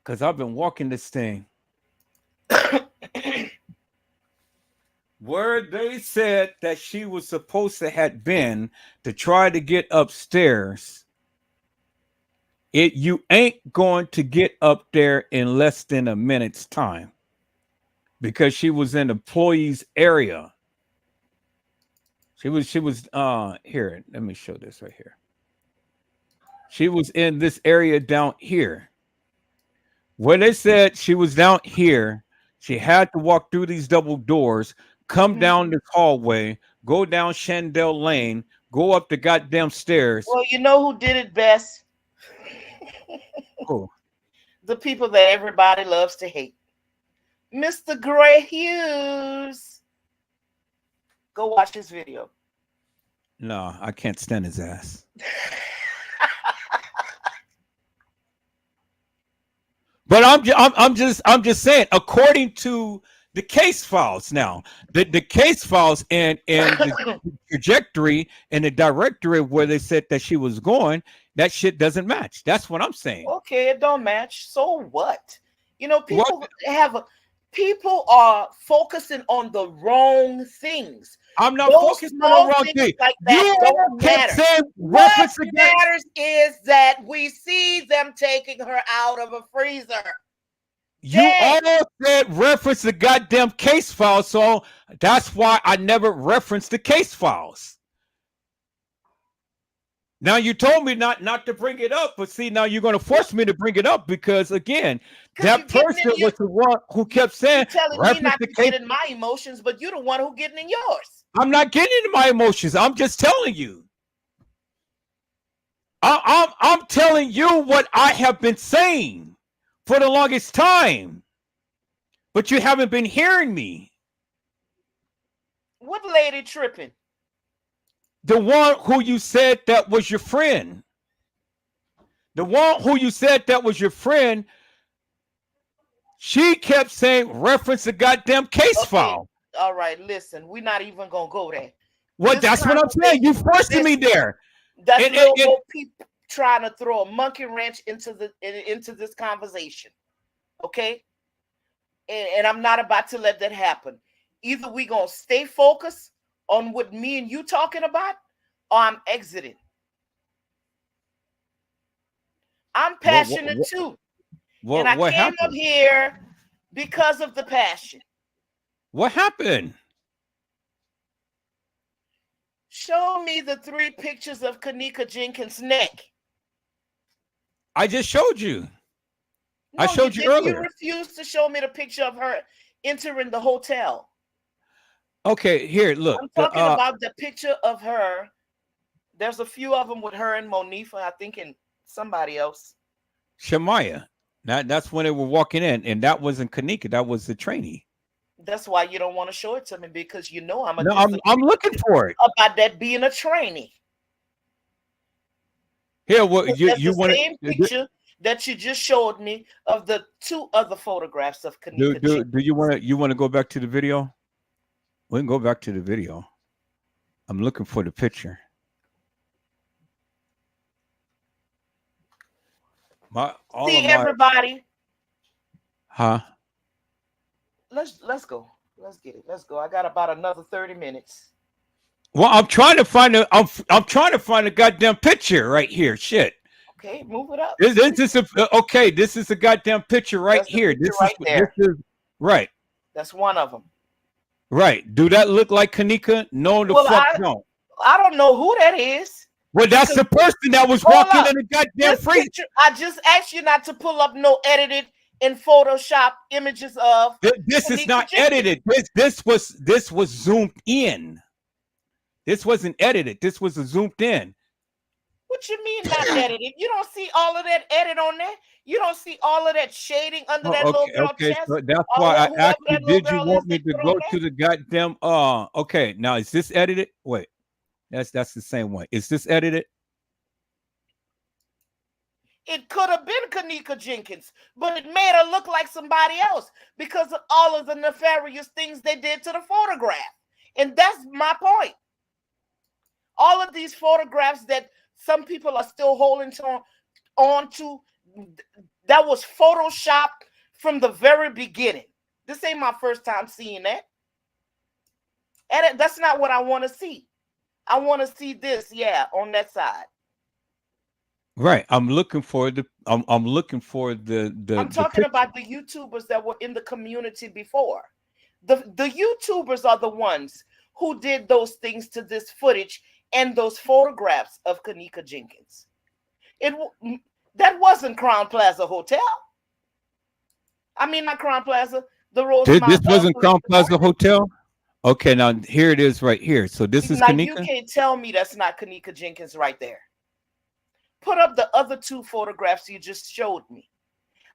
because I've been walking this thing. Where they said that she was supposed to have been to try to get upstairs, you ain't going to get up there in less than a minute's time because she was in the employees area. She was here. Let me show this right here. She was in this area down here. When they said she was down here, she had to walk through these double doors, come down this hallway, go down Shandell Lane, go up the goddamn stairs. Well, you know who did it best? Oh, The people that everybody loves to hate. Mr. Gray Hughes. Go watch his video. no, I can't stand his ass. But I'm just saying, according to the case files now, the case files and the trajectory and the directory where they said that she was going, that shit doesn't match. That's what I'm saying. Okay, it don't match. So what? You know, What? people are focusing on the wrong things. I'm not Those focusing on small the wrong things thing. like that You don't kept matter. saying What reference again. matters is that we see them taking her out of a freezer. You Dang. all said reference the goddamn case file, so that's why I never referenced the case files. Now you told me not to bring it up, but see now you're going to force me to bring it up because again, that person was the one who kept saying You're telling me reference not the to case. get in my emotions, but you're the one who getting in yours. I'm not getting into my emotions. I'm just telling you. I'm telling you what I have been saying for the longest time, but you haven't been hearing me. What lady tripping? The one who you said that was your friend. The one who you said that was your friend, she kept saying reference the goddamn case file. All right, listen, we're not even gonna go there. Well, This that's what I'm saying. You forcing me there. That's And, little and, Bo Peep trying to throw a monkey wrench into this conversation. Okay? And I'm not about to let that happen. Either we gonna stay focused on what me and you talking about, or I'm exiting. I'm passionate too. And I what came up happened? here because of the passion. What happened? Show me the 3 pictures of Kanika Jenkins' neck. I just showed you. No, I showed you earlier. You refused to show me the picture of her entering the hotel. Okay, here, look. I'm talking about the picture of her. There's a few of them with her and Monifa, I think, and somebody else. Shemaya. That's when they were walking in, and that wasn't Kanika. That was the trainee. That's why you don't want to show it to me, because you know I'm I'm looking for it. About that being a trainee. Here, what you want? Same picture that you just showed me of the 2 other photographs of Kanika. Do you want to go back to the video? We can go back to the video. I'm looking for the picture. Everybody. Huh? Let's go. Let's get it. Let's go. I got about another 30 minutes. Well, I'm trying to find I'm trying to find a goddamn picture right here. Shit. Okay, move it up. This is a goddamn picture right here. This is right. That's one of them. Right. Do that look like Kanika? No, no. I don't know who that is. Well, that's the person that was walking in the goddamn free. I just asked you not to pull up no edited in Photoshop images of. This is not edited. This was zoomed in. This wasn't edited. This was zoomed in. What you mean not edited? You don't see all of that edit on there. You don't see all of that shading under that little girl chest. So that's why I asked you, did you want me to go to the goddamn okay, now is this edited? Wait. That's the same one. Is this edited? It could have been Kanika Jenkins, but it made her look like somebody else because of all of the nefarious things they did to the photograph. And that's my point. All of these photographs that some people are still holding on to, that was photoshopped from the very beginning. This ain't my first time seeing that. And that's not what I want to see. I want to see this, on that side. Right. I'm looking for the I'm looking for the I'm talking about the YouTubers that were in the community before. The YouTubers are the ones who did those things to this footage and those photographs of Kanika Jenkins. That wasn't Crown Plaza Hotel. I mean, not Crown Plaza, the Rosemont. This wasn't Crown Plaza Hotel? Okay, now here it is right here. So this is Kanika? You can't tell me that's not Kanika Jenkins right there. Put up the other 2 photographs you just showed me.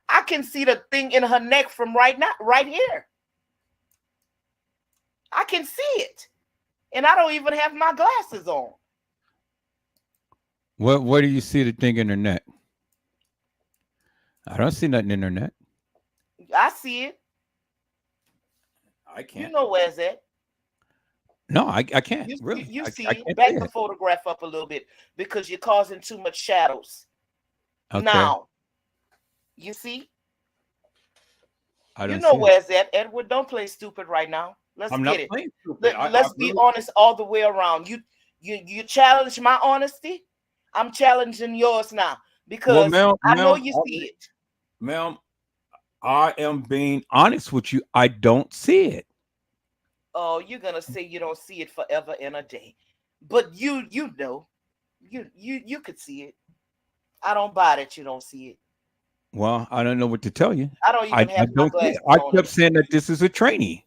I can see the thing in her neck from right here. I can see it. And I don't even have my glasses on. Where do you see the thing in her neck? I don't see nothing in her neck. I see it. I can't. You know where's it? No, I can't. Really. You see it. Back the photograph up a little bit because you're causing too much shadows. Okay. Now, you see? You know where's that, Edward? Don't play stupid right now. Let's get it. Let's be honest all the way around. You challenge my honesty. I'm challenging yours now because I know you see it. Ma'am, I am being honest with you. I don't see it. Oh, you're gonna say you don't see it forever and a day, but you know, you could see it. I don't buy that you don't see it. Well, I don't know what to tell you. I don't even have my glasses on. I kept saying that this is a trainee.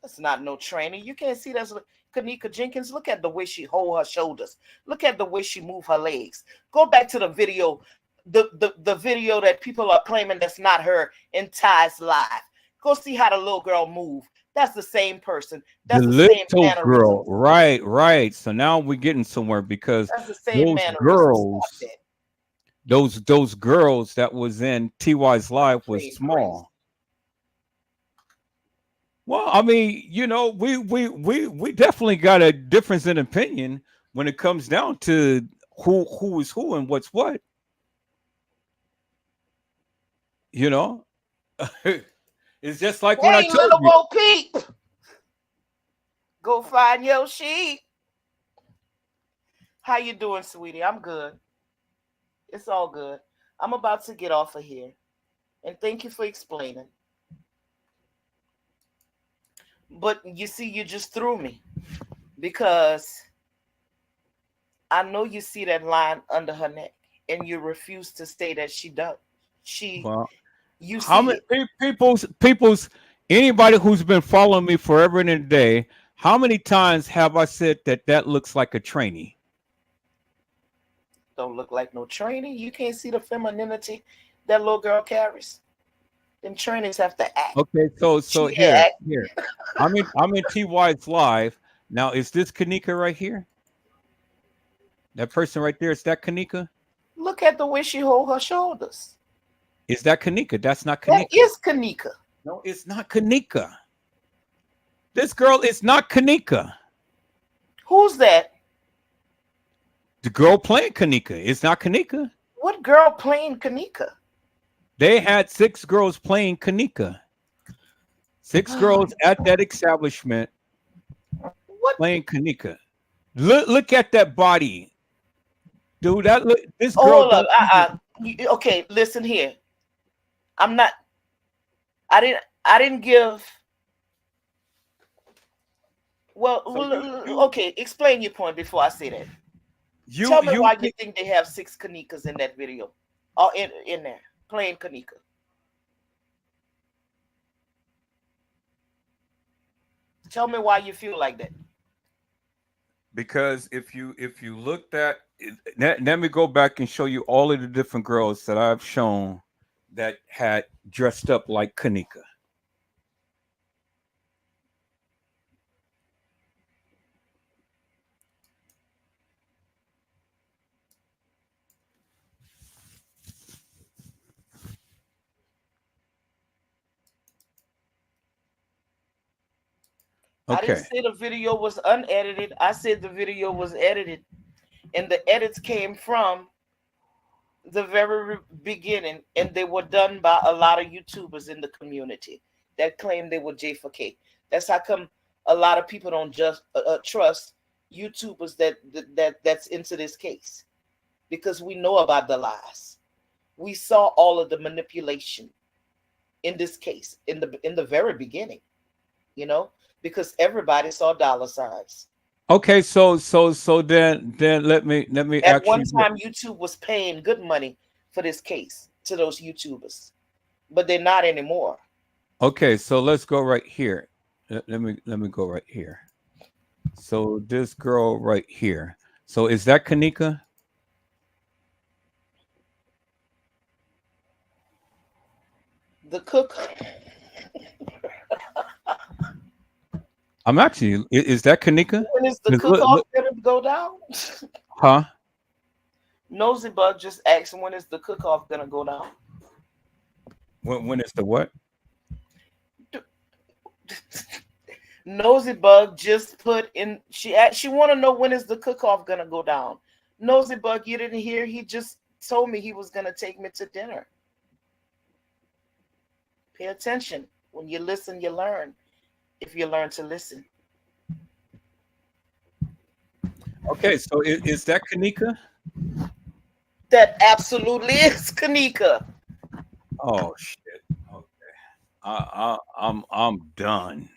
That's not no trainee. You can't see that's Kanika Jenkins. Look at the way she hold her shoulders. Look at the way she move her legs. Go back to the video, the video that people are claiming that's not her in Ty's live. Go see how the little girl move. That's the same person. That's the little same girl. Right. So now we're getting somewhere because that's the same those girls that was in TY's live was small. Well, I mean, we definitely got a difference in opinion when it comes down to who is who and what's what. You know, it's just like when I Hey, told little you. Bo Peep, go find your sheep. How you doing, sweetie? I'm good. It's all good. I'm about to get off of here. And thank you for explaining. But you see, you just threw me because I know you see that line under her neck and you refuse to say that she does. She, Well, you how see many it. people's anybody who's been following me forever and a day? How many times have I said that that looks like a trainee? Don't look like no trainee. You can't see the femininity that little girl carries. Them trainees have to act. Okay, so She ain't act. here. I'm in TY's live now. Is this Kanika right here? That person right there, is that Kanika? Look at the way she hold her shoulders. Is that Kanika? That's not That Kanika. is Kanika. No, it's not Kanika. This girl is not Kanika. Who's that? The girl playing Kanika is not Kanika. What girl playing Kanika? They had six girls playing Kanika. Six girls at that establishment What? playing Kanika. Look at that body, dude. This Oh, girl hold up. don't even. Okay, listen here. I'm not. I didn't give. Well, So okay. Explain your point before I say that. you Tell me you why you think they have six Kanikas in that video, or in there playing Kanika. Tell me why you feel like that. because if you looked at let me go back and show you all of the different girls that I've shown that had dressed up like Kanika. I didn't Okay. say the video was unedited. I said the video was edited, and the edits came from the very beginning, and they were done by a lot of YouTubers in the community that claim they were J4K. That's how come a lot of people don't just trust YouTubers that's into this case, because we know about the lies. We saw all of the manipulation in this case in the very beginning, you know, because everybody saw dollar signs. Okay, so then let me At ask one you this. time, YouTube was paying good money for this case to those YouTubers, but they're not anymore. Okay, so let's go right here. Let me go right here. So this girl right here. So is that Kanika? The cook. I'm actually is that Kanika? When is the 'Cause cook off gonna go down? huh? Nosy Bug just asked when is the cook off gonna go down. When is the what? Nosy Bug just put in. She want to know when is the cook off gonna go down. Nosy Bug, you didn't hear? He just told me he was gonna take me to dinner. Pay attention. When you listen, you learn. If you learn to listen. Okay, so is that Kanika? That absolutely is Kanika. Oh shit. Okay. I'm done.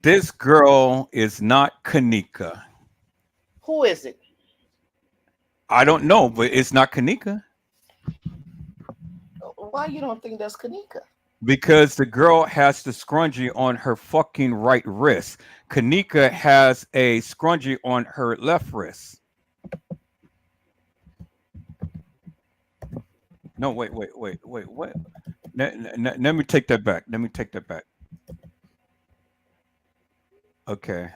This girl is not Kanika. Who is it? I don't know, but it's not Kanika Why you don't think that's Kanika? because the girl has the scrunchie on her fucking right wrist. Kanika has a scrunchie on her left wrist. No, wait. What? Let me take that back. Let me take that back. Okay.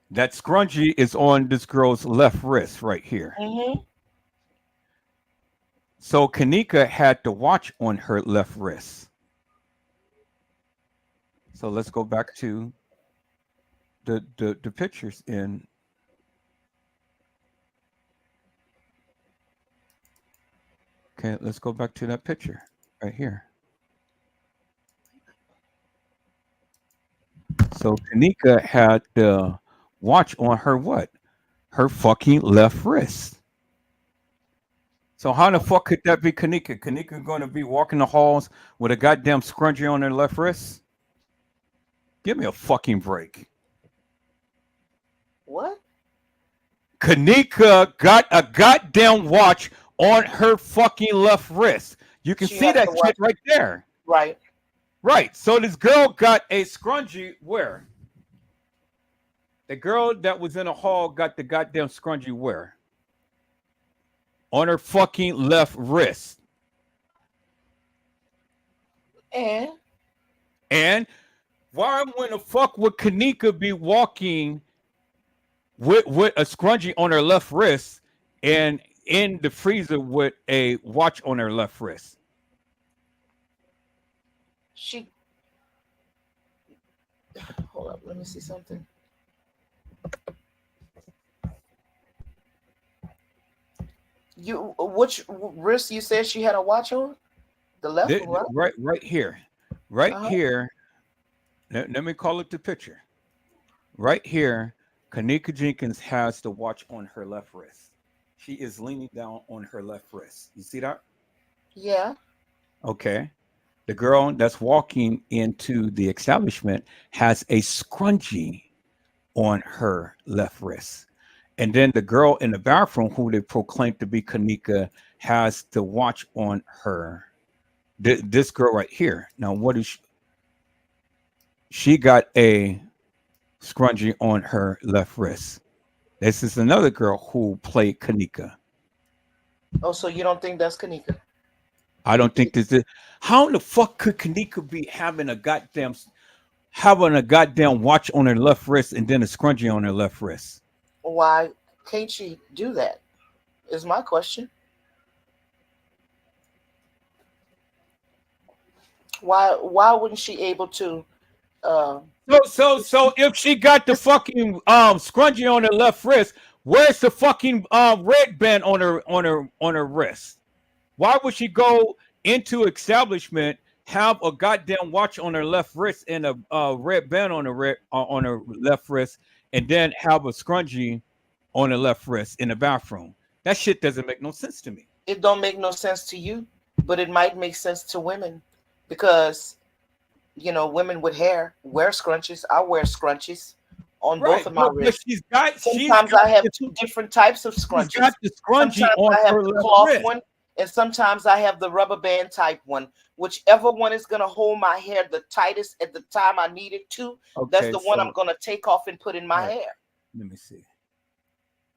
That scrunchie is on this girl's left wrist right here. Mm-hmm. So Kanika had the watch on her left wrist. So let's go back to the pictures in. Okay, let's go back to that picture right here. So Kanika had the watch on her what? Her fucking left wrist. So how the fuck could that be Kanika? Kanika going to be walking the halls with a goddamn scrunchie on her left wrist? Give me a fucking break. What? Kanika got a goddamn watch on her fucking left wrist. You can She see has that to shit watch. right there. Right. Right. So this girl got a scrunchie where? The girl that was in the hall got the goddamn scrunchie where? On her fucking left wrist. And And why when the fuck would Kanika be walking with a scrunchie on her left wrist and in the freezer with a watch on her left wrist? she, hold up, let me see something. You, which wrist you said she had a watch on? The left or right? Right here. Right Uh-huh. here. Let me call it the picture. Right here, Kanika Jenkins has the watch on her left wrist. She is leaning down on her left wrist. You see that? Yeah. Okay. The girl that's walking into the establishment has a scrunchie on her left wrist. And then the girl in the bathroom, who they proclaim to be Kanika, has the watch on her. This girl right here. Now, what is she? She got a scrunchie on her left wrist. This is another girl who played Kanika. Oh, so you don't think that's Kanika? I don't think this is. How in the fuck could Kanika be having a goddamn watch on her left wrist and then a scrunchie on her left wrist? Why can't she do that? Is my question. Why wouldn't she able to? Uh, So if she got the fucking scrunchie on her left wrist, where's the fucking red band on her wrist? Why would she go into establishment, have a goddamn watch on her left wrist and a red band on her left wrist, and then have a scrunchie on her left wrist in the bathroom? That shit doesn't make no sense to me. it don't make no sense to you, but it might make sense to women because women with hair wear scrunchies. I wear scrunchies on both Right, of my but wrists. she's Sometimes got I have the, two different types of she's got scrunchies. the scrunchie Sometimes on I have her the left cloth wrist. one, and sometimes I have the rubber band type one. Whichever one is going to hold my hair the tightest at the time I need it to, that's Okay, the one I'm so going to take off and put in my all right, hair. let me see.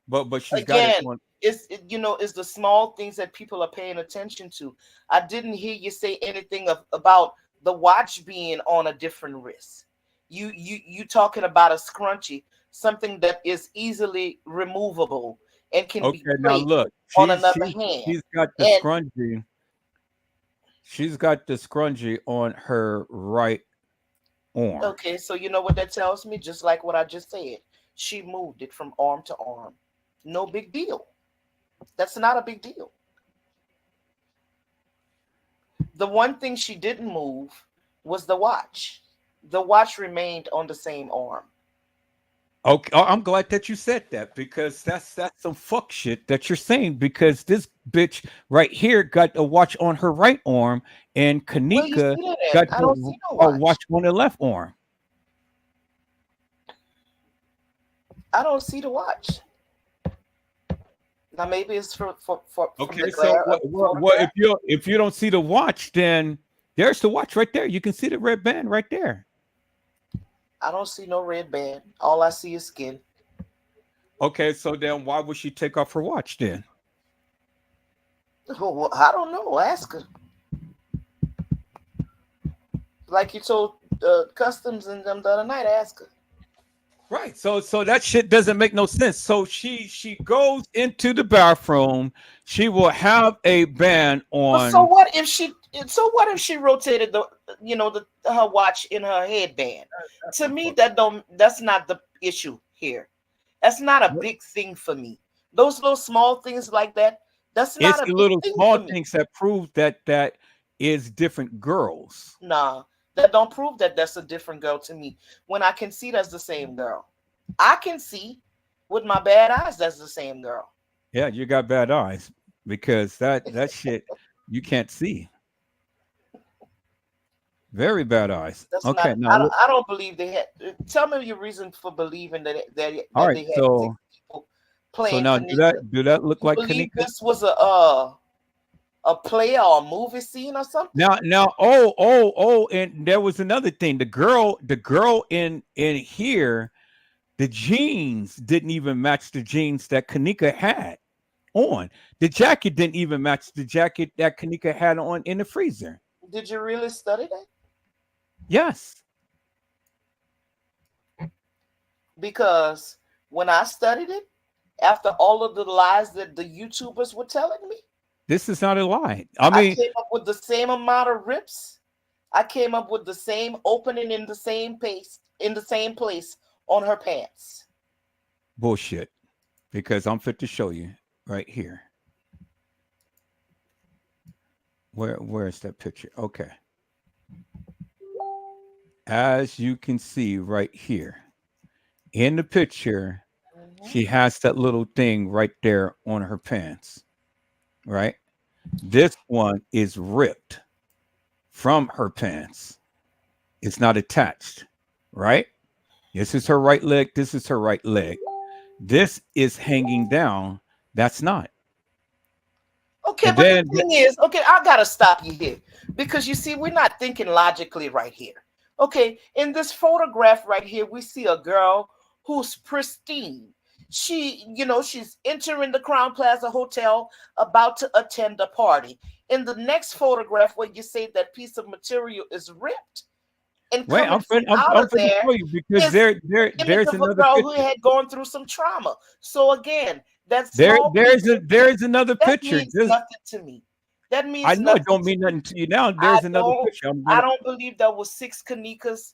But she's got it Again, on. it's the small things that people are paying attention to. I didn't hear you say anything about the watch being on a different wrist. You talking about a scrunchie, something that is easily removable and can be Okay, now placed look, on another hand. she's got the And scrunchie. She's got the scrunchie on her right arm. okay, so you know what that tells me? Just like what I just said, she moved it from arm to arm. No big deal. That's not a big deal. The one thing she didn't move was the watch. The watch remained on the same arm. Okay, I'm glad that you said that because that's some fuck shit that you're saying because this bitch right here got a watch on her right arm and Where you Kanika see that at? got I don't the see no watch watch. on her left arm. I don't see the watch. Now maybe it's from the Okay, so glare of the what photograph. if you don't see the watch, then there's the watch right there. You can see the red band right there. I don't see no red band. All I see is skin. Okay, so then why would she take off her watch then? Well, I don't know. Ask her. Like you told Customs and them the other night. Ask her. Right. So that shit doesn't make no sense. So she goes into the bathroom. She will have a band But so on. what if she? So what if she rotated the, her watch in her headband? That's To the me, fuck. that don't. That's not the issue here. That's not a big thing for me. Those little small things like that. That's not It's a the big little thing small for me. things that prove that is different girls. Nah, that don't prove that that's a different girl to me. When I can see that's the same girl, I can see with my bad eyes that's the same girl. Yeah, you got bad eyes because that shit you can't see. Very bad eyes. That's Okay, not. now look. I don't believe they had. Tell me your reason for believing All that right, they had six so people so playing now Kanika. do that look You like believe Kanika? this was a play or a movie scene or something? Now and there was another thing. The girl in here, the jeans didn't even match the jeans that Kanika had on. The jacket didn't even match the jacket that Kanika had on in the freezer. Did you really study that? Yes. Because when I studied it, after all of the lies that the YouTubers were telling me, This is not a lie. I I mean, came up with the same amount of rips. I came up with the same opening in the same place on her pants. bullshit. Because I'm fit to show you right here. Where's that picture? Okay. As you can see right here in the picture, Mhm. she has that little thing right there on her pants, right? This one is ripped from her pants. It's not attached, right? This is her right leg. This is her right leg. This is hanging down. That's not. Okay, And but the then, thing is, okay, I gotta stop you here because you see, we're not thinking logically right here. Okay, in this photograph right here, we see a girl who's pristine. She's entering the Crown Plaza Hotel, about to attend a party. In the next photograph, where you say that piece of material is ripped and wait, coming from out I'm of going to there, show you because is image there's of a another girl who picture. had gone through some trauma. So again, that small piece There's another that picture. means nothing to me. That I means know it nothing don't to mean me. nothing to you now. I There's another don't picture. I don't believe there was six Kanikas.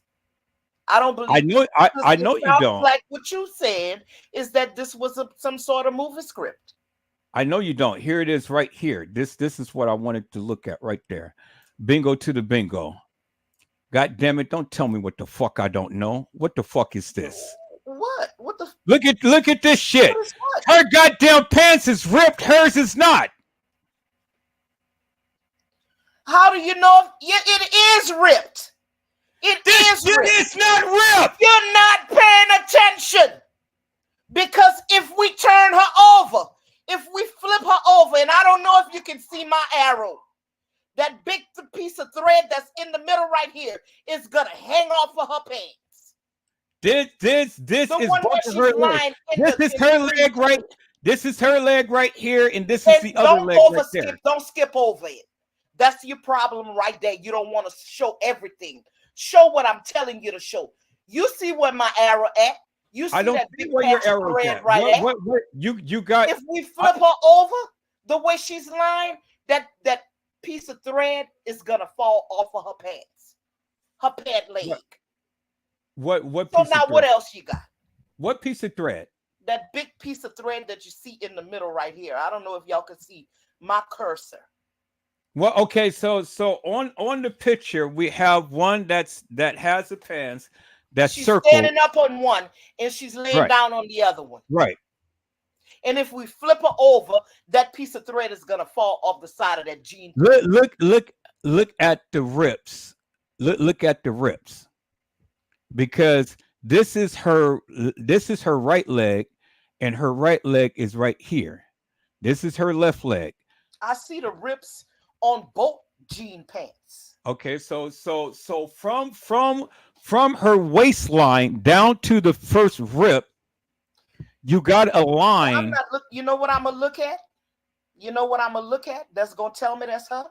I don't believe because I it know you sounds don't. like what you said is that this was some sort of movie script. I know you don't. Here it is right here. This is what I wanted to look at right there. Bingo to the bingo. God damn it, don't tell me what the fuck I don't know. What the fuck is this? What? Look at this What shit. is what? Her goddamn pants is ripped, hers is not. How do you know? Yeah, it is ripped. It This is shit ripped. is not ripped. You're not paying attention. Because if we turn her over, if we flip her over, and I don't know if you can see my arrow, that big piece of thread that's in the middle right here is gonna hang off of her pants. This The is one both where of she's her legs. lying This is in the her leg freezer. right. This is her leg right here, and this is And the other leg right there. don't skip over it. That's your problem right there. You don't want to show everything. Show what I'm telling you to show. You see where my arrow at. You I see don't that see big where your patch of arrow's thread at. right at. What you got? If we I, flip her over the way she's lying, that piece of thread is gonna fall off of her pants, her pant leg. what So piece of now what thread? else you got? What piece of thread? That big piece of thread that you see in the middle right here. I don't know if y'all can see my cursor. Well, okay, so on the picture we have one that has a pants that's She's circled. standing up on one and she's laying Right, down on the other one. right. And if we flip her over, that piece of thread is gonna fall off the side of that jean. Look at the rips. Look at the rips because this is her right leg, and her right leg is right here. This is her left leg. I see the rips on both jean pants. Okay, so from her waistline down to the first rip, you got a I'm line. not look. You know what I'm gonna look at? You know what I'm gonna look at? That's gonna tell me that's her.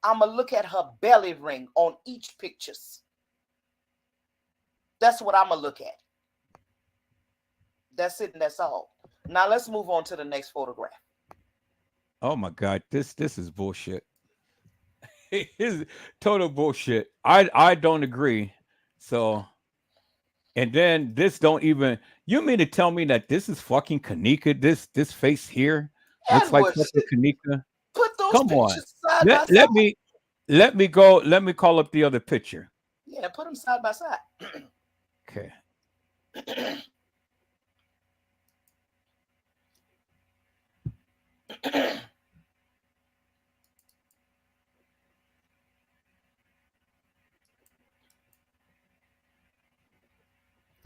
I'm gonna look at her belly ring on each pictures. That's what I'm gonna look at. That's it, and that's all. Now let's move on to the next photograph. Oh my God, this is bullshit. It's total bullshit. I don't agree. So and then this don't even. You mean to tell me that this is fucking Kanika? This face here looks That like was fucking Kanika. put those Come on. pictures side Let by side. let me let me go. Let me call up the other picture. Yeah, put them side by side. Okay.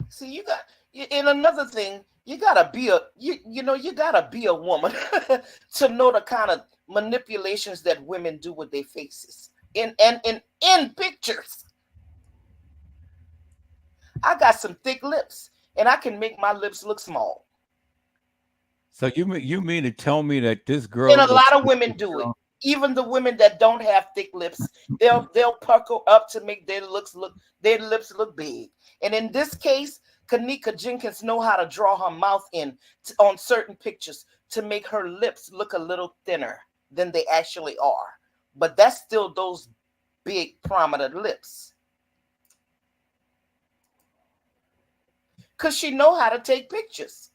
See, and another thing, you gotta be you gotta be a woman to know the kind of manipulations that women do with their faces in pictures. I got some thick lips, and I can make my lips look small. So you mean to tell me that this girl And a looks lot of like women this do it. girl? Even the women that don't have thick lips, they'll pucker up to make their lips look big. And in this case, Kanika Jenkins know how to draw her mouth in on certain pictures to make her lips look a little thinner than they actually are. But that's still those big prominent lips. Because she know how to take pictures.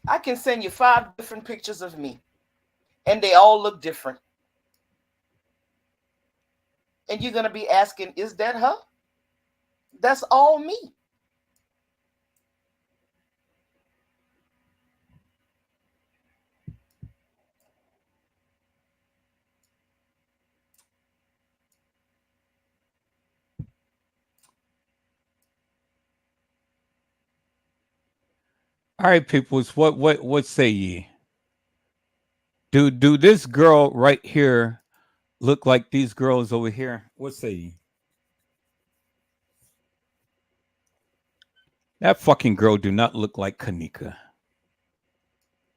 I can send you 5 different pictures of me, and they all look different. And you're going to be asking, is that her? That's all me. All right, peoples. What say ye? Do this girl right here look like these girls over here? What say ye? That fucking girl do not look like Kanika.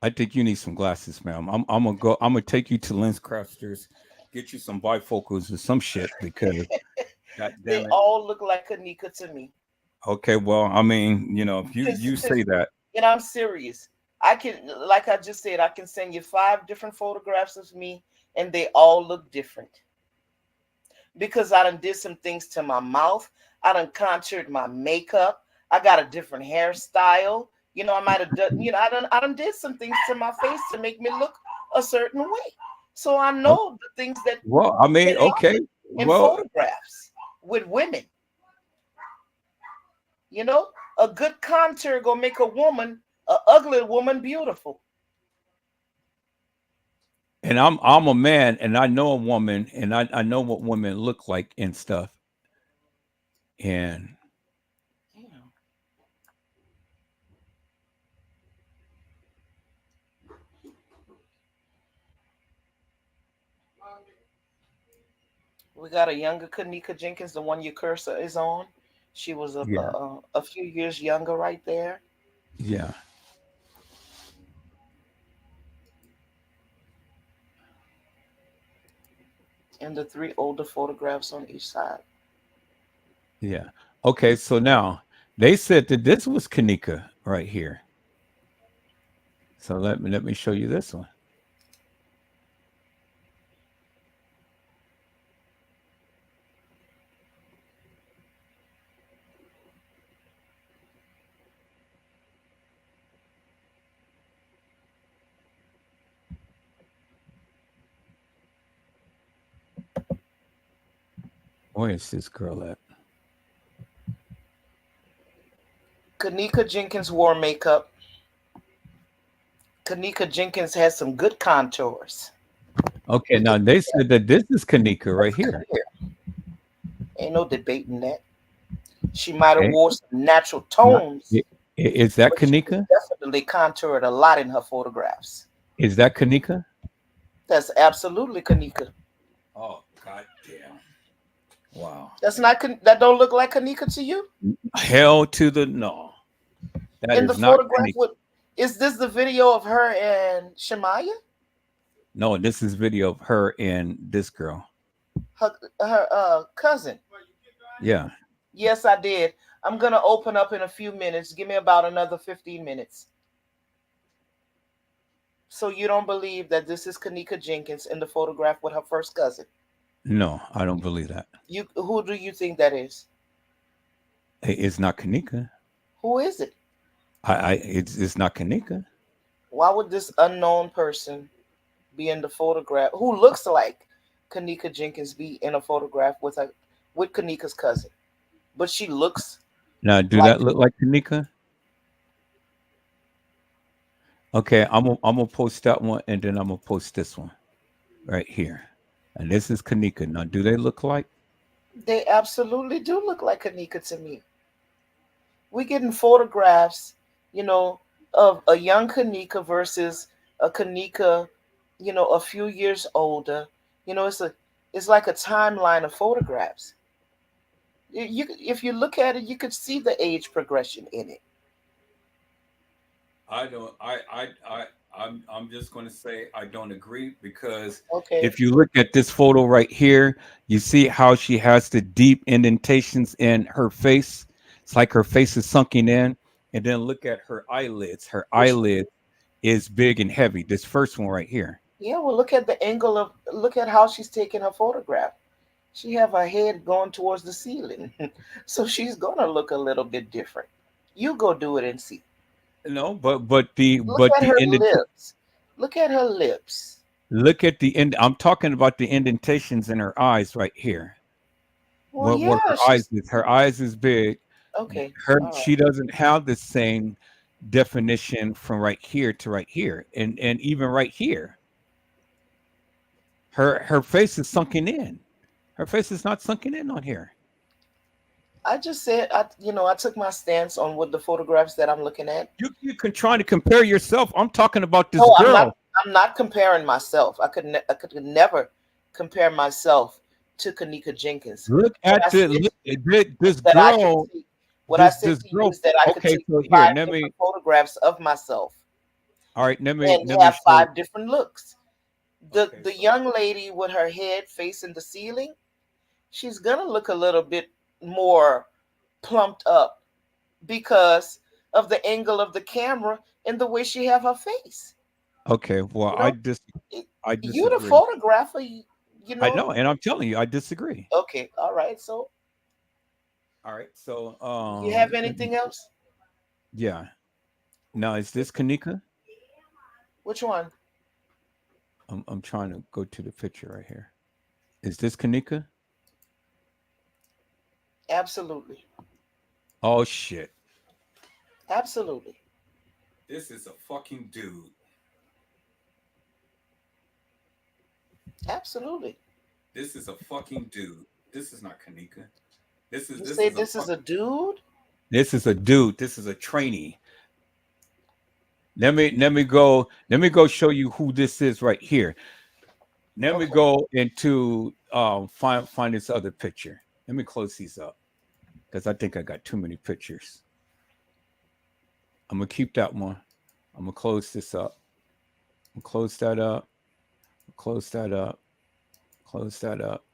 I think you need some glasses, ma'am. I'm gonna go. I'm gonna take you to Lens Crafters, get you some bifocals or some shit because, god They damn it. all look like Kanika to me. Okay, well, I mean, if you Cause, say that, and I'm serious. I can, like I just said, I can send you 5 different photographs of me, and they all look different. Because I done did some things to my mouth. I done contoured my makeup. I got a different hairstyle. I might have done, I done did some things to my face to make me look a certain way. So I oh, know the things that well, I can mean, okay, happen in well, photographs with women. You know, a good contour gonna make a ugly woman beautiful. and I'm a man, and I know a woman, and I know what women look like and stuff, and Yeah. We got a younger Kanika Jenkins, the one your cursor is on. She was yeah, a few years younger right there. yeah, And the 3 older photographs on each side. yeah. Okay, so now they said that this was Kanika right here. So let me show you this one. Where is this girl at? Kanika Jenkins wore makeup. Kanika Jenkins has some good contours. Okay, now they said that this is Kanika right here. Ain't no debating that. She might have Okay, wore some natural now, tones, is that but she was Kanika? definitely contoured a lot in her photographs. Is that Kanika? That's absolutely Kanika. Oh god damn! Wow. That don't look like Kanika to you? Hell to the no. That In the is not photograph, Kanika. what is this? The video of her and Shemaya? No, this is video of her and this girl. Her cousin. Yeah. Yes, I did. I'm gonna open up in a few minutes. Give me about another 15 minutes. So you don't believe that this is Kanika Jenkins in the photograph with her first cousin? No, I don't believe that. You who do you think that is? It's not Kanika. Who is it? It's not Kanika. Why would this unknown person be in the photograph who looks like Kanika Jenkins be in a photograph with Kanika's cousin? But she looks Now, do like that look like Kanika? Okay, I'm gonna post that one, and then I'm gonna post this one right here. And this is Kanika. Now, do they look like? they absolutely do look like Kanika to me. We getting photographs, you know, of a young Kanika versus a Kanika, a few years older. It's like a timeline of photographs. If you look at it, you could see the age progression in it. I don't. I'm just going to say I don't agree because Okay. if you look at this photo right here, you see how she has the deep indentations in her face. It's like her face is sunken in, and then look at her eyelids. Her Which eyelid is big and heavy. This first one right here. Yeah, well, look at how she's taking her photograph. She have her head going towards the ceiling, so she's gonna look a little bit different. You go do it and see. No, but the Look but at the her indent. lips. Look at her lips. Look at the end. I'm talking about the indentations in her eyes right here. Well, What yeah, her eyes she's is. Her eyes is big. okay. Her All right. she doesn't have the same definition from right here to right here, and even right here. Her face is sunken in. Her face is not sunken in on here. I just said I took my stance on what the photographs that I'm looking at. You can try to compare yourself. I'm talking about this No, I'm not. girl. I'm not comparing myself. I could never compare myself to Kanika Jenkins. Look What I at said look, to you is this that I could girl. take. What I said This to you girl. is that I could Okay, take so here, five different photographs of myself all right, and let me have show. five different looks. The Okay, the so young lady with her head facing the ceiling, she's gonna look a little bit more plumped up because of the angle of the camera and the way she have her face. okay, well, You know, it, I you the disagree. photographer. You I know. know, and I'm telling you, I disagree. Okay, all right. So, All right, so you have anything else? yeah. Now is this Kanika? Which one? I'm trying to go to the picture right here. Is this Kanika? Absolutely, Oh shit! absolutely, This is a fucking dude. absolutely. This is a fucking dude. This is not Kanika. You This say is a this is fuck. a dude? This is a dude. This is a trainee. Let me go show you who this is right here. Let me Okay, go into find this other picture. Let me close these up because I think I got too many pictures. I'm gonna keep that one. I'm gonna close this up. I'm gonna close that up. Close that up. Close that up.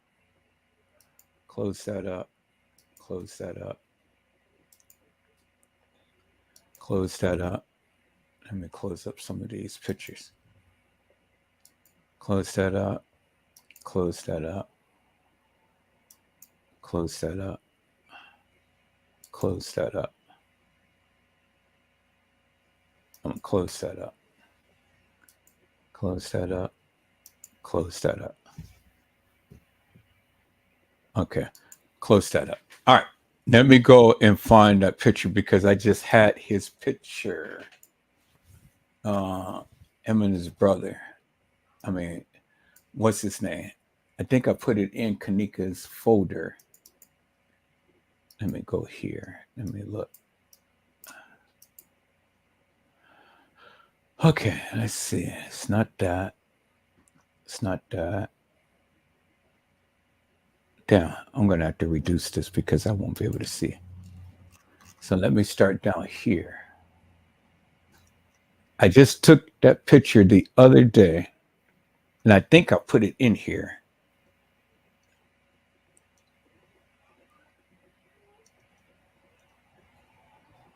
Close that up. Close that up. Close that up. Let me close up some of these pictures. Close that up. Close that up. Close that up. Close that up. I'm gonna close that up. Close that up. Close that up. Okay. Close that up. All right. Let me go and find that picture because I just had his picture. Him and his brother. I mean, what's his name? I think I put it in Kanika's folder. Let me go here. Let me look. Okay, let's see. It's not that. It's not that. Damn, I'm gonna have to reduce this because I won't be able to see. So let me start down here. I just took that picture the other day, and I think I put it in here.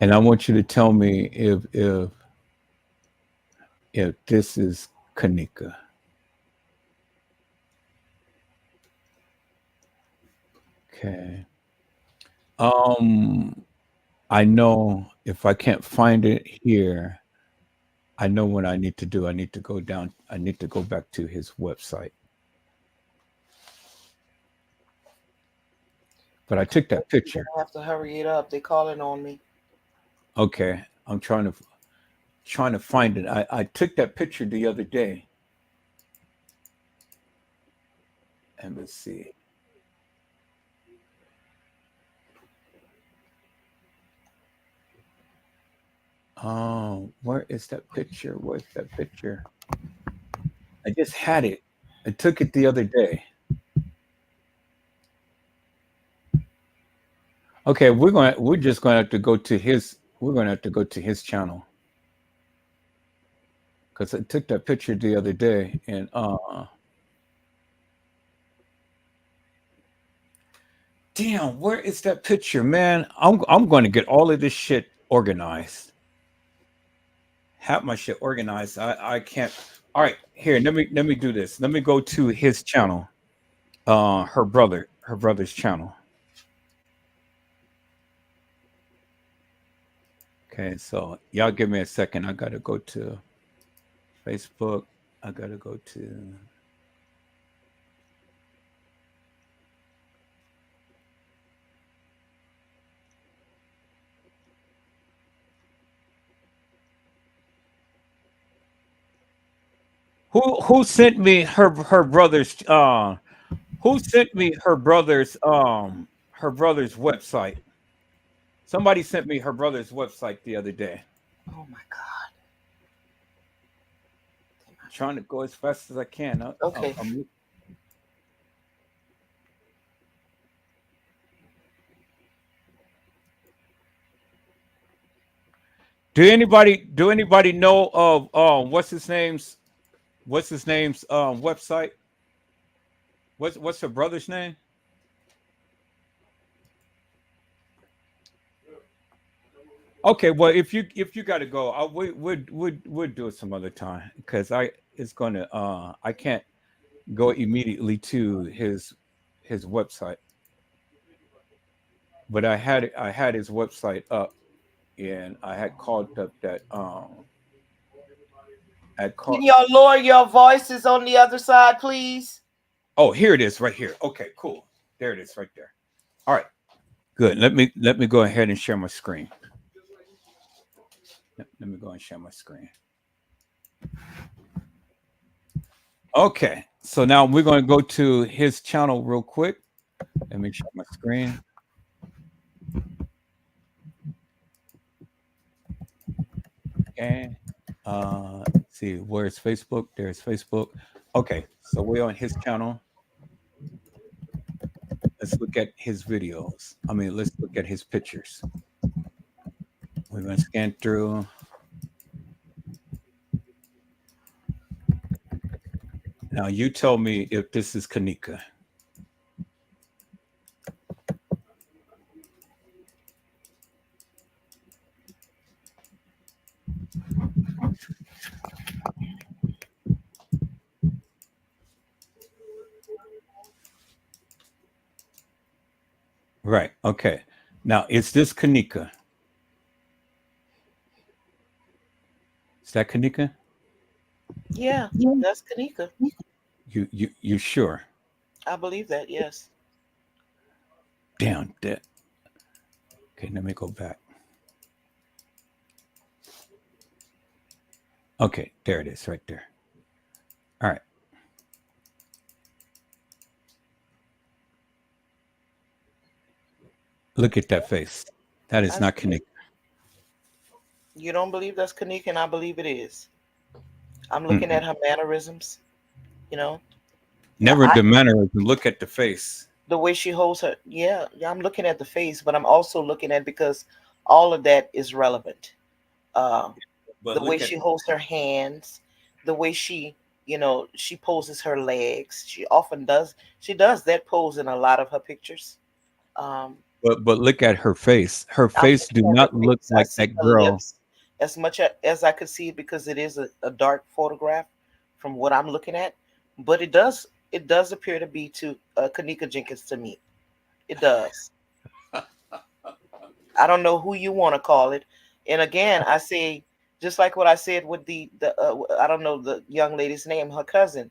And I want you to tell me if this is Kanika. Okay. Um, I know if I can't find it here, I know what I need to do. I need to go down. I need to go back to his website. But I took that You're picture. gonna have to hurry it up. They calling on me. Okay, I'm trying to find it. I took that picture the other day, and let's see. Oh, where is that picture? Where's that picture? I just had it. I took it the other day. Okay, we're just going to have to go to his. We're going to have to go to his channel because I took that picture the other day, and damn, where is that picture, man? I'm going to get all of this shit organized. Have my shit organized. I can't. All right, here. Let me do this. Let me go to his channel. Her brother's channel. Okay, so y'all give me a second. I gotta go to Facebook. I gotta go to. Who sent me her brother's who sent me her brother's website? Somebody sent me her brother's website the other day. Oh my God. Trying to go as fast as I can. Okay. Do anybody know of what's his name's website? What's her brother's name? Okay, well if you got to go, we'll do it some other time because I can't go immediately to his website, but I had his website up and I had called up that I Can called. y'all lower your voices on the other side, please? Oh, here it is right here. Okay, cool. There it is right there. All right, good. Let me go ahead and share my screen. Let me go and share my screen. Okay, so now we're going to go to his channel real quick. Let me share my screen. Okay. Let's see, where's Facebook? There's Facebook. Okay, so we're on his channel. Let's look at his videos. I mean, let's look at his pictures. We're going to scan through. Now, you tell me if this is Kanika. Right. Okay. Now, is this Kanika? Is that Kanika? Yeah, that's Kanika. You sure? I believe that. Yes. Damn that. Okay, let me go back. Okay, there it is right there. All right. Look at that face. That is I not see it. Kanika. You don't believe that's Kanika, and I believe it is. I'm looking Mm-mm. at her mannerisms. You know, Never I the manner to look at the face. the way she holds her. Yeah, yeah. I'm looking at the face, but I'm also looking at because all of that is relevant. Uh, But The way look at she holds her hands, the way she poses her legs. She does that pose in a lot of her pictures. Um, but look at her face. Her I'm face do looking at her not look face. I like see that her girl. lips as much as I could see it because it is a dark photograph from what I'm looking at. But it does appear to be to Kanika Jenkins to me. It does. I don't know who you want to call it. And again, I say just like what I said with the I don't know the young lady's name, her cousin.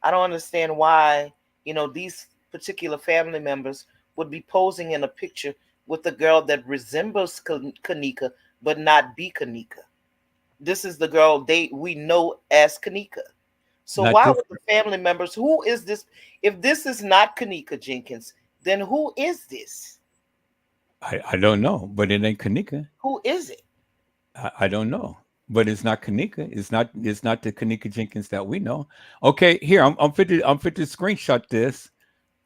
I don't understand why these particular family members would be posing in a picture with a girl that resembles Kanika but not be Kanika. This is the girl we know as Kanika. So Not why this. would the family members? Who is this? If this is not Kanika Jenkins, then who is this? I don't know, but it ain't Kanika. Who is it? I don't know, but it's not Kanika. It's not the Kanika Jenkins that we know. Okay, here I'm fit to screenshot this,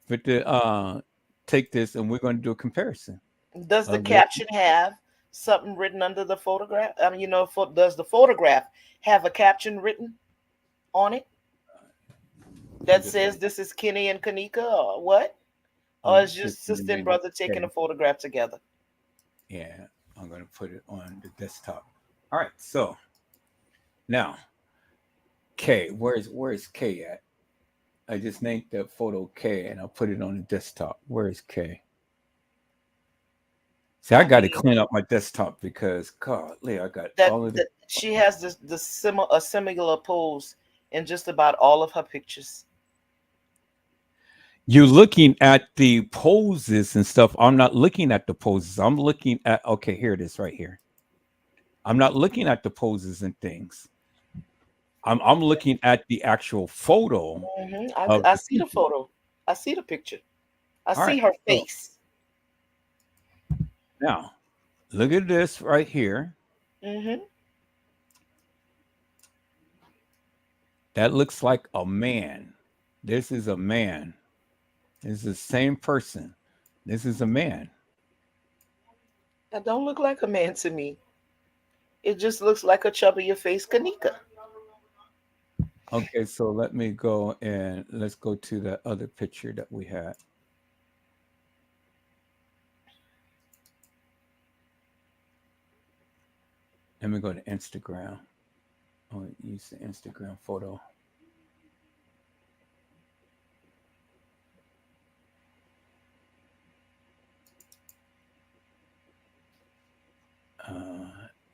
fit to take this, and we're going to do a comparison Does the of what. caption have something written under the photograph? I mean, does the photograph have a caption written on it that Just says this is Kenny and Kanika or what? Or I'm is just just gonna sister and name it brother taking a K. photograph together? Yeah, I'm going to put it on the desktop. All right, so now K. Where's K at? I just named that photo K, and I'll put it on the desktop. Where is K? See, I I got to mean, clean up my desktop because, golly, I got that, all of the. that she has a similar pose in just about all of her pictures. You're looking at the poses and stuff. I'm not looking at the poses. I'm looking at, okay, here it is right here. I'm not looking at the poses and things. I'm looking at the actual photo of I the see the people. photo. I see the picture. I All see right. her So face. now look at this right here. Hmm. That looks like a man. This is a man. This is the same person. This is a man. That don't look like a man to me. It just looks like a chubbier face Kanika. Okay, so let me go and let's go to that other picture that we had. Let me go to Instagram. Oh, use the Instagram photo.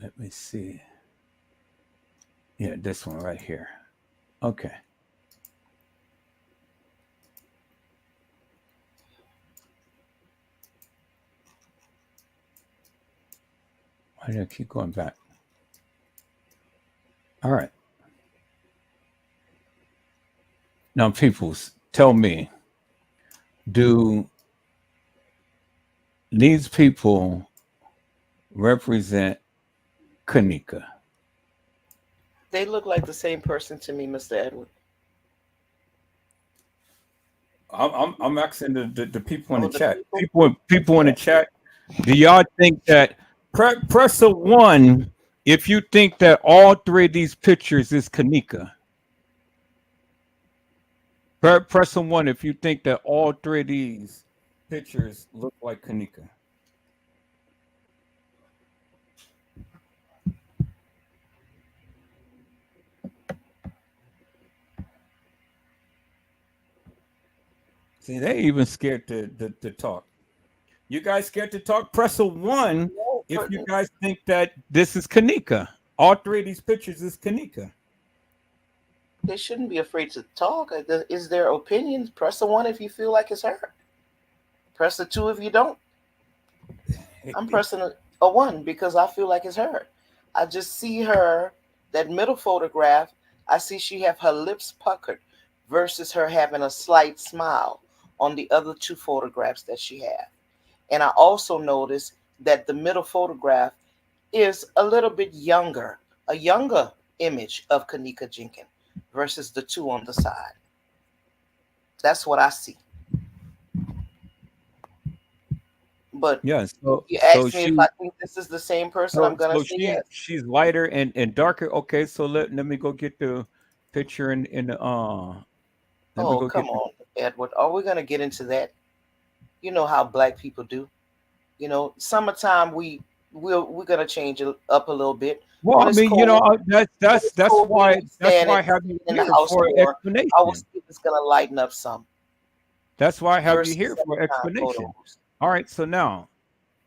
Let me see. Yeah, this one right here. Okay. Why do I keep going back? All right. Now, peoples, tell me, do these people represent Kanika? They look like the same person to me, Mr. Edward. I'm asking the people in Oh, the the chat. people. People in the chat. Do y'all think that press a one if you think that all three of these pictures is Kanika? Press a one if you think that all three of these pictures look like Kanika. See, they even scared to talk. You guys scared to talk? Press a one No, if you guys think that this is Kanika. All three of these pictures is Kanika. they shouldn't be afraid to talk. Is their opinions? Press the one if you feel like it's her. Press the two if you don't. I'm pressing a one because I feel like it's her. I just see her, that middle photograph. I see she have her lips puckered versus her having a slight smile on the other two photographs that she have. And I also notice that the middle photograph is a little bit younger, a younger image of Kanika Jenkins versus the two on the side. That's what I see. But Yeah. if So you so ask me if I she think this is the same person, I'm so gonna so say yes. she's lighter and darker. Okay, so let me go get the picture in the let me Oh, go come get the on, Edward. Are we gonna get into that? You know how black people do. Summertime we're gonna change it up a little bit. well, When I it's mean, cold, when it's that's cold, we why don't stand I have you in the here house for more. Our explanation. skin is gonna lighten up some That's why I have you versus here for summertime explanation. photos. All right, so now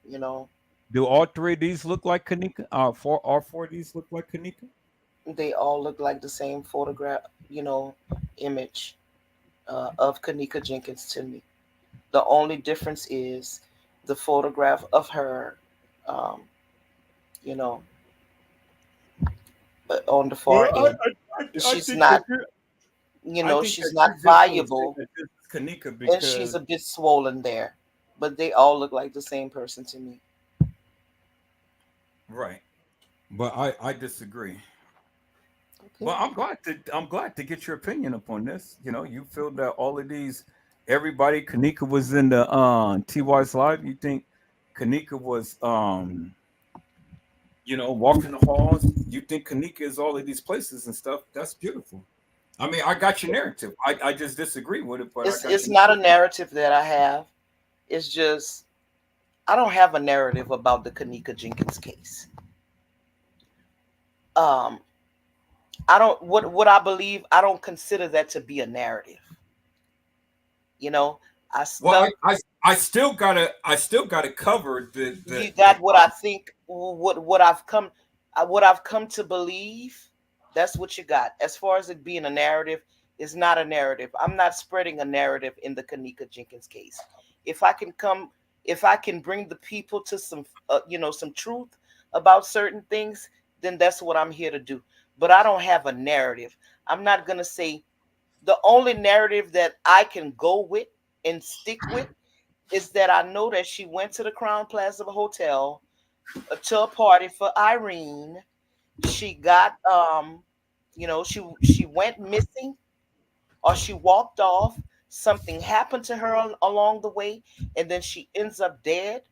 You know, do all three of these look like Kanika? All four of these look like Kanika? they all look like the same photograph. Image of Kanika Jenkins to me. The only difference is the photograph of her, um, you know, on the far Well, end. I She's think that not, I think she's that not you're just gonna say viable, that this is Kanika and she's because a bit swollen there, but they all look like the same person to me. right. But I disagree. Okay. But I'm glad to get your opinion upon this. You know, you feel that all of these everybody Kanika was in the TY's live. You think Kanika was walking the halls. You think Kanika is all of these places and stuff. That's beautiful. I mean, I got your narrative. I just disagree with it, but I got It's your not a narrative that I have. It's just I don't have a narrative about the Kanika Jenkins case. Um, I don't what I believe. I don't consider that to be a narrative. You know, I well, stuck. I still gotta cover You the got what I think. What I've come to believe. That's what you got. As far as it being a narrative, it's not a narrative. I'm not spreading a narrative in the Kanika Jenkins case. If I can come, if I can bring the people to some truth about certain things, then that's what I'm here to do. But I don't have a narrative. I'm not gonna say the only narrative that I can go with and stick with is that I know that she went to the Crown Plaza Hotel to a party for Irene. She got she went missing or she walked off. Something happened to her along the way, and then she ends up dead.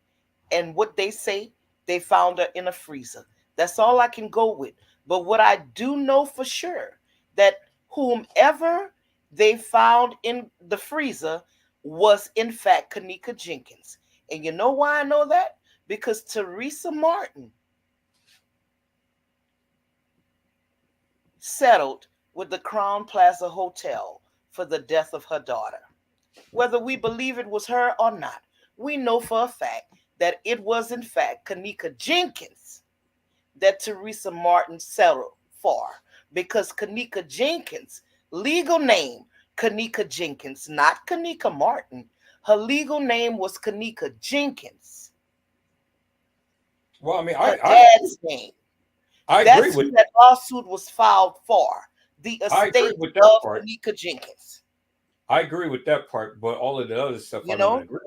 And what they say, they found her in a freezer. That's all I can go with. But what I do know for sure that whomever they found in the freezer was in fact Kanika Jenkins. And you know why I know that? Because Teresa Martin settled with the Crown Plaza Hotel for the death of her daughter. Whether we believe it was her or not, we know for a fact that it was in fact Kanika Jenkins that Teresa Martin settled for, because Kanika Jenkins' legal name, Kanika Jenkins, not Kanika Martin, her legal name was Kanika Jenkins, well, I mean, her dad's name. I agree That's with who that lawsuit was filed for, the I agree estate with that of part. Kanika Jenkins. I agree with that part, but all of the other stuff I You don't know, agree.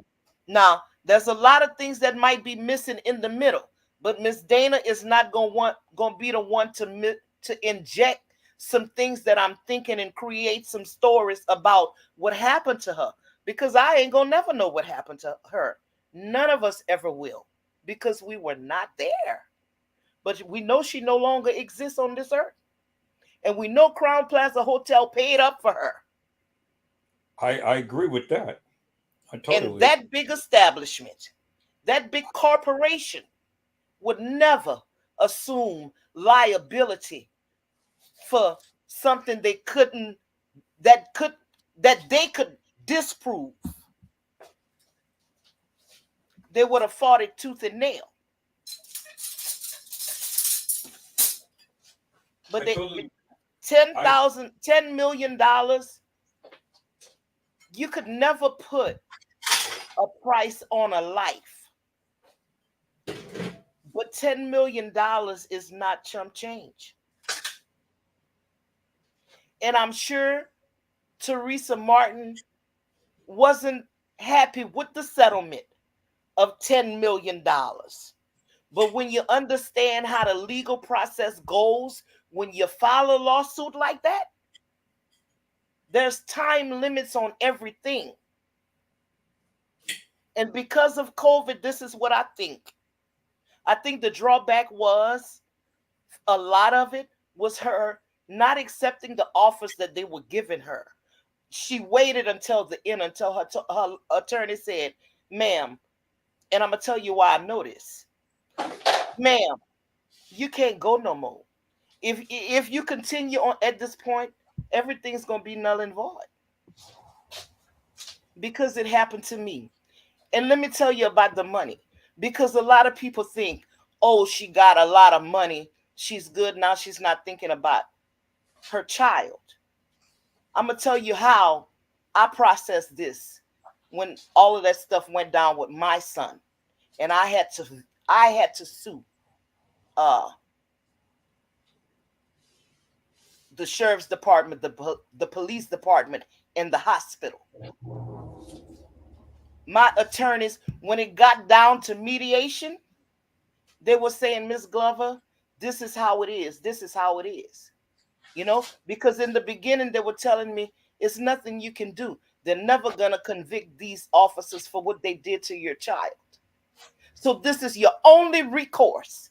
now there's a lot of things that might be missing in the middle, but Miss Dana is not gonna be the one to inject some things that I'm thinking and create some stories about what happened to her, because I ain't gonna never know what happened to her. None of us ever will, because we were not there. But we know she no longer exists on this earth, and we know Crown Plaza Hotel paid up for her. I agree with that. I And totally that big establishment, that big corporation would never assume liability for something that could that they could disprove. They would have fought it tooth and nail. I But they totally I $10 million, you could never put a price on a life. But $10 million is not chump change. And I'm sure Teresa Martin wasn't happy with the settlement of $10 million. But when you understand how the legal process goes, when you file a lawsuit like that, there's time limits on everything. And because of COVID, this is what I think. I think the drawback was a lot of it was her not accepting the offers that they were giving her. She waited until the end, until her attorney said, ma'am, and I'm going to tell you why I know this. Ma'am, you can't go no more. If you continue on at this point, everything's going to be null and void because it happened to me. And let me tell you about the money, because a lot of people think, oh, she got a lot of money, she's good now, she's not thinking about her child. I'm going to tell you how I processed this when all of that stuff went down with my son, and I had to sue uh the sheriff's department, the police department, and the hospital. My attorneys, when it got down to mediation, they were saying, Miss Glover, this is how it is. This is how it is. Because in the beginning, they were telling me it's nothing you can do. They're never going to convict these officers for what they did to your child. So this is your only recourse.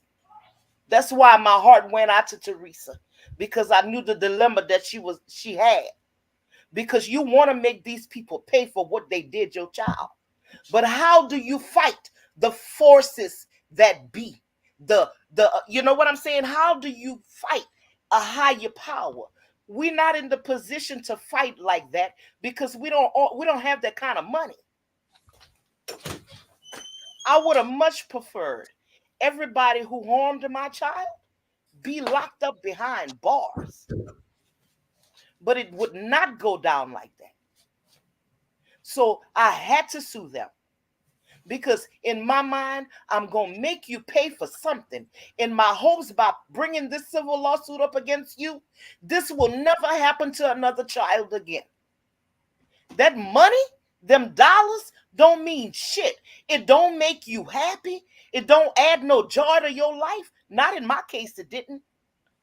That's why my heart went out to Teresa, because I knew the dilemma that she had. Because you want to make these people pay for what they did your child. But how do you fight the forces that be? You know what I'm saying? How do you fight a higher power? We're not in the position to fight like that because we don't have that kind of money. I would have much preferred everybody who harmed my child be locked up behind bars. But it would not go down like that. So I had to sue them. Because in my mind, I'm going to make you pay for something. In my hopes, by bringing this civil lawsuit up against you, this will never happen to another child again. That money, them dollars, don't mean shit. It don't make you happy. It don't add no joy to your life. Not in my case, it didn't.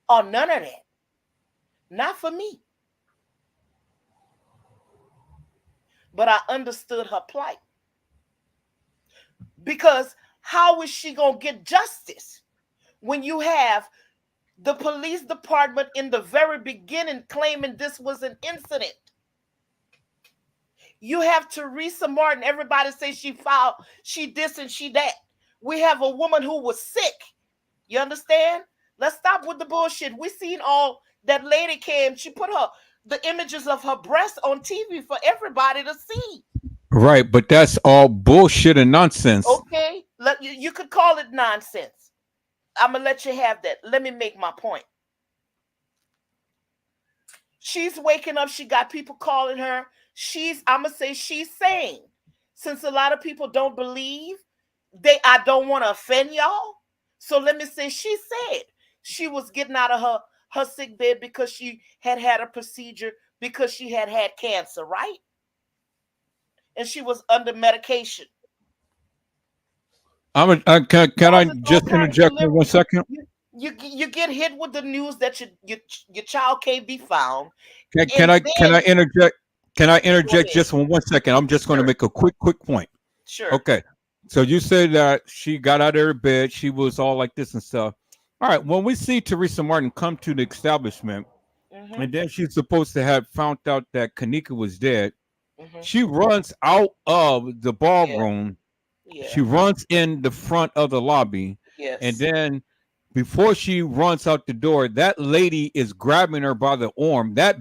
Or none of that. Not for me. But I understood her plight. Because how is she going to get justice when you have the police department in the very beginning claiming this was an incident? You have Teresa Martin. Everybody say she filed, she this and she that. We have a woman who was sick. You understand? Let's stop with the bullshit. We seen all that lady came. She put the images of her breast on TV for everybody to see. Right, but that's all bullshit and nonsense. Okay, you could call it nonsense. I'm gonna let you have that. Let me make my point. She's waking up. She got people calling her. I'm gonna say she's sane. Since a lot of people don't believe, I don't want to offend y'all. So let me say she said she was getting out of her sick bed because she had a procedure because she had cancer, right? And she was under medication. Can I just interject for 1 second? You get hit with the news that your child can't be found. Can I interject? Can I interject just for 1 second? I'm just going to make a quick point. Sure. Okay. So you said that she got out of her bed, she was all like this and stuff. All right. When we see Teresa Martin come to the establishment, and then she's supposed to have found out that Kanika was dead, she runs out of the ballroom. Yeah. She runs in the front of the lobby. Yes. And then before she runs out the door, that lady is grabbing her by the arm. That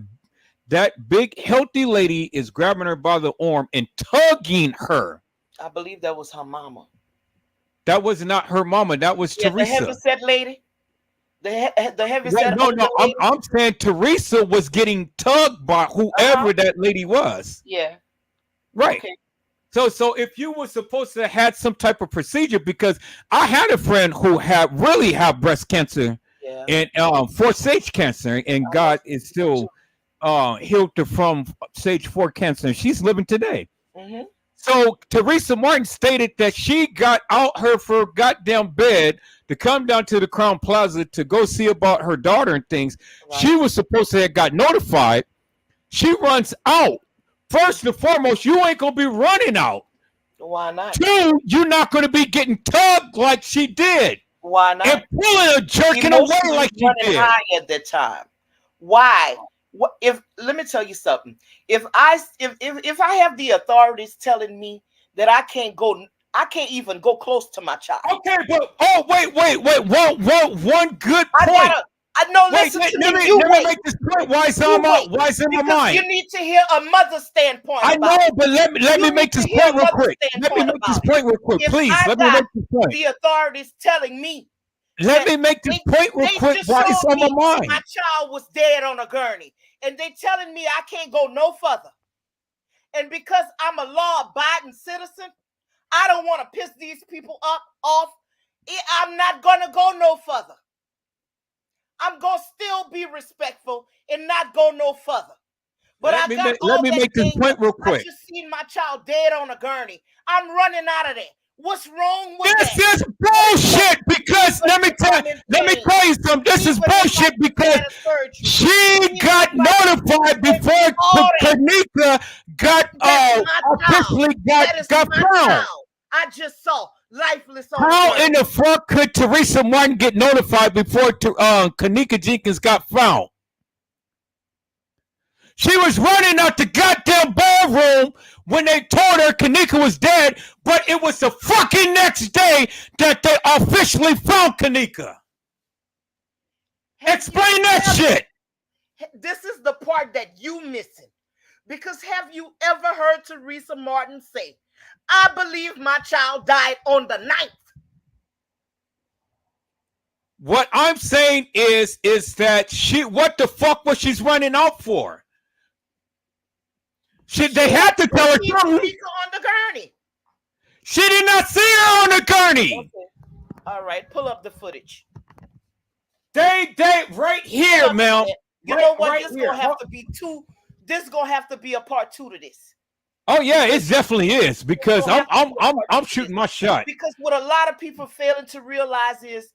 big healthy lady is grabbing her by the arm and tugging her. I believe that was her mama. That was not her mama. That was Teresa. The heavyset lady. The heavyset. No. I'm saying Teresa was getting tugged by whoever that lady was. Yeah. Right. Okay. So if you were supposed to have had some type of procedure, because I had a friend who really had breast cancer and 4-stage cancer, and God is still healed her from stage 4 cancer, and she's living today. So Teresa Martin stated that she got out her goddamn bed to come down to the Crown Plaza to go see about her daughter and things. Right. She was supposed to have got notified. She runs out. First and foremost, you ain't gonna be running out Why not? Two, you're not going to be getting tugged like she did. Why not? And pulling or jerking Emotions away like was she running did. high at that time. Why? What if? Let me tell you something. If I have the authorities telling me that I can't even go close to my child. Okay, but wait. One good point. Listen to me. Let me make this point. Why is in my mind? You need to hear a mother's standpoint. I know, but let me make this point real quick. Please. Let me make this point. The authorities telling me. Let me make this point real quick. Why it's on my mind? My child was dead on a gurney, and they telling me I can't go no further. And because I'm a law-abiding citizen, I don't want to piss these people off. I'm not gonna go no further. I'm gonna still be respectful and not go no further. But let me make this point real quick. I just seen my child dead on a gurney. I'm running out of there. What's wrong with that? This is bullshit because let me tell you something. This is bullshit because she got notified before Kanika got officially got found. I just saw lifeless on How in the fuck could Teresa Martin get notified before Kanika Jenkins got found? She was running out the goddamn ballroom when they told her Kanika was dead, but it was the fucking next day that they officially found Kanika. Explain that shit. This is the part that you missing. Because have you ever heard Teresa Martin say, I believe my child died on the 9th? What I'm saying is that what the fuck was she running out for? They had to tell her truth. On the gurney. She did not see her on the gurney. Okay. All right, pull up the footage. They right here, man. You know what? This gonna have to be two. This is gonna have to be a part 2 to this. Oh yeah, it definitely is because I'm shooting my shot. Because what a lot of people failing to realize is,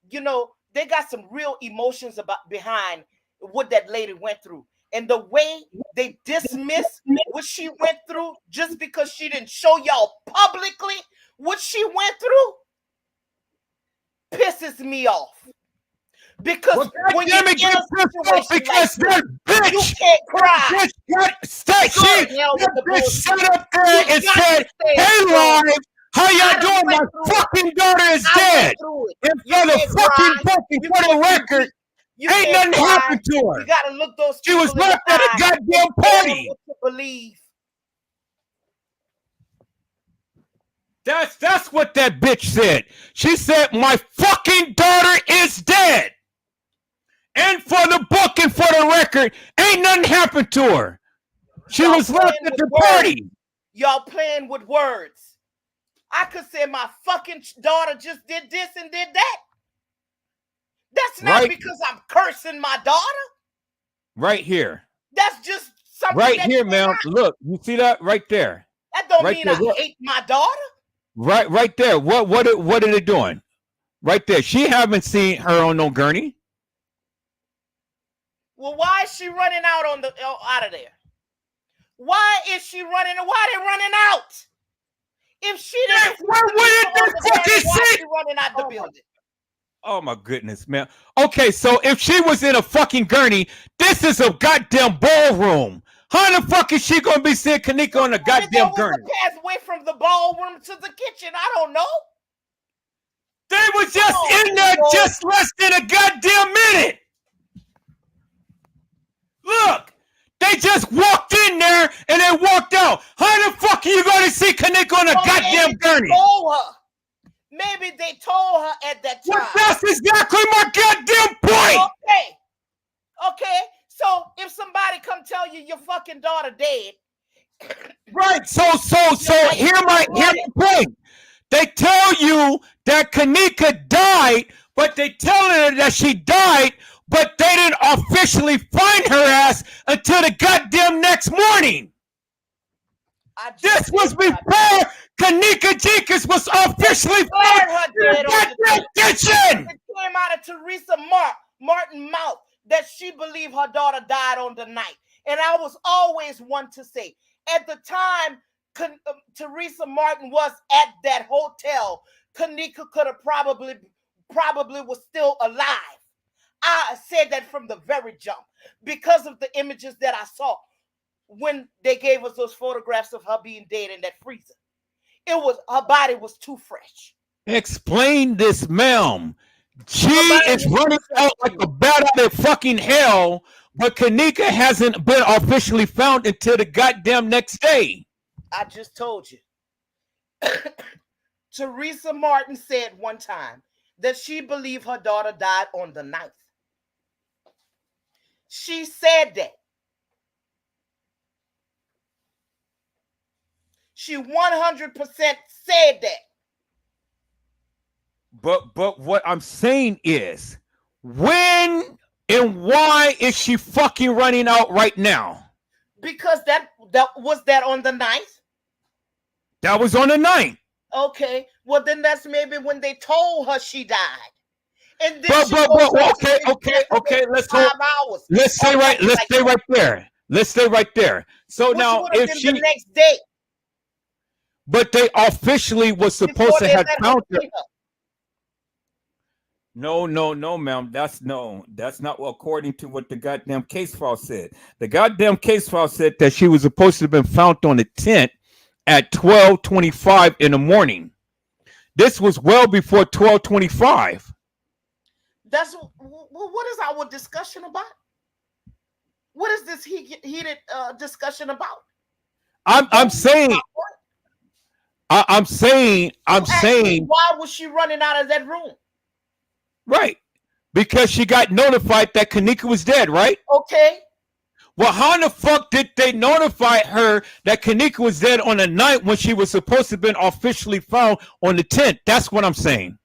they got some real emotions behind what that lady went through. And the way they dismiss what she went through just because she didn't show y'all publicly what she went through pisses me off. Because when you're in a situation like this, you can't cry. That bitch sat up there and said, hey, Live, how y'all doing? My fucking daughter is dead. And for the record, ain't nothing happened to her. You gotta look those. She was left at a goddamn party. What to believe. That's what that bitch said. She said, my fucking daughter is dead. And for the book and for the record, ain't nothing happened to her. She was left at the party. Y'all playing with words. I could say my fucking daughter just did this and did that. That's not because I'm cursing my daughter. Right here. That's just something. Right here, man. Look, you see that right there. That don't mean I hate my daughter. Right there. What are they doing? Right there. She haven't seen her on no gurney. Well, why is she running out out of there? Why is she running? Why are they running out? If she didn't, why she running out the building? Oh my goodness, man. Okay, so if she was in a fucking gurney, this is a goddamn ballroom. How the fuck is she gonna be seeing Kanika on a goddamn gurney? The pathway from the ballroom to the kitchen. I don't know. They were just in there just less than a goddamn minute. Look, they just walked in there and they walked out. How the fuck are you going to see Kanika on a goddamn gurney? Maybe they told her at that time. Well, that's exactly my goddamn point. Okay. So if somebody come tell you your fucking daughter dead, right? So hear my point. They tell you that Kanika died, but they tell her that she died. But they didn't officially find her ass until the goddamn next morning. This was before Kanika Jenkins was officially found in the goddamn kitchen. It came out of Teresa Martin's mouth that she believed her daughter died on the night. And I was always one to say, at the time Teresa Martin was at that hotel, Kanika could have probably was still alive. I said that from the very jump because of the images that I saw when they gave us those photographs of her being dead in that freezer. It was, her body was too fresh. Explain this, ma'am. She Her body is was running too fresh out to like you. a bat out of fucking hell, but Kanika hasn't been officially found until the goddamn next day. I just told you. Teresa Martin said one time that she believed her daughter died on the 9th. She said that. She 100% said that. But what I'm saying is, when and why is she fucking running out right now? Because that was on the 9th. That was on the 9th. Okay, well then that's maybe when they told her she died. And then But she goes on okay. Let's hours. stay right. Let's stay right there. Let's stay right there. So Which now, would have if been she, the next day, but they officially was supposed before to they have let her found her. see her. No, ma'am. That's not according to what the goddamn case file said. The goddamn case file said that she was supposed to have been found on the 10th at 12:25 in the morning. This was well before 12:25. That's what is our discussion about? What is this heated discussion about? I'm saying why was she running out of that room? Right. Because she got notified that Kanika was dead, right? Okay. Well, how in the fuck did they notify her that Kanika was dead on the 9th when she was supposed to have been officially found on the 10th? That's what I'm saying.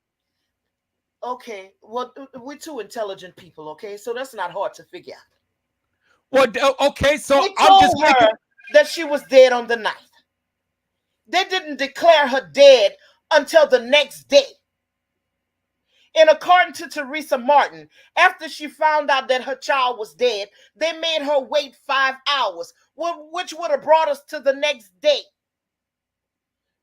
Okay. Well, we're two intelligent people, okay? So that's not hard to figure out. Well, okay, so they I'm just told her that she was dead on the 9th. They didn't declare her dead until the next day. And according to Teresa Martin, after she found out that her child was dead, they made her wait 5 hours, which would have brought us to the next day.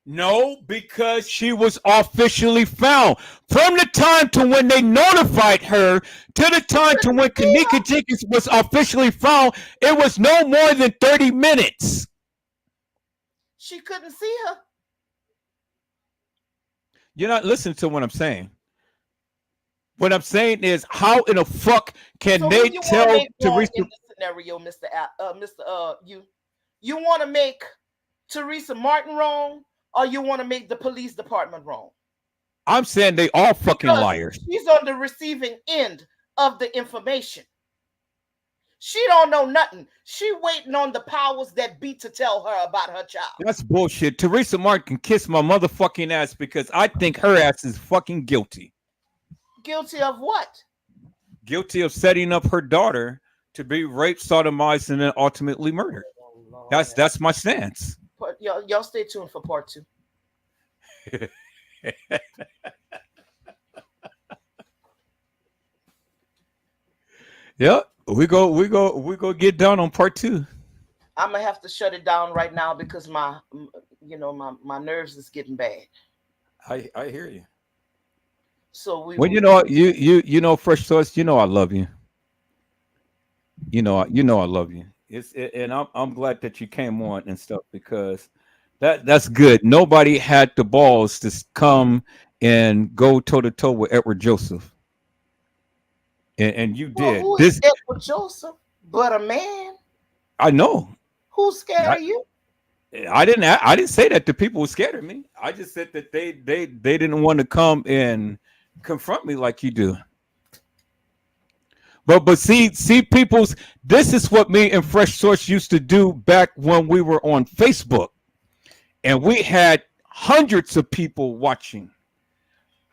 No, because she was officially found. From the time to when they notified her to the time to when Kanika Jenkins was officially found, it was no more than 30 minutes. She couldn't see her. You're not listening to what I'm saying. What I'm saying is, how in the fuck can they tell Teresa? In this scenario, you want to make Teresa Martin wrong, or you want to make the police department wrong? I'm saying they all fucking liars. She's on the receiving end of the information. She don't know nothing. She waiting on the powers that be to tell her about her child. That's bullshit. Teresa Martin can kiss my motherfucking ass because I think her ass is fucking guilty. Guilty of what? Guilty of setting up her daughter to be raped, sodomized, and then ultimately murdered. Oh, that's my stance. Y'all stay tuned for part 2. Yeah, we go get down on part 2. I'm gonna have to shut it down right now because my nerves is getting bad. I hear you. So you know Fresh Sauce, I love you. You know I love you. And I'm glad that you came on and stuff because that's good. Nobody had the balls to come and go toe to toe with Edward Joesph. And you did. Who is Edward Joesph but a man? I know. Who's scared of you? I didn't say that the people were scared of me. I just said that they didn't want to come and confront me like you do. But see people's, this is what me and Fresh Source used to do back when we were on Facebook. And we had hundreds of people watching.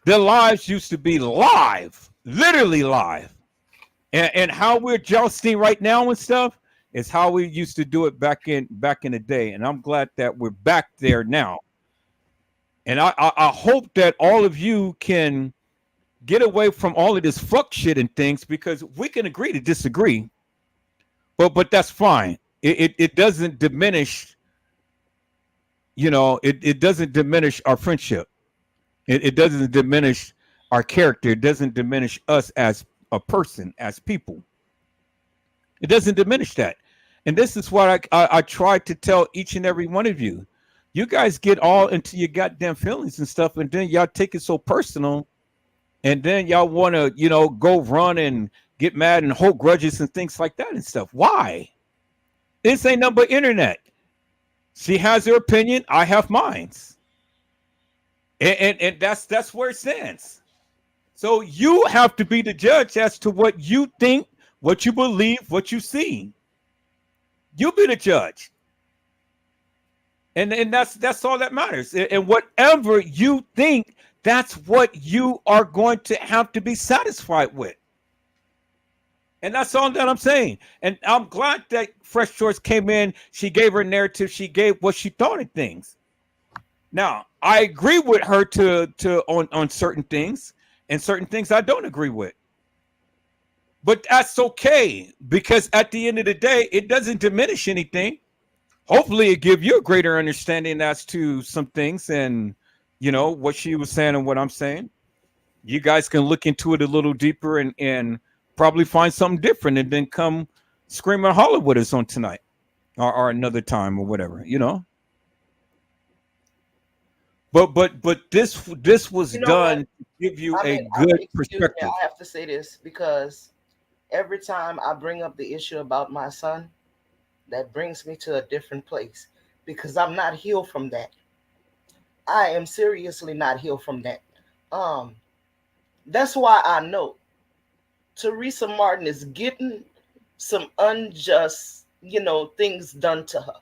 Their lives used to be live, literally live. And how we're jousting right now and stuff is how we used to do it back in the day. And I'm glad that we're back there now. And I hope that all of you can get away from all of this fuck shit and things, because we can agree to disagree. But that's fine. It doesn't diminish it doesn't diminish our friendship. It doesn't diminish our character. It doesn't diminish us as a person, as people. It doesn't diminish that. And this is what I try to tell each and every one of you. You guys get all into your goddamn feelings and stuff, and then y'all take it so personal, and then y'all want to, go run and get mad and hold grudges and things like that and stuff. Why? This ain't nothing but internet. She has her opinion. I have mine, and that's where it stands. So you have to be the judge as to what you think, what you believe, what you see. You be the judge, and that's all that matters. And whatever you think, that's what you are going to have to be satisfied with. And that's all that I'm saying. And I'm glad that Fresh Choice came in. She gave her narrative. She gave what she thought of things. Now, I agree with her on certain things, and certain things I don't agree with. But that's okay, because at the end of the day, it doesn't diminish anything. Hopefully it give you a greater understanding as to some things, and what she was saying and what I'm saying. You guys can look into it a little deeper and probably find something different, and then come scream and holler with us on tonight, or another time, or whatever. But this was done to give you a good perspective. I have to say this because every time I bring up the issue about my son, that brings me to a different place, because I'm not healed from that. I am seriously not healed from that. That's why I know Teresa Martin is getting some unjust, things done to her.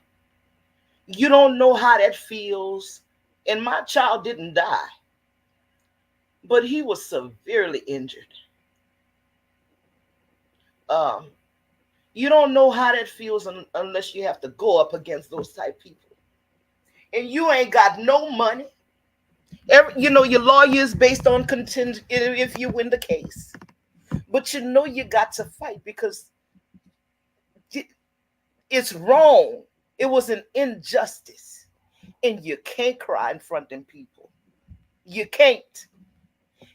You don't know how that feels. And my child didn't die, but he was severely injured. You don't know how that feels unless you have to go up against those type people. And you ain't got no money. Your lawyer is based on contingent if you win the case. But you got to fight, because it's wrong. It was an injustice. And you can't cry in front of people. You can't.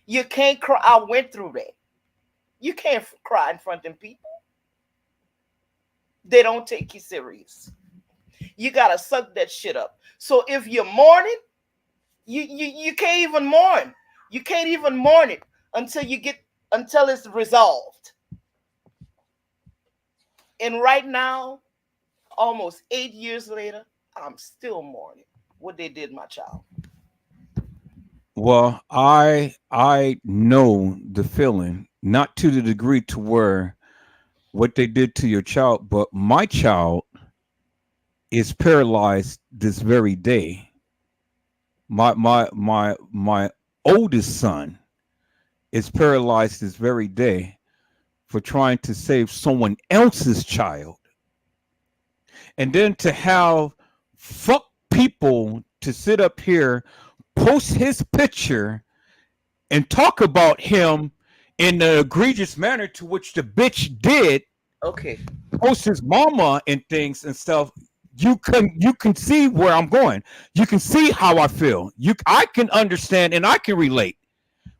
You can't cry. I went through that. You can't cry in front of people. They don't take you serious. You got to suck that shit up. So if you're mourning, you can't even mourn. You can't even mourn it until it's resolved. And right now, almost 8 years later, I'm still mourning what they did my child. Well, I know the feeling, not to the degree to where what they did to your child, but my child is paralyzed this very day. My oldest son is paralyzed this very day for trying to save someone else's child. And then to have fuck people to sit up here, post his picture, and talk about him in the egregious manner to which the bitch did. Okay. Post his mama and things and stuff. You can see where I'm going. You can see how I feel. I can understand and I can relate,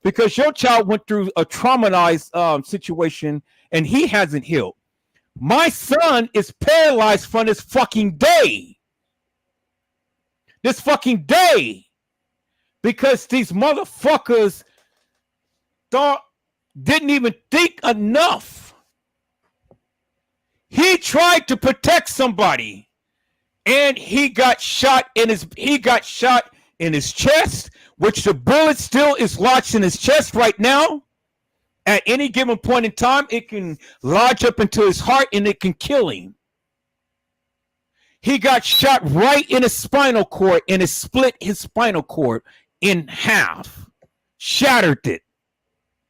because your child went through a traumatized situation and he hasn't healed. My son is paralyzed from this fucking day. Because these motherfuckers didn't even think enough. He tried to protect somebody, and he got shot in his chest, which the bullet still is lodged in his chest right now. At any given point in time, it can lodge up into his heart and it can kill him. He got shot right in his spinal cord, and it split his spinal cord in half, shattered it.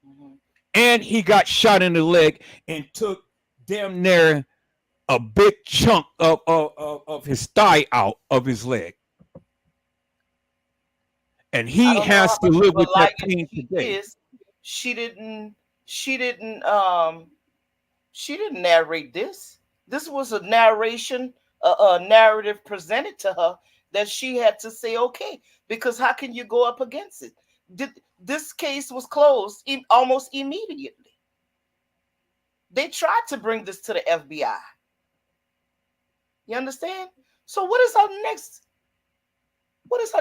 Mm-hmm. And he got shot in the leg and took damn near a big chunk of his thigh out of his leg. And he has to live with that pain today. She didn't narrate this. This was a narration, a narrative presented to her that she had to say okay, because how can you go up against it? This case was closed almost immediately. They tried to bring this to the FBI. You understand? So what is her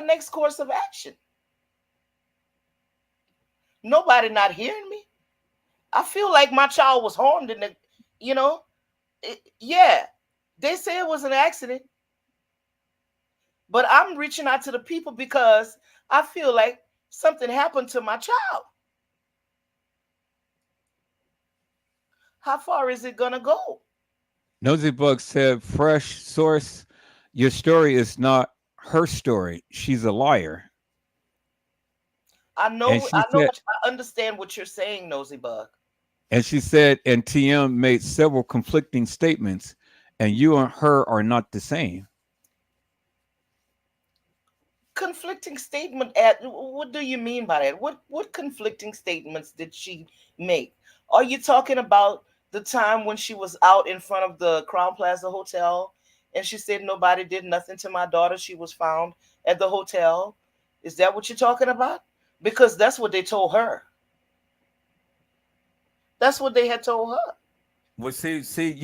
next course of action? Nobody not hearing me. I feel like my child was harmed in the, you know, yeah, they say it was an accident, but I'm reaching out to the people because I feel like something happened to my child. How far is it gonna go? Nosy Bug said, "Fresh source, your story is not her story. She's a liar." I And know, she said, I understand what you're saying, Nosy Bug. and TM made several conflicting statements, and you and her are not the same. Conflicting statement at what do you mean by that? What conflicting statements did she make? Are you talking about the time when she was out in front of the Crown Plaza Hotel and she said nobody did nothing to my daughter? She was found at the hotel. Is that what you're talking about? Because that's what they told her. That's what they had told her. Well, see,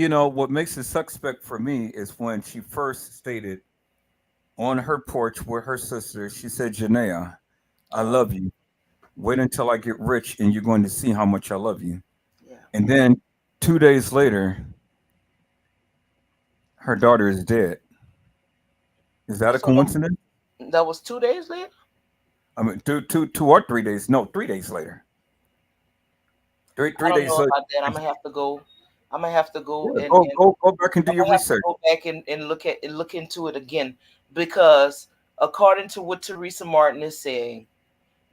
what makes it suspect for me is when she first stated on her porch with her sister, she said, "Janaea, I Uh-huh. love you. Wait until I get rich, and you're going to see how much I love you." Yeah. And then 2 days later, her daughter is dead. Is that a So coincidence? that was 2 days later. I mean, 2 or 3 days. No, 3 days later. I Three don't days know later. about that. I'm gonna have to go. I'm gonna have to go Yeah, and, go back and do I'm your gonna have to research. go back and look into it again, because according to what Teresa Martin is saying,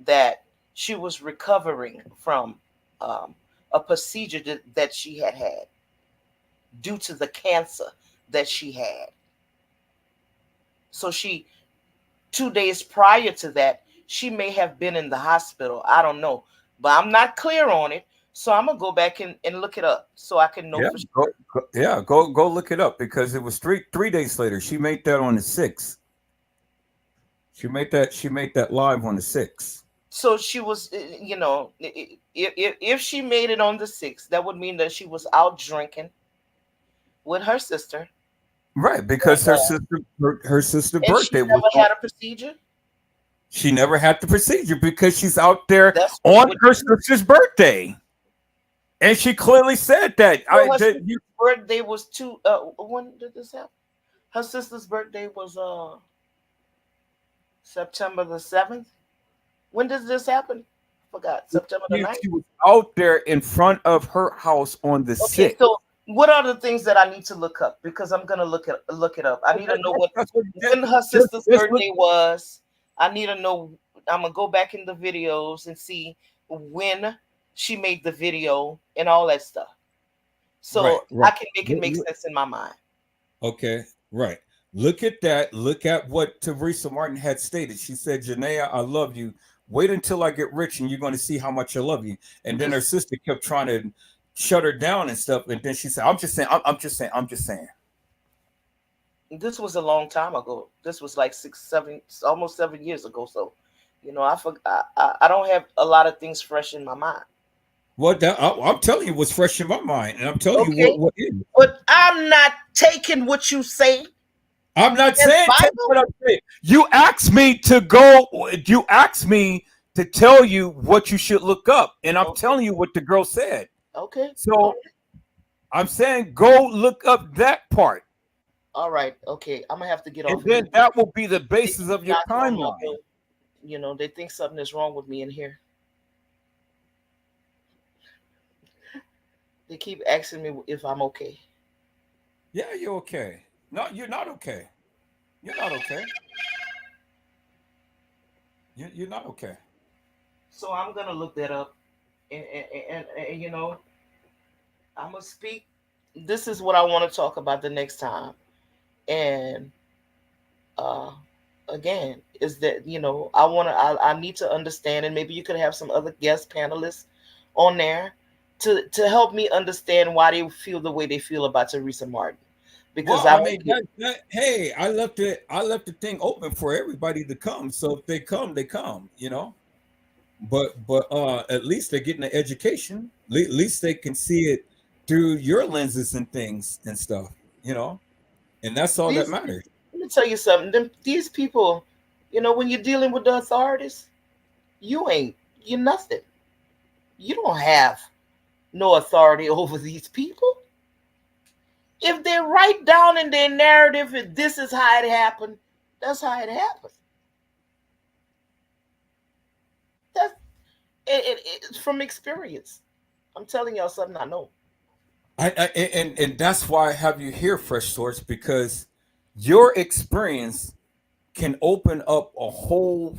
that she was recovering from um, a procedure that she had had due to the cancer that she had. So she 2 days prior to that, she may have been in the hospital. I don't know, but I'm not clear on it. So I'm gonna go back and look it up so I can know Yeah, for sure. go look it up because it was three days later. She made that on the 6th. She made that live on the 6th. So she was, if she made it on the 6th, that would mean that she was out drinking with her sister, Right, and because her sister and she birthday was never on. had a procedure. She never had the procedure because she's out there That's on what. her sister's birthday, and she clearly said that. So her sister's birthday was two. When did this happen? Her sister's birthday was September the 7th. When did this happen? Forgot. September the ninth. she was out there in front of her house on the Okay, 6th. so what are the things that I need to look up? Because I'm gonna look it up. I need to know That's what when her just, sister's just look. birthday was. I need to know. I'm gonna go back in the videos and see when she made the video and all that stuff, Right, so I right. can make it make sense in my mind. Okay, right. Look at that. Look at what Teresa Martin had stated. She said, "Janaea, I love you. Wait until I get rich, and you're going to see how much I love you." And then her This sister kept trying to shut her down and stuff. And then she said, "I'm just saying. I'm just saying. I'm just saying." this was a long time ago. This was like 6, 7, almost 7 years ago. So, I forgot. I don't have a lot of things fresh in my mind. I'm telling you what's fresh in my mind, and I'm telling you Okay, what is. but I'm not taking what you say I'm not as saying take Bible. what I'm saying. You asked me to go. You asked me to tell you what you should look up, and I'm Okay, telling you what the girl said. okay, So I'm saying go look up that part, all right, okay. I'm gonna have to get and off of here. then that will be the They basis keep of your knocking on my timeline. door. They think something is wrong with me in here. They keep asking me if I'm okay. Yeah, you're okay. No, you're not okay. You're not okay. You're not okay. So I'm gonna look that up, and I'm gonna speak. This is what I want to talk about the next time. And uh, again, is that I need to understand, and maybe you could have some other guest panelists on there to help me understand why they feel the way they feel about Teresa Martin. because Well, I I don't mean get. hey, I left the thing open for everybody to come. So if they come, they come, you know. But at least they're getting an education. At least they can see it through your lenses and things and stuff, you know. And that's all that These, matters. let me tell you something. These people, when you're dealing with the authorities, you ain't, you're nothing. You don't have no authority over these people. If they write down in their narrative that this is how it happened, that's how it happened. That's it's from experience. I'm telling y'all something I know. And that's why I have you here, Fresh Source, because your experience can open up a whole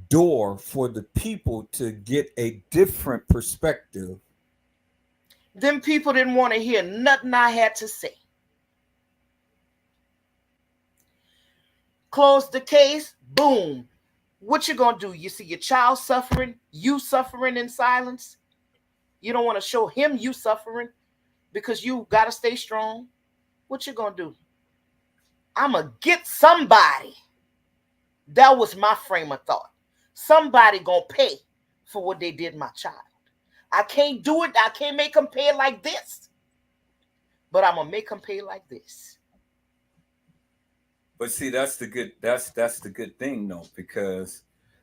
door for the people to get a different perspective. Them people didn't want to hear nothing I had to say. Close the case, boom. What you gonna do? You see your child suffering, you suffering in silence. You don't want to show him you suffering because you gotta stay strong. What you gonna do? I'ma get somebody. That was my frame of thought. Somebody gonna pay for what they did my child. I can't do it. I can't make them pay like this, but I'm gonna make them pay like this. But see, that's the good thing though, because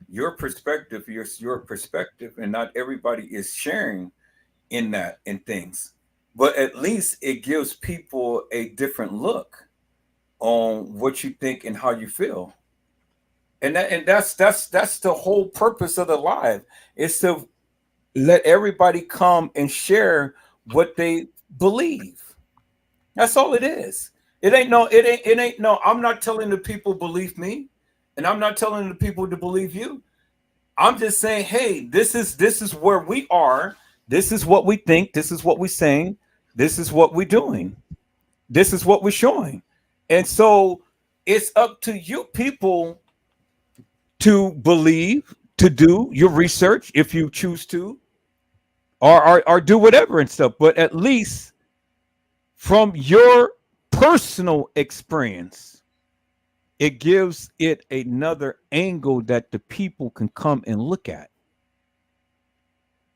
your perspective, and not everybody is sharing in that in things. But at least it gives people a different look on what you think and how you feel. And that's the whole purpose of the live, is to let everybody come and share what they believe. That's all it is. It ain't no, I'm not telling the people believe me, and I'm not telling the people to believe you. I'm just saying, hey, this is where we are. This is what we think. This is what we're saying. This is what we're doing. This is what we're showing. And so it's up to you people to believe, to do your research if you choose to, or do whatever and stuff. But at least from your personal experience, it gives it another angle that the people can come and look at.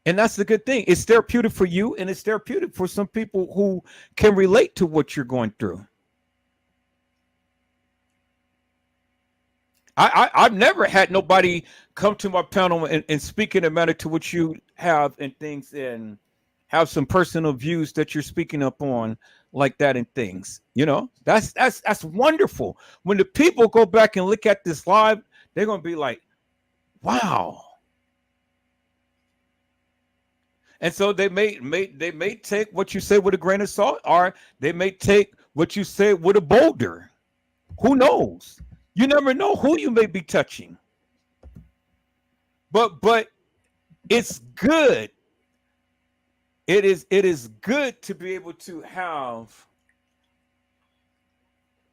And that's the good thing. It's therapeutic for you, and it's therapeutic for some people who can relate to what you're going through. I've never had nobody come to my panel and speak in a manner to which you have and things, and have some personal views that you're speaking up on like that and things. That's wonderful. When the people go back and look at this live, they're gonna be like, wow. And so they may take what you say with a grain of salt, or they may take what you say with a boulder. Who knows? You never know who you may be touching. But it's good. It is good to be able to have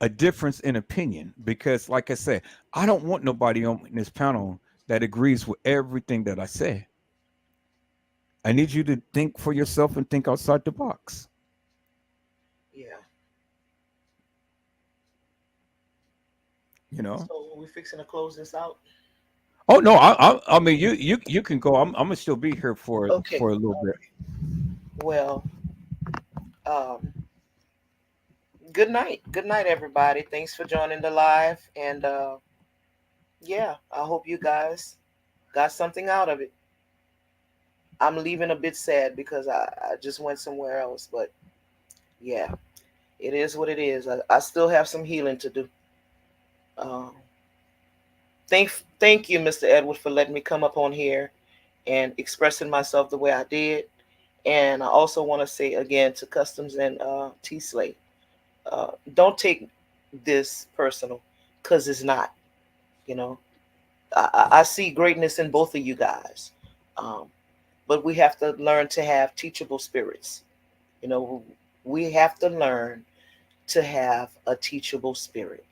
a difference in opinion, because like I said, I don't want nobody on this panel that agrees with everything that I say. I need you to think for yourself and think outside the box. Yeah. You know. So we fixing to close this out. Oh no, I mean you can go. I'm gonna still be here Okay. for a little bit. Well, um, good night. Good night, everybody. Thanks for joining the live. And yeah, I hope you guys got something out of it. I'm leaving a bit sad because I just went somewhere else. But yeah, it is what it is. I still have some healing to do. Um, thank you, Mr. Edward, for letting me come up on here and expressing myself the way I did. And I also want to say again to Customs and T Slate, don't take this personal, because it's not. You know, I see greatness in both of you guys, um, but we have to learn to have teachable spirits. You know, we have to learn to have a teachable spirit,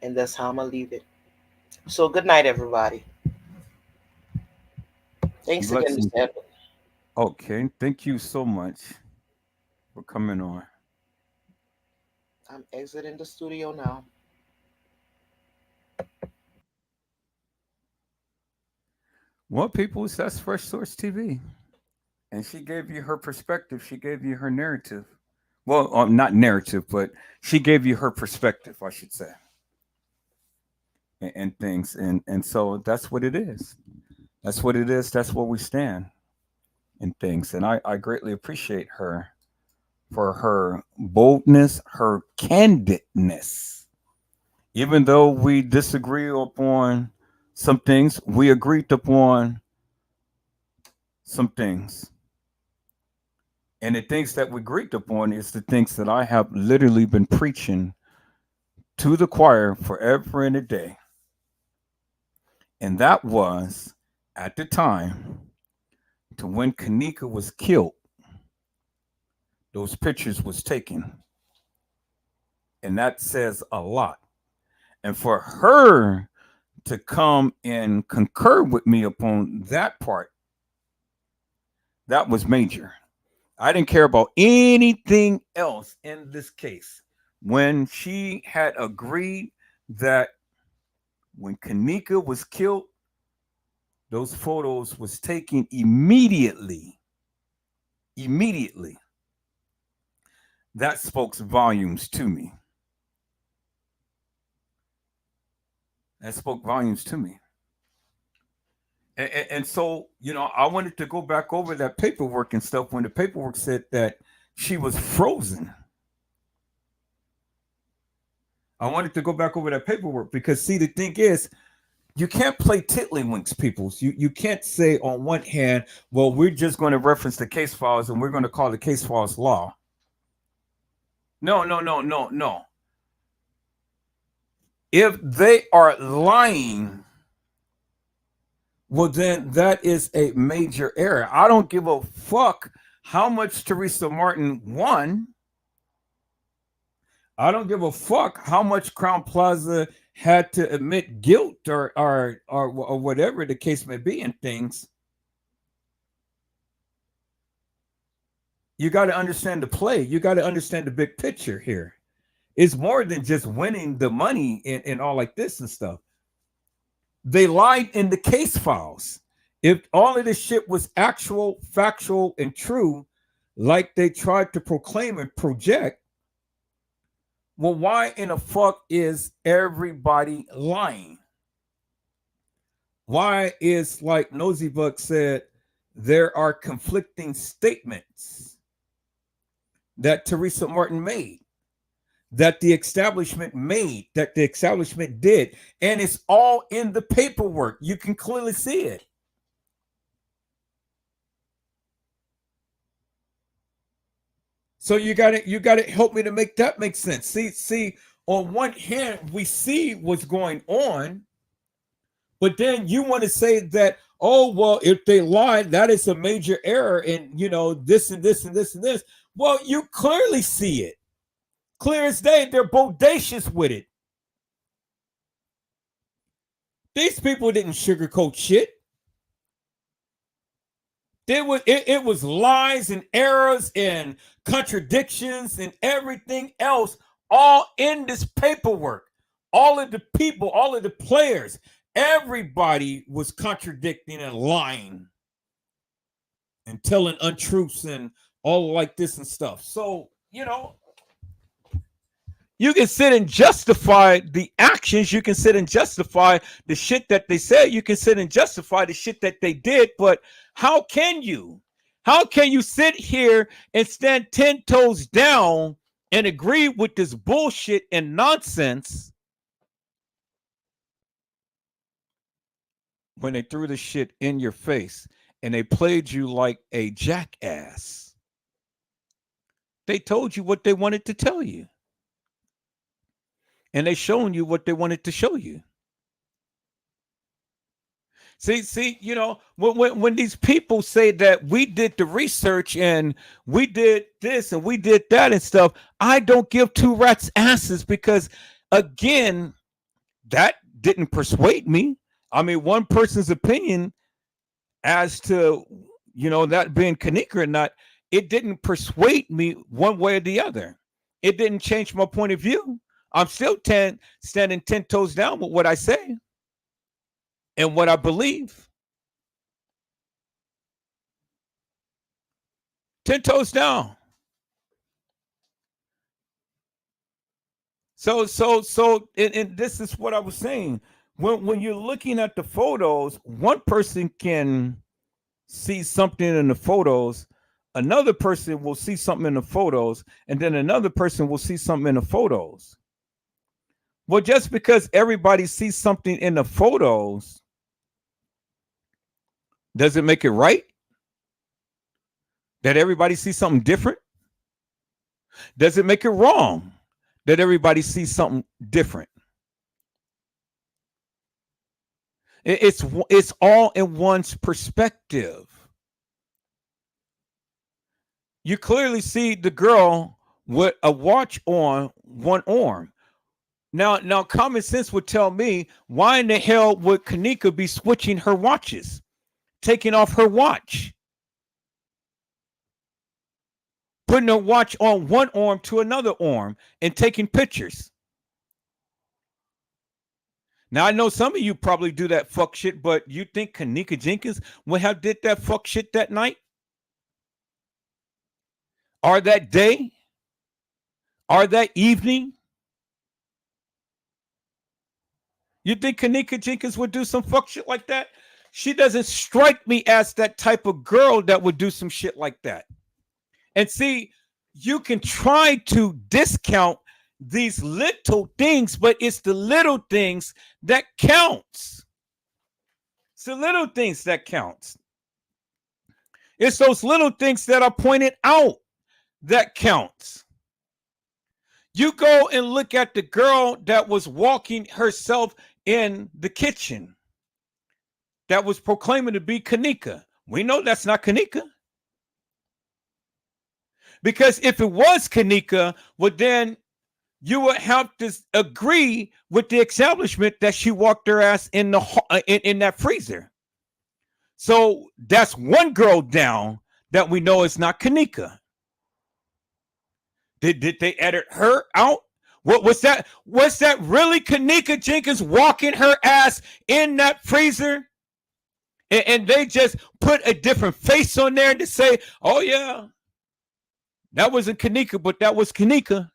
and that's how I'm gonna leave it. So good night, everybody. Thanks again, Blessings. Mr. Edward. Okay, thank you so much for coming on. I'm exiting the studio now. Well, people, that's Fresh Source TV. And she gave you her perspective. She gave you her narrative. Well, not narrative, but she gave you her perspective, I should say, and things. And so that's what it is. That's what it is. That's where we stand and things. And I greatly appreciate her for her boldness, her candidness. Even though we disagree upon some things, we agreed upon some things. And the things that we agreed upon is the things that I have literally been preaching to the choir forever and a day. And that was at the time to when Kanika was killed, those pictures was taken. And that says a lot. And for her to come and concur with me upon that part, that was major. I didn't care about anything else in this case. When she had agreed that when Kanika was killed, those photos was taken immediately. Immediately. That spoke volumes to me. That spoke volumes to me. And so, I wanted to go back over that paperwork and stuff when the paperwork said that she was frozen. I wanted to go back over that paperwork because, see, the thing is, you can't play tiddlywinks, people. You can't say on one hand, well, we're just going to reference the case files and we're going to call the case files law. No, no, no, no, no. If they are lying, well, then that is a major error. I don't give a fuck how much Teresa Martin won. I don't give a fuck how much Crown Plaza had to admit guilt or whatever the case may be in things. You got to understand the play. You got to understand the big picture here. It's more than just winning the money and all like this and stuff. They lied in the case files. If all of this shit was actual, factual, and true, like they tried to proclaim and project, well, why in the fuck is everybody lying? Why is, like Nosy Buck said, there are conflicting statements that Teresa Martin made, that the establishment made, that the establishment did, and it's all in the paperwork. You can clearly see it. So you gotta help me to make that make sense. See, on one hand, we see what's going on, but then you want to say that, oh, well, if they lied, that is a major error, and this and this and this and this. Well, you clearly see it. Clear as day, they're bodacious with it. These people didn't sugarcoat shit. It was lies and errors and contradictions and everything else all in this paperwork. All of the people, all of the players, everybody was contradicting and lying and telling untruths and all like this and stuff. So, you can sit and justify the actions. You can sit and justify the shit that they said. You can sit and justify the shit that they did. But how can you? How can you sit here and stand 10 toes down and agree with this bullshit and nonsense when they threw the shit in your face and they played you like a jackass? They told you what they wanted to tell you. And they shown you what they wanted to show you. See, when these people say that we did the research and we did this and we did that and stuff, I don't give two rats asses because, again, that didn't persuade me. I mean, one person's opinion as to, that being Kanika or not, it didn't persuade me one way or the other. It didn't change my point of view. I'm still standing 10 toes down with what I say and what I believe. 10 toes down. And this is what I was saying. When you're looking at the photos, one person can see something in the photos, another person will see something in the photos, and then another person will see something in the photos. Well, just because everybody sees something in the photos, does it make it right? That everybody sees something different? Does it make it wrong that everybody sees something different? It's all in one's perspective. You clearly see the girl with a watch on one arm. Now, common sense would tell me, why in the hell would Kanika be switching her watches, taking off her watch, putting her watch on one arm to another arm, and taking pictures? Now, I know some of you probably do that fuck shit, but you think Kanika Jenkins would have did that fuck shit that night? Or that day? Or that evening? You think Kanika Jenkins would do some fuck shit like that? She doesn't strike me as that type of girl that would do some shit like that. And see, you can try to discount these little things, but it's the little things that counts. It's the little things that counts. It's those little things that are pointed out that counts. You go and look at the girl that was walking herself in the kitchen that was proclaiming to be Kanika. We know that's not Kanika. Because if it was Kanika, well, then you would have to agree with the establishment that she walked her ass in that freezer. So that's one girl down that we know is not Kanika. Did they edit her out? What was that? Was that really Kanika Jenkins walking her ass in that freezer? And they just put a different face on there to say, oh yeah, that wasn't Kanika, but that was Kanika.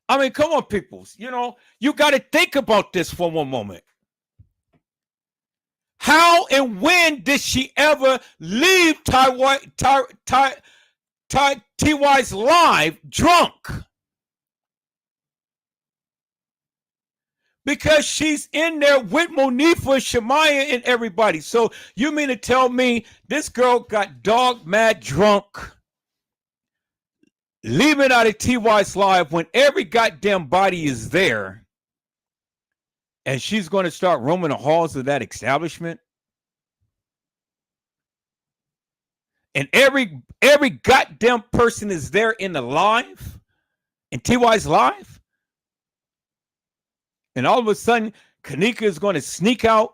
I mean, come on, people. You got to think about this for one moment. How and when did she ever leave TY's live drunk? Because she's in there with Monifa, Shemaya, and everybody. So you mean to tell me this girl got dog mad drunk, leaving out of TY's live when every goddamn body is there, and she's going to start roaming the halls of that establishment? And every goddamn person is there in the live, in TY's live? And all of a sudden, Kanika is going to sneak out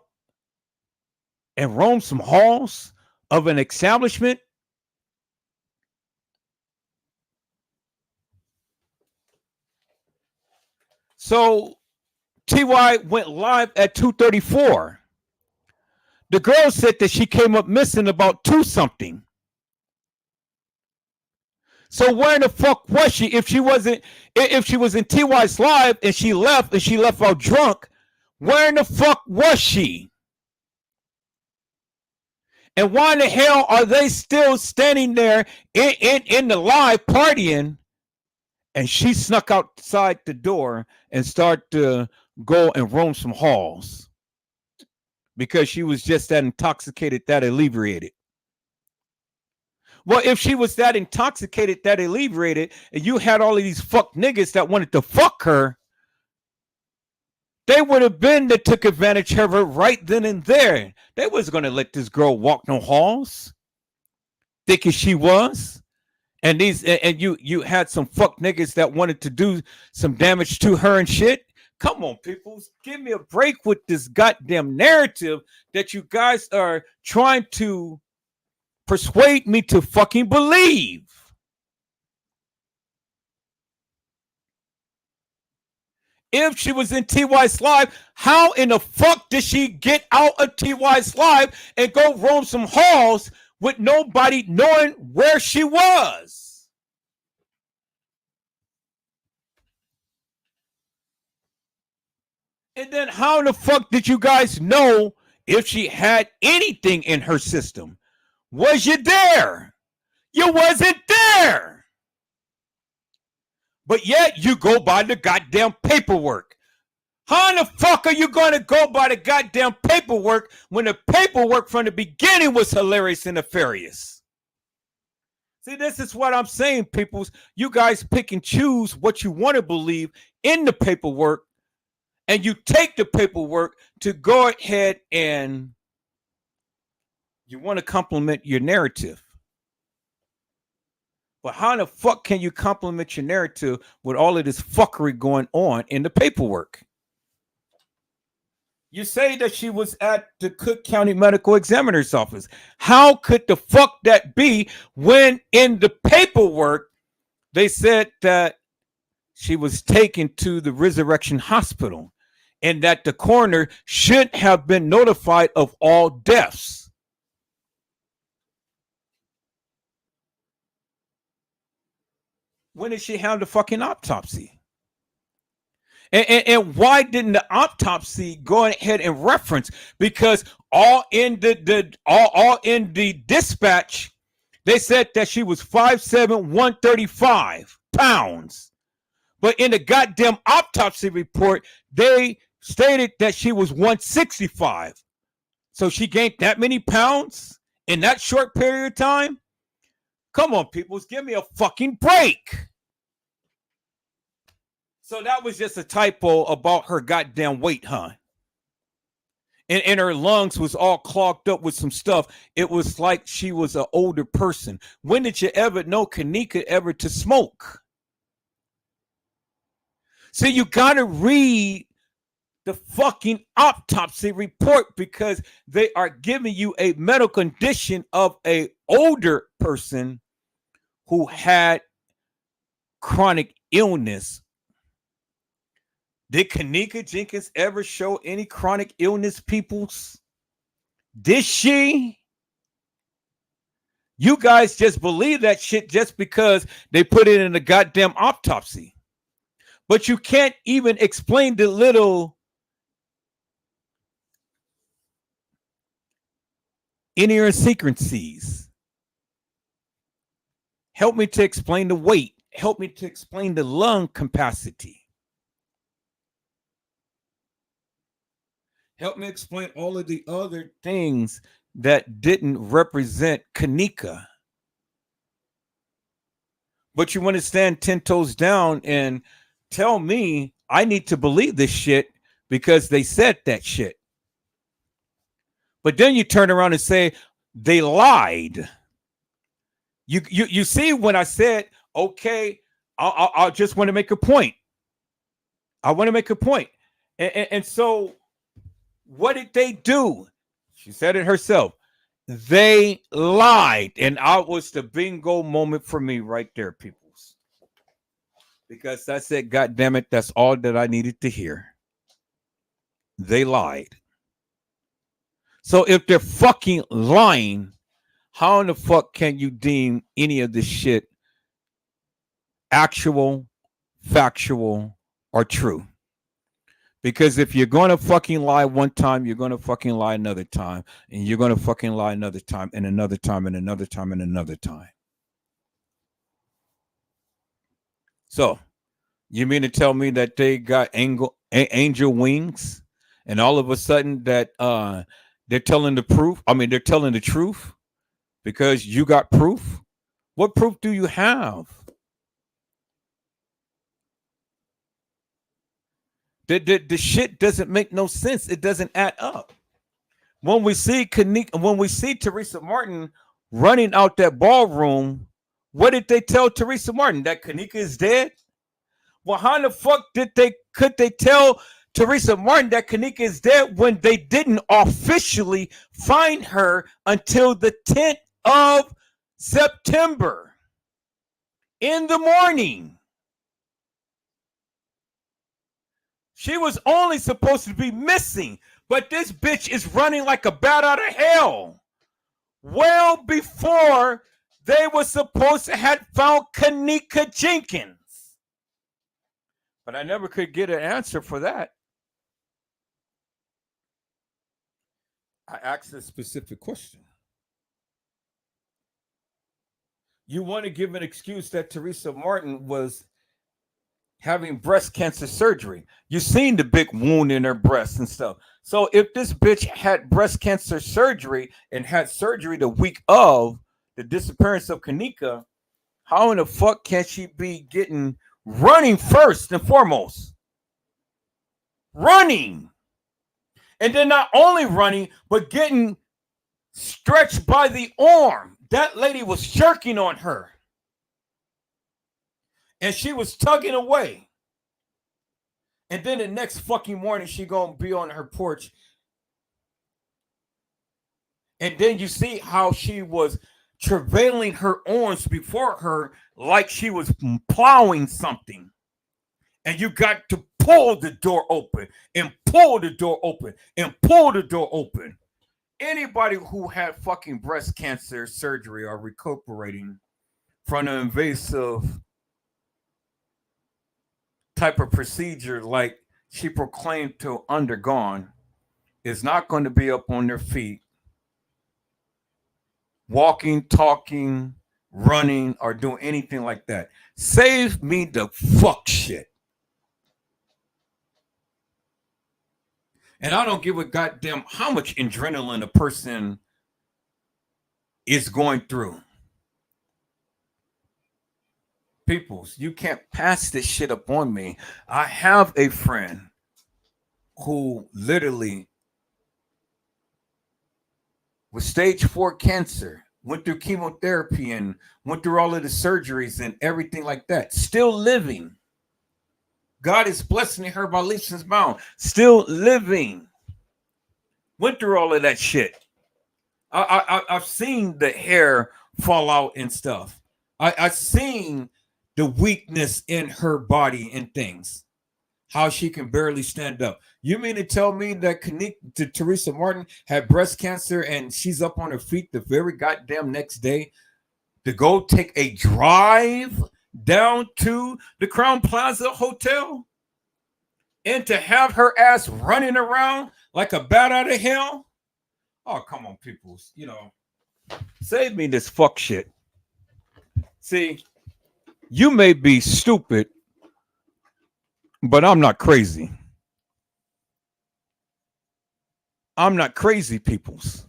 and roam some halls of an establishment? So TY went live at 2:34. The girl said that she came up missing about 2 something. So where the fuck was she if she was in TY's live and she left out drunk? Where in the fuck was she? And why in the hell are they still standing there in the live partying, and she snuck outside the door and started to go and roam some halls because she was just that intoxicated, that inebriated? Well, if she was that intoxicated, that inebriated, and you had all of these fuck niggas that wanted to fuck her, they would have been that took advantage of her right then and there. They wasn't going to let this girl walk no halls, thick as she was. And you had some fuck niggas that wanted to do some damage to her and shit. Come on, people, give me a break with this goddamn narrative that you guys are trying to persuade me to fucking believe. If she was in TY's live, how in the fuck did she get out of TY's live and go roam some halls with nobody knowing where she was? And then how in the fuck did you guys know if she had anything in her system? Was you there? You wasn't there. But yet you go by the goddamn paperwork. How in the fuck are you going to go by the goddamn paperwork when the paperwork from the beginning was hilarious and nefarious? See, this is what I'm saying, peoples. You guys pick and choose what you want to believe in the paperwork, and you take the paperwork to go ahead and you want to complement your narrative. But how in the fuck can you complement your narrative with all of this fuckery going on in the paperwork? You say that she was at the Cook County Medical Examiner's office. How could the fuck that be when in the paperwork they said that she was taken to the Resurrection Hospital and that the coroner should have been notified of all deaths? When did she have the fucking autopsy? And why didn't the autopsy go ahead and reference? Because all in the dispatch, they said that she was 5'7", 135 pounds. But in the goddamn autopsy report, they stated that she was 165. So she gained that many pounds in that short period of time? Come on, peoples, give me a fucking break. So that was just a typo about her goddamn weight, huh? And her lungs was all clogged up with some stuff. It was like she was an older person. When did you ever know Kanika ever to smoke? See, you got to read the fucking autopsy report because they are giving you a medical condition of a older person who had chronic illness. Did Kanika Jenkins ever show any chronic illness, peoples? Did she? You guys just believe that shit just because they put it in the goddamn autopsy. But you can't even explain the little idiosyncrasies. Help me to explain the weight. Help me to explain the lung capacity. Help me explain all of the other things that didn't represent Kanika. But you want to stand 10 toes down and tell me I need to believe this shit because they said that shit. But then you turn around and say they lied. You see when I said, okay, I just want to make a point. I want to make a point. And so what did they do? She said it herself. They lied. And that was the bingo moment for me right there, peoples. Because I said, God damn it, that's all that I needed to hear. They lied. So if they're fucking lying, how in the fuck can you deem any of this shit actual, factual, or true? Because if you're going to fucking lie one time, you're going to fucking lie another time. And you're going to fucking lie another time and another time and another time and another time. So, you mean to tell me that they got angel wings and all of a sudden that they're telling the proof? I mean, they're telling the truth because you got proof? What proof do you have? The shit doesn't make no sense. It doesn't add up. When we see Teresa Martin running out that ballroom, what did they tell Teresa Martin? That Kanika is dead? Well, how in the fuck could they tell Teresa Martin that Kanika is dead when they didn't officially find her until the 10th of September in the morning? She was only supposed to be missing, but this bitch is running like a bat out of hell. Well before they were supposed to have found Kanika Jenkins. But I never could get an answer for that. I asked a specific question. You want to give an excuse that Teresa Martin was having breast cancer surgery. You seen the big wound in her breast and stuff. So if this bitch had breast cancer surgery and had surgery the week of the disappearance of Kanika, how in the fuck can she be getting running first and foremost? Running. And then not only running, but getting stretched by the arm. That lady was jerking on her. And she was tugging away. And then the next fucking morning, she gonna be on her porch. And then you see how she was travailing her arms before her like she was plowing something. And you got to pull the door open and pull the door open and pull the door open. Anybody who had fucking breast cancer surgery or recuperating from an invasive type of procedure like she proclaimed to undergone is not going to be up on their feet, walking, talking, running, or doing anything like that. Save me the fuck shit. And I don't give a goddamn how much adrenaline a person is going through. Peoples, you can't pass this shit up on me. I have a friend who literally with stage 4 cancer, went through chemotherapy and went through all of the surgeries and everything like that, still living. God is blessing her by leaps and bounds. Still living. Went through all of that shit. I've seen the hair fall out and stuff. I've seen the weakness in her body and things. How she can barely stand up. You mean to tell me that Teresa Martin had breast cancer and she's up on her feet the very goddamn next day to go take a drive down to the Crown Plaza Hotel and to have her ass running around like a bat out of hell? Oh, come on, people. Save me this fuck shit. See, you may be stupid, but I'm not crazy. I'm not crazy, peoples.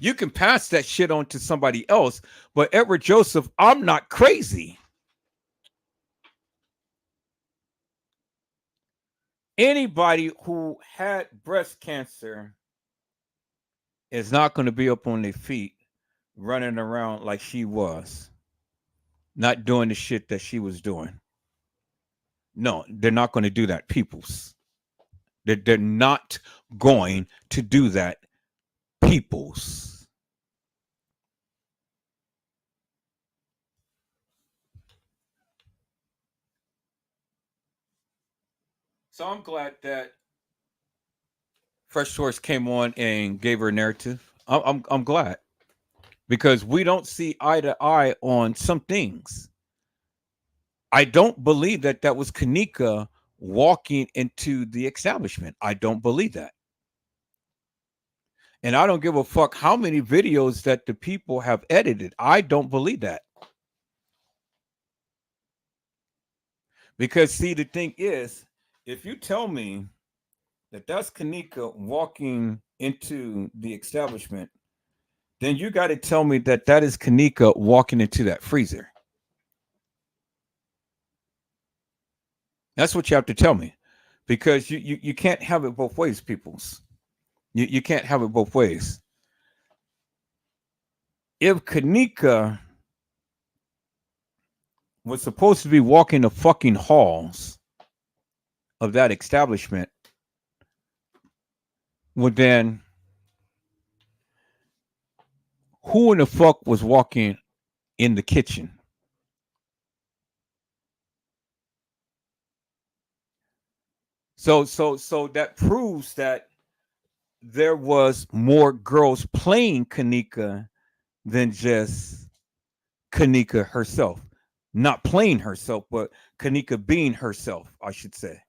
You can pass that shit on to somebody else, but Edward Joesph, I'm not crazy. Anybody who had breast cancer is not going to be up on their feet running around like she was, not doing the shit that she was doing. No, they're not going to do that, peoples. They're not going to do that, peoples. So I'm glad that Fresh Source came on and gave her a narrative. I'm glad because we don't see eye to eye on some things. I don't believe that was Kanika walking into the establishment. I don't believe that. And I don't give a fuck how many videos that the people have edited. I don't believe that. Because, see, the thing is, if you tell me that that's Kanika walking into the establishment, then you got to tell me that is Kanika walking into that freezer. That's what you have to tell me. Because you can't have it both ways, peoples. You can't have it both ways. If Kanika was supposed to be walking the fucking halls of that establishment, well then, who in the fuck was walking in the kitchen? So that proves that there was more girls playing Kanika than just Kanika herself. Not playing herself, but Kanika being herself, I should say.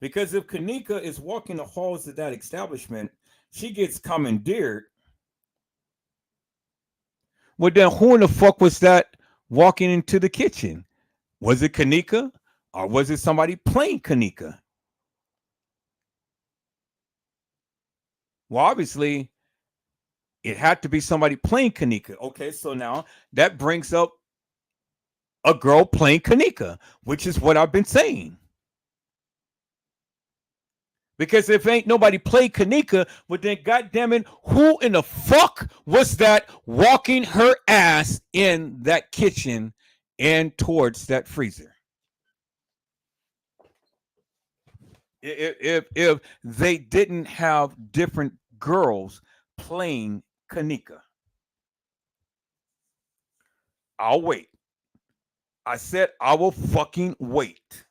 Because if Kanika is walking the halls of that establishment, she gets commandeered. Well, then who in the fuck was that walking into the kitchen? Was it Kanika or was it somebody playing Kanika? Well, obviously, it had to be somebody playing Kanika. Okay, so now that brings up a girl playing Kanika, which is what I've been saying. Because if ain't nobody played Kanika, well then goddamn it, who in the fuck was that walking her ass in that kitchen and towards that freezer? If they didn't have different girls playing Kanika. I'll wait. I said I will fucking wait.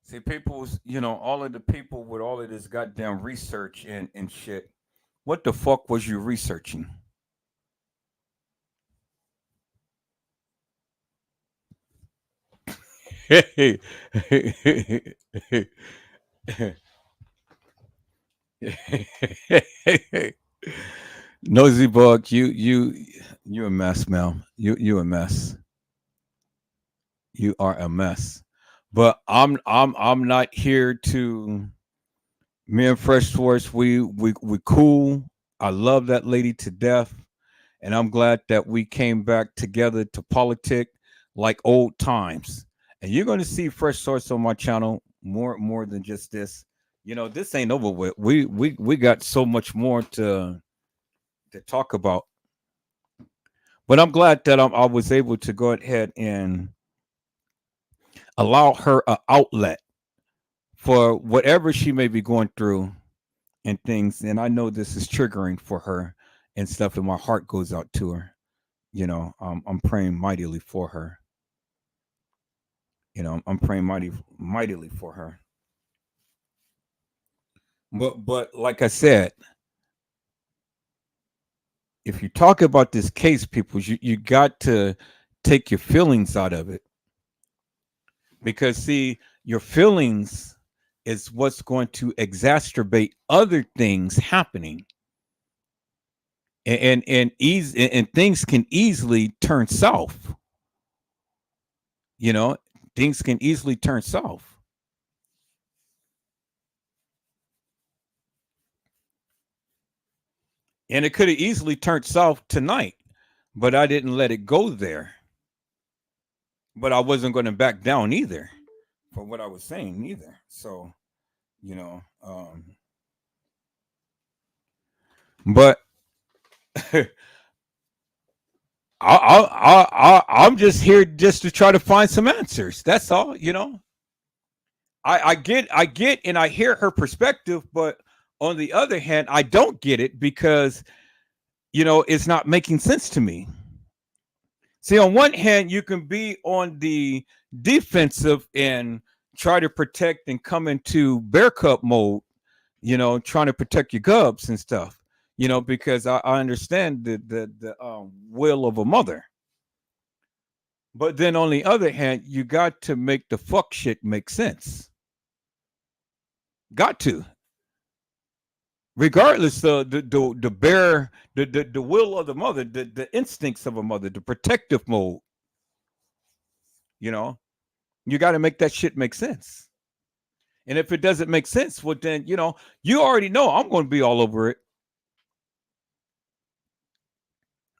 See, people's, all of the people with all of this goddamn research and shit. What the fuck was you researching? Hey, Nosy bug, you a mess, man. You a mess. You are a mess. But I'm not here to. Me and Fresh Force, we cool. I love that lady to death, and I'm glad that we came back together to politic like old times. And you're going to see Fresh Source on my channel more than just this. This ain't over with. We got so much more to talk about. But I'm glad that I was able to go ahead and allow her an outlet for whatever she may be going through and things. And I know this is triggering for her and stuff, and my heart goes out to her. I'm praying mightily for her. I'm praying mightily for her. But like I said, if you talk about this case, people, you got to take your feelings out of it, because see, your feelings is what's going to exacerbate other things happening, and things can easily turn south. You know, things can easily turn south. And it could have easily turned south tonight, but I didn't let it go there. But I wasn't going to back down either for what I was saying either. So, you know, but I'm just here just to try to find some answers. That's all. I get, and I hear her perspective, but on the other hand, I don't get it because it's not making sense to me. See, on one hand, you can be on the defensive and try to protect and come into bear cup mode, trying to protect your cubs and stuff, because I understand the will of a mother. But then on the other hand, you got to make the fuck shit make sense. Got to. Regardless of the bear, the will of the mother, the instincts of a mother, the protective mode, you know, you got to make that shit make sense. And if it doesn't make sense, well, then, you already know I'm going to be all over it.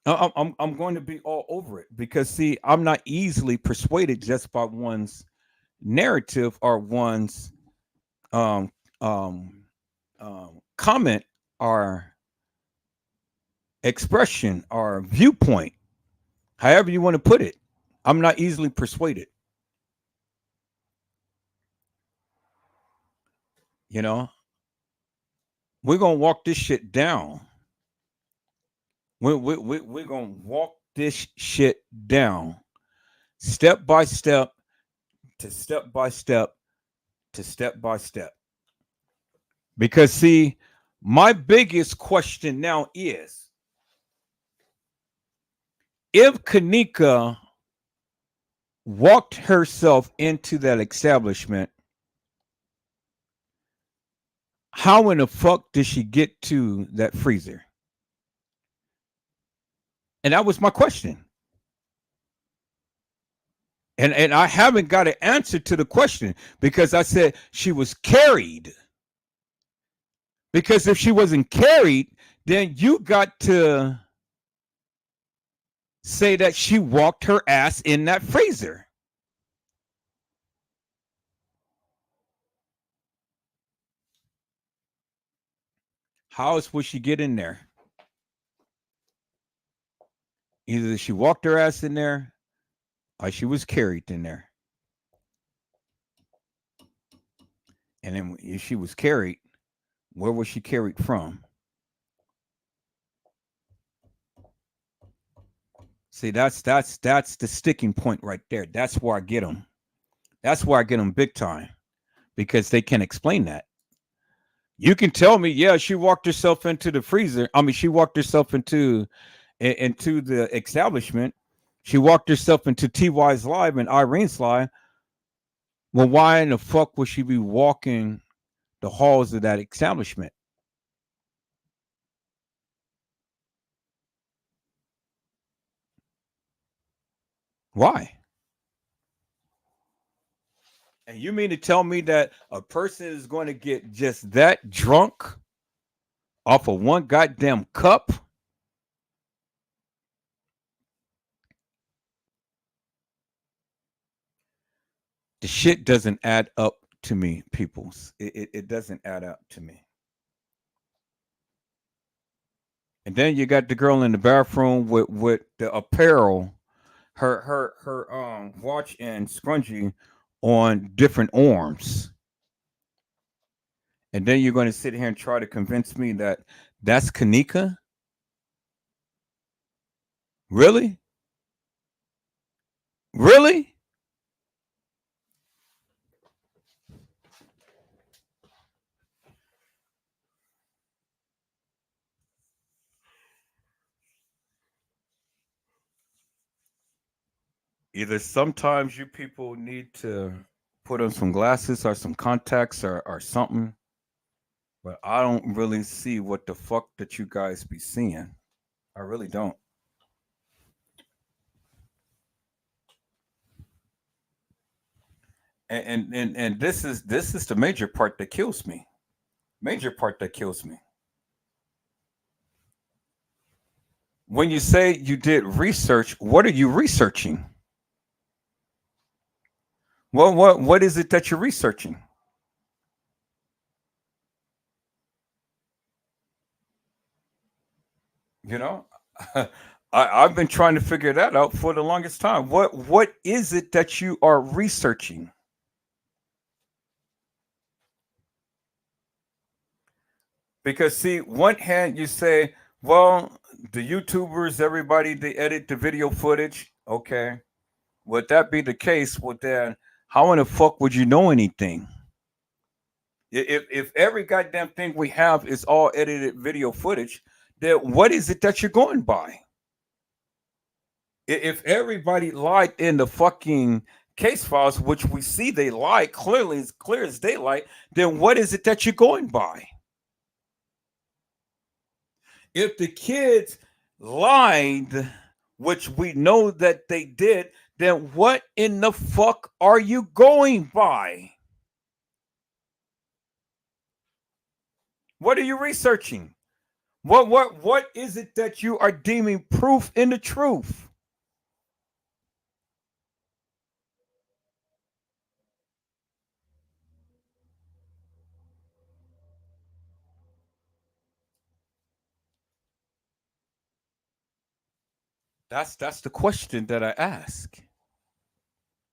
I'm going to be all over it because, see, I'm not easily persuaded just by one's narrative or one's um, um, comment or expression or viewpoint, however you want to put it. I'm not easily persuaded. You know, we're going to walk this shit down. We're gonna walk this shit down step by step to step by step to step by step. Because see, my biggest question now is if Kanika walked herself into that establishment, how in the fuck did she get to that freezer? And that was my question. And I haven't got an answer to the question because I said she was carried. Because if she wasn't carried, then you got to say that she walked her ass in that freezer. How else would she get in there? Either she walked her ass in there or she was carried in there. And then if she was carried, where was she carried from? See, that's the sticking point right there. That's where I get them. That's where I get them big time because they can explain that. You can tell me, yeah, she walked herself into the freezer. I mean, she walked herself into the establishment. She walked herself into TY's live and Irene's live. Well, why in the fuck would she be walking the halls of that establishment? Why? And you mean to tell me that a person is going to get just that drunk off of one goddamn cup? The shit doesn't add up to me, peoples. It doesn't add up to me. And then you got the girl in the bathroom with the apparel, her watch and scrunchie on different arms. And then you're going to sit here and try to convince me that that's Kanika? Really? Really? Either sometimes you people need to put on some glasses or some contacts or something, but I don't really see what the fuck that you guys be seeing. I really don't. And this is the major part that kills me. Major part that kills me. When you say you did research, what are you researching? What is it that you're researching? You know, I've been trying to figure that out for the longest time. What is it that you are researching? Because see, one hand you say, well, the YouTubers, everybody, they edit the video footage. Okay, would that be the case? Well, then how in the fuck would you know anything? If every goddamn thing we have is all edited video footage, then what is it that you're going by? If everybody lied in the fucking case files, which we see they lied clearly as clear as daylight, then what is it that you're going by? If the kids lied, which we know that they did, then what in the fuck are you going by? What are you researching? What is it that you are deeming proof in the truth? That's the question that I ask.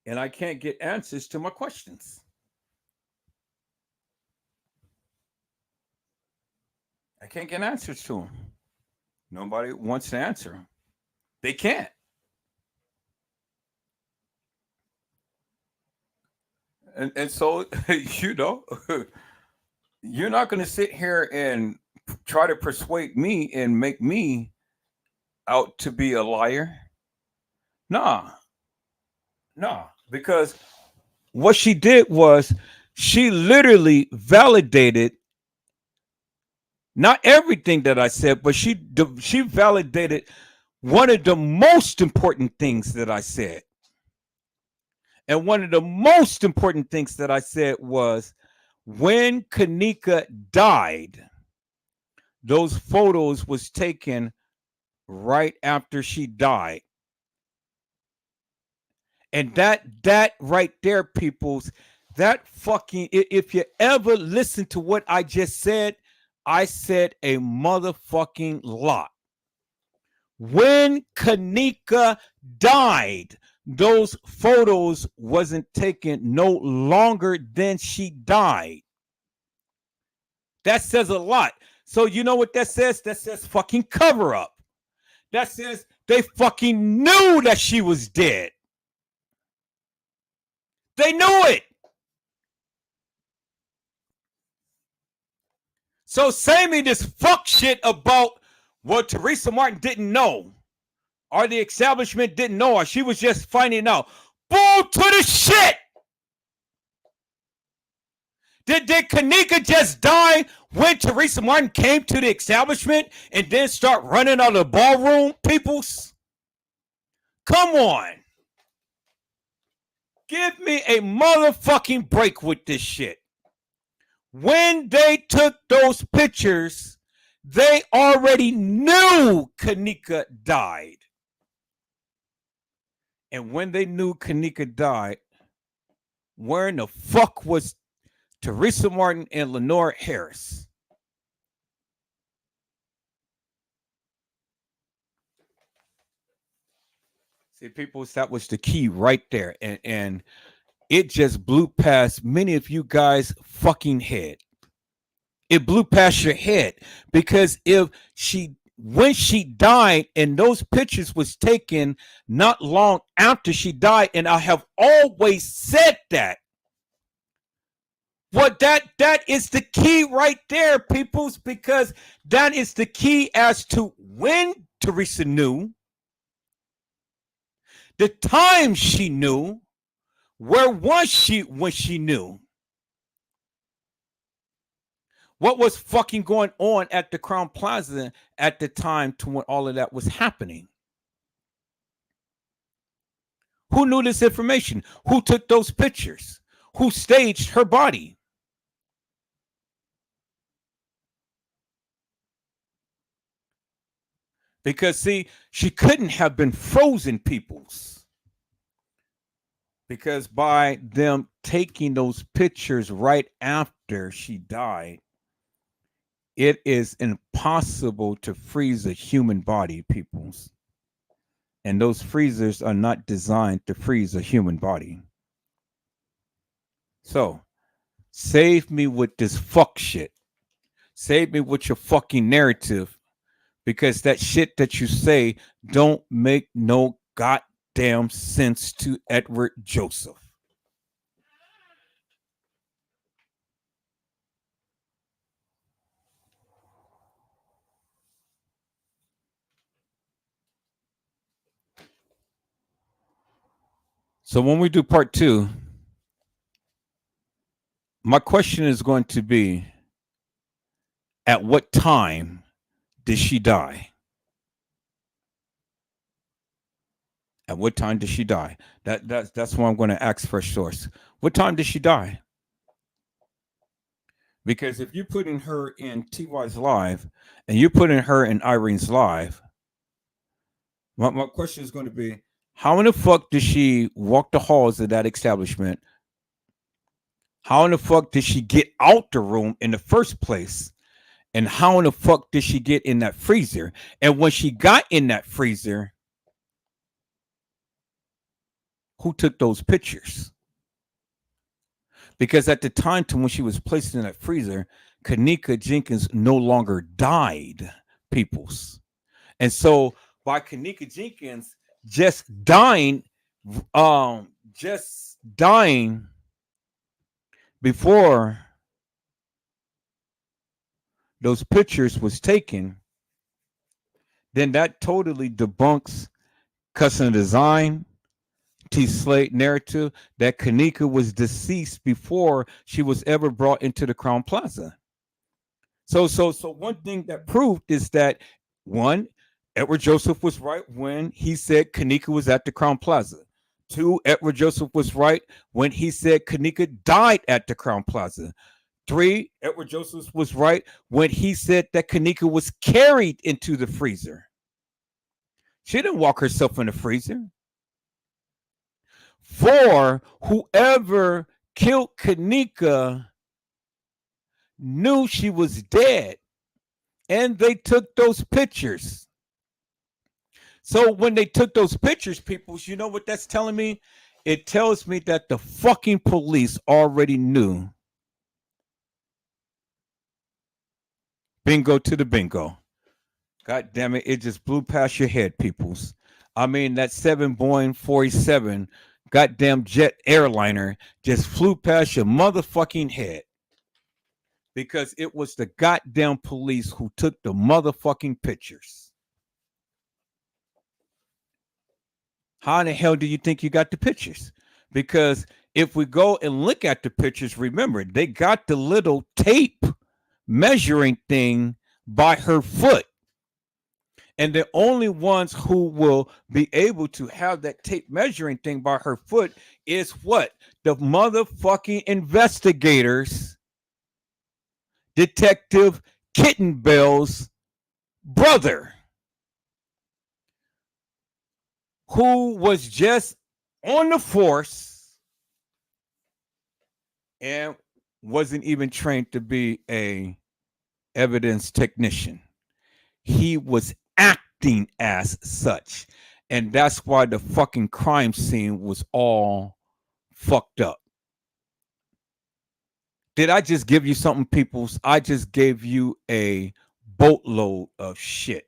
And I can't get answers to my questions. I can't get answers to them. Nobody wants to answer. They can't. And so, you know, you're not going to sit here and try to persuade me and make me out to be a liar. Nah, nah. Because what she did was she literally validated not everything that I said, but she validated one of the most important things that I said. And one of the most important things that I said was when Kanika died, those photos was taken right after she died. And that right there, peoples, that fucking if you ever listen to what I just said, I said a motherfucking lot. When Kanika died, those photos wasn't taken no longer than she died. That says a lot. So you know what that says? That says fucking cover up. That says they fucking knew that she was dead. They knew it. So say me this fuck shit about what Teresa Martin didn't know, or the establishment didn't know, or she was just finding out. Bull to the shit. Did Kanika just die when Teresa Martin came to the establishment and then start running out of the ballroom, peoples? Come on. Give me a motherfucking break with this shit. When they took those pictures, they already knew Kanika died. And when they knew Kanika died, where in the fuck was Teresa Martin and Lenore Harris? See, people, that was the key right there. And it just blew past many of you guys' fucking head. It blew past your head because when she died and those pictures was taken not long after she died, and I have always said that. Well, that is the key right there, peoples, because that is the key as to when Teresa knew, the time she knew, where was she when she knew, what was fucking going on at the Crown Plaza at the time to when all of that was happening. Who knew this information? Who took those pictures? Who staged her body? Because, see, she couldn't have been frozen, peoples. Because by them taking those pictures right after she died, it is impossible to freeze a human body, peoples. And those freezers are not designed to freeze a human body. So, save me with this fuck shit. Save me with your fucking narrative. Because that shit that you say don't make no goddamn sense to Edward Joesph. So when we do part 2, my question is going to be, at what time did she die? At what time did she die? That's what I'm going to ask first source. What time did she die? Because if you put in her in TY's live and you put in her in Irene's live, my question is going to be, how in the fuck did she walk the halls of that establishment? How in the fuck did she get out the room in the first place? And how in the fuck did she get in that freezer? And when she got in that freezer, who took those pictures? Because at the time to when she was placed in that freezer, Kanika Jenkins no longer died, peoples. And so by Kanika Jenkins just dying before those pictures was taken, then that totally debunks custom design, T Slate narrative that Kanika was deceased before she was ever brought into the Crown Plaza. So one thing that proved is that one, Edward Joesph was right when he said Kanika was at the Crown Plaza. Two, Edward Joesph was right when he said Kanika died at the Crown Plaza. Three, Edward Joesph was right when he said that Kanika was carried into the freezer. She didn't walk herself in the freezer. Four, whoever killed Kanika knew she was dead, and they took those pictures. So when they took those pictures, people, you know what that's telling me? It tells me that the fucking police already knew. Bingo to the bingo. God damn it, it just blew past your head, peoples. I mean, that 7 Boeing 47 goddamn jet airliner just flew past your motherfucking head. Because it was the goddamn police who took the motherfucking pictures. How in the hell do you think you got the pictures? Because if we go and look at the pictures, remember, they got the little tape measuring thing by her foot. And the only ones who will be able to have that tape measuring thing by her foot is what? The motherfucking investigators, Detective Kittenbell's brother, who was just on the force and wasn't even trained to be a evidence technician. He was acting as such. And that's why the fucking crime scene was all fucked up. Did I just give you something, peoples? I just gave you a boatload of shit.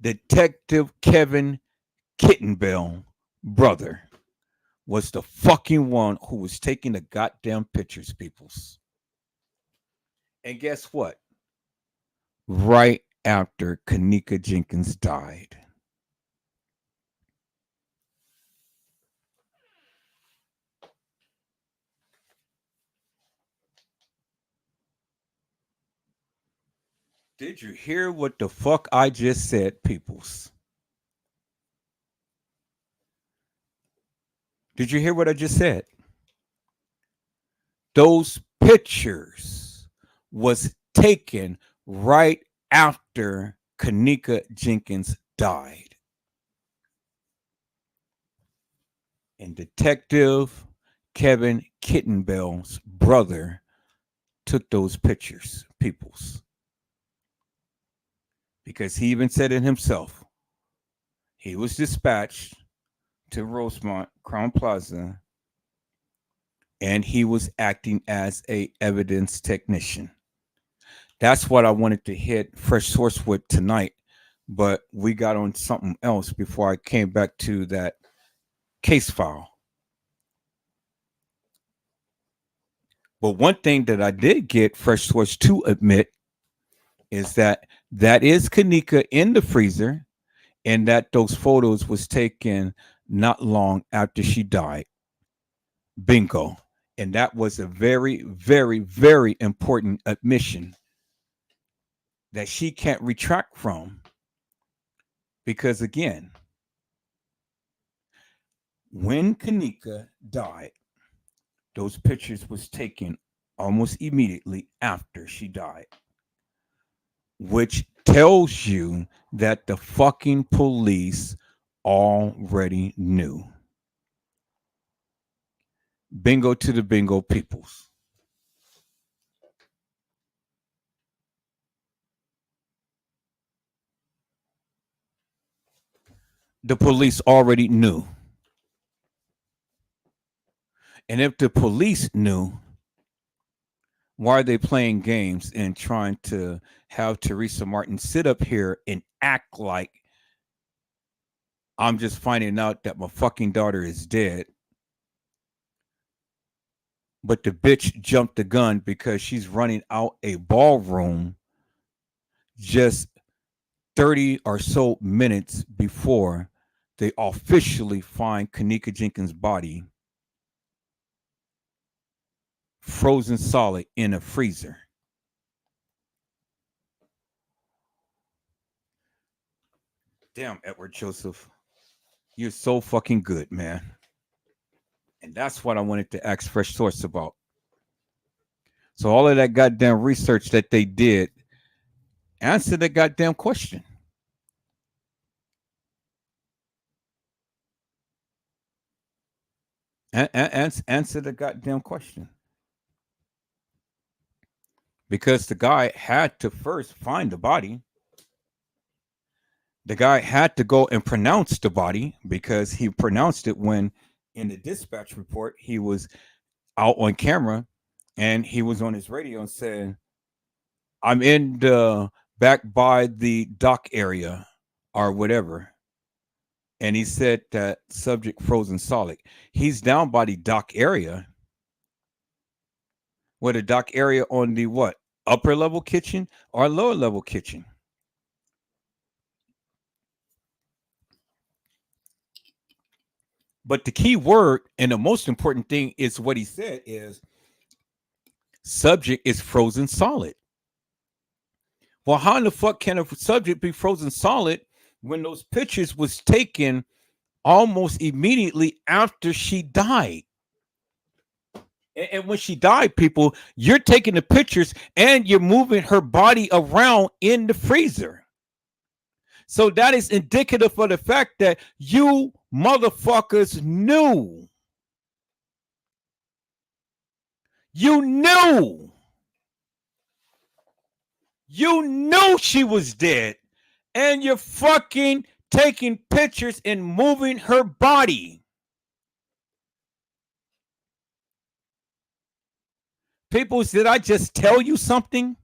Detective Kevin Kittenbell, brother, was the fucking one who was taking the goddamn pictures, peoples. And guess what? Right after Kanika Jenkins died. Did you hear what the fuck I just said, peoples? Did you hear what I just said? Those pictures was taken right after Kanika Jenkins died. And Detective Kevin Kittenbell's brother took those pictures, peoples. Because he even said it himself. He was dispatched to Rosemont Crown Plaza, and he was acting as a evidence technician. That's what I wanted to hit Fresh Source with tonight, but we got on something else before I came back to that case file. But one thing that I did get Fresh Source to admit is that is Kanika in the freezer, and that those photos was taken not long after she died. Bingo. And that was a very, very, very important admission that she can't retract from. Because again, when Kanika died, those pictures was taken almost immediately after she died, which tells you that the fucking police already knew. Bingo to the bingo peoples. The police already knew. And if the police knew, Why are they playing games and trying to have Teresa Martin sit up here and act like I'm just finding out that my fucking daughter is dead, but the bitch jumped the gun because she's running out a ballroom just 30 or so minutes before they officially find Kanika Jenkins' body frozen solid in a freezer. Damn, Edward Joseph, you're so fucking good, man. And that's what I wanted to ask Fresh Source about. So all of that goddamn research that they did, answer the goddamn question. Answer the goddamn question. Because the guy had to first find the body. The guy had to go and pronounce the body because he pronounced it when in the dispatch report he was out on camera and he was on his radio and said, I'm in the back by the dock area or whatever. And he said that subject frozen solid. He's down by the dock area. Where the dock area on the what? Upper level kitchen or lower level kitchen? But the key word and the most important thing is what he said is subject is frozen solid. Well, how in the fuck can a subject be frozen solid when those pictures was taken almost immediately after she died? And when she died, people, you're taking the pictures and you're moving her body around in the freezer. So that is indicative of the fact that you motherfuckers knew. You knew. You knew she was dead. And you're fucking taking pictures and moving her body. People, did I just tell you something?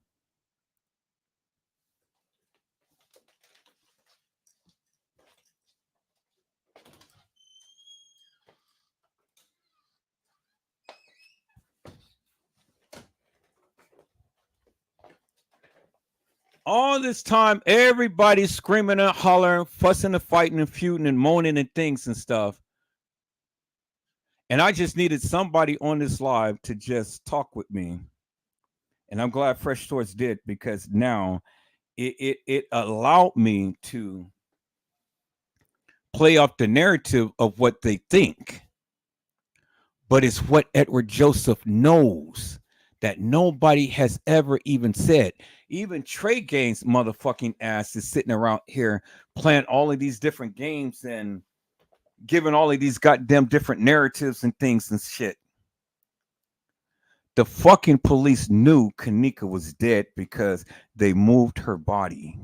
All this time, everybody's screaming and hollering, fussing and fighting and feuding and moaning and things and stuff. And I just needed somebody on this live to just talk with me. And I'm glad Fresh Source did because now it allowed me to play off the narrative of what they think. But it's what Edward Joseph knows that nobody has ever even said. Even Trey Gaines' motherfucking ass is sitting around here playing all of these different games and giving all of these goddamn different narratives and things and shit. The fucking police knew Kanika was dead because they moved her body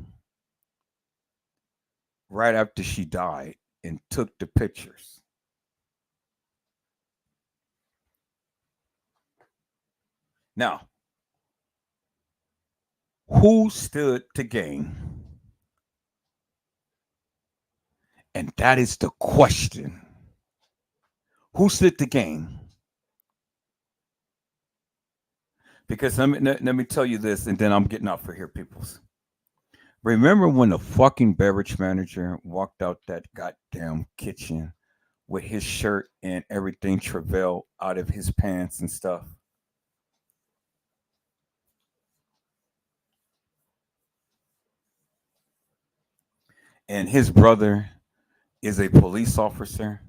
right after she died and took the pictures. Now, who stood to gain? And that is the question. Who stood to gain? Because let me tell you this, and then I'm getting out for here, peoples. Remember when the fucking beverage manager walked out that goddamn kitchen with his shirt and everything travailed out of his pants and stuff? And his brother is a police officer.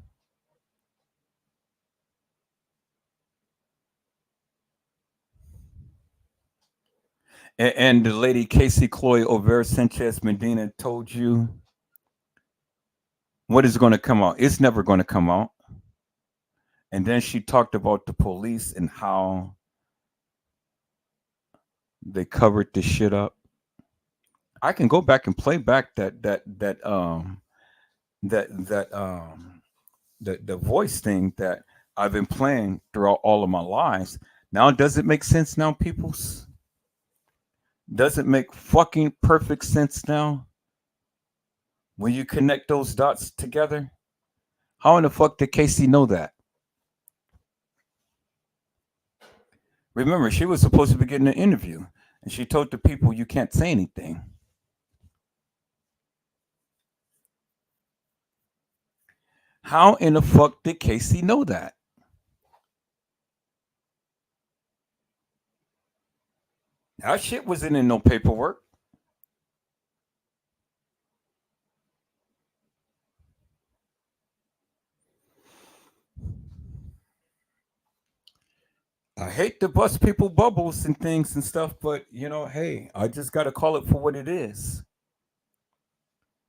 And the lady Casey Chloe Over Sanchez Medina told you what is going to come out. It's never going to come out. And then she talked about the police and how they covered this shit up. I can go back and play back the voice thing that I've been playing throughout all of my lives Now, does it make sense now, peoples? Does it make fucking perfect sense now when you connect those dots together? How in the fuck did Casey know that? Remember, she was supposed to be getting an interview, and she told the people, "You can't say anything." How in the fuck did Casey know that? That shit wasn't in no paperwork. I hate to bust people bubbles and things and stuff, but hey, I just got to call it for what it is.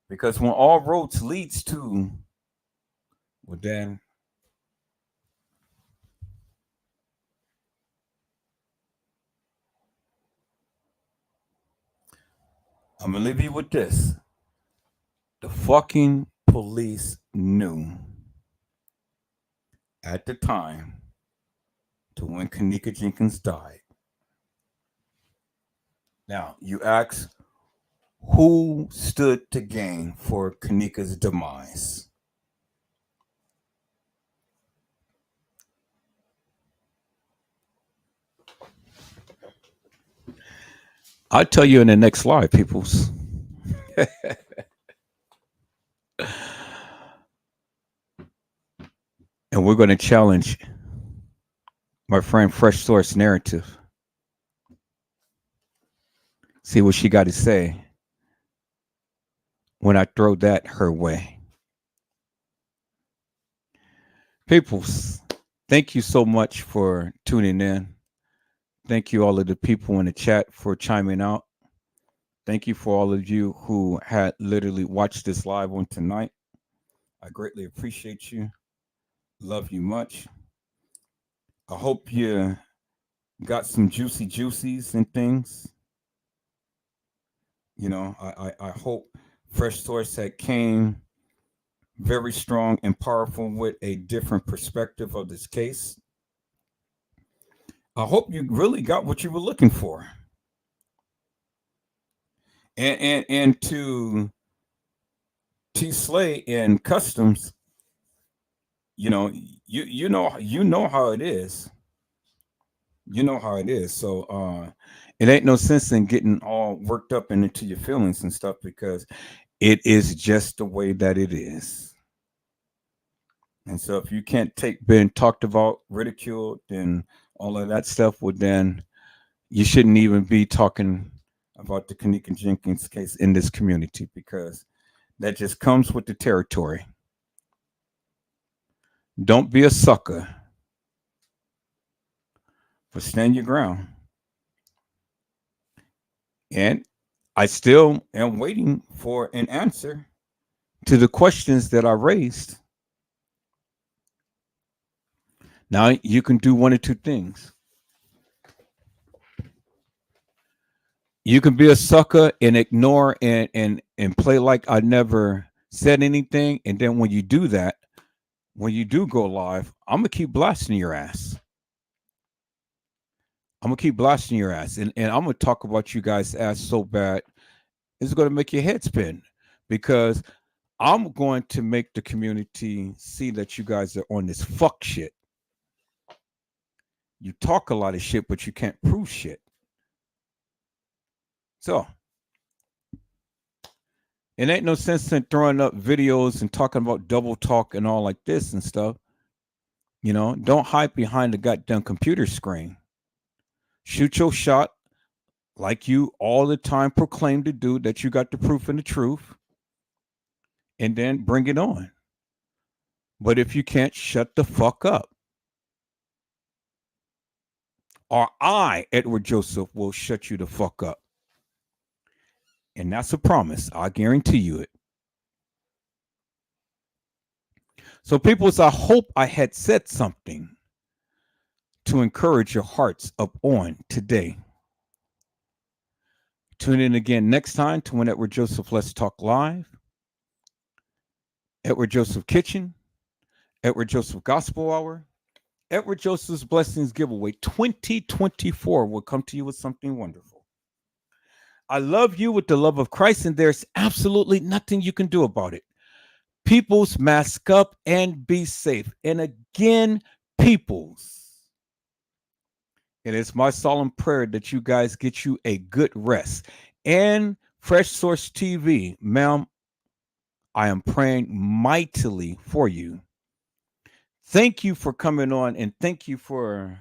Because when all roads leads to, well, then I'm gonna leave you with this: the fucking police knew at the time to when Kanika Jenkins died. Now you ask, who stood to gain for Kanika's demise? I'll tell you in the next live, peoples. And we're going to challenge my friend Fresh Source Narrative. See what she got to say when I throw that her way. Peoples, thank you so much for tuning in. Thank you, all of the people in the chat, for chiming out. Thank you for all of you who had literally watched this live on tonight. I greatly appreciate you. Love you much. I hope you got some juicy juicies and things. I hope Fresh Source that came very strong and powerful with a different perspective of this case. I hope you really got what you were looking for. And to T Slay and Customs, you know how it is. You know how it is. So it ain't no sense in getting all worked up and into your feelings and stuff, because it is just the way that it is. And so if you can't take being talked about, ridiculed, and all of that stuff, well, then you shouldn't even be talking about the Kanika Jenkins case in this community, because that just comes with the territory. Don't be a sucker, but stand your ground. And I still am waiting for an answer to the questions that I raised. Now you can do one or two things. You can be a sucker and ignore and play like I never said anything. And then when you do that, when you do go live, I'm gonna keep blasting your ass. I'm gonna keep blasting your ass, and I'm gonna talk about you guys' ass so bad it's gonna make your head spin, because I'm going to make the community see that you guys are on this fuck shit. You talk a lot of shit, but you can't prove shit. So it ain't no sense in throwing up videos and talking about double talk and all like this and stuff. Don't hide behind the goddamn computer screen. Shoot your shot like you all the time proclaim to do, that you got the proof and the truth, and then bring it on. But if you can't, shut the fuck up. Or I, Edward Joesph, will shut you the fuck up. And that's a promise. I guarantee you it. So, peoples, I hope I had said something to encourage your hearts up on today. Tune in again next time to when Edward Joesph Let's Talk Live, Edward Joesph Kitchen, Edward Joesph Gospel Hour, Edward Joseph's Blessings Giveaway 2024 will come to you with something wonderful. I love you with the love of Christ, and there's absolutely nothing you can do about it. Peoples, mask up and be safe. And again, peoples, it is my solemn prayer that you guys get you a good rest. And Fresh Source TV, ma'am, I am praying mightily for you. Thank you for coming on, and thank you for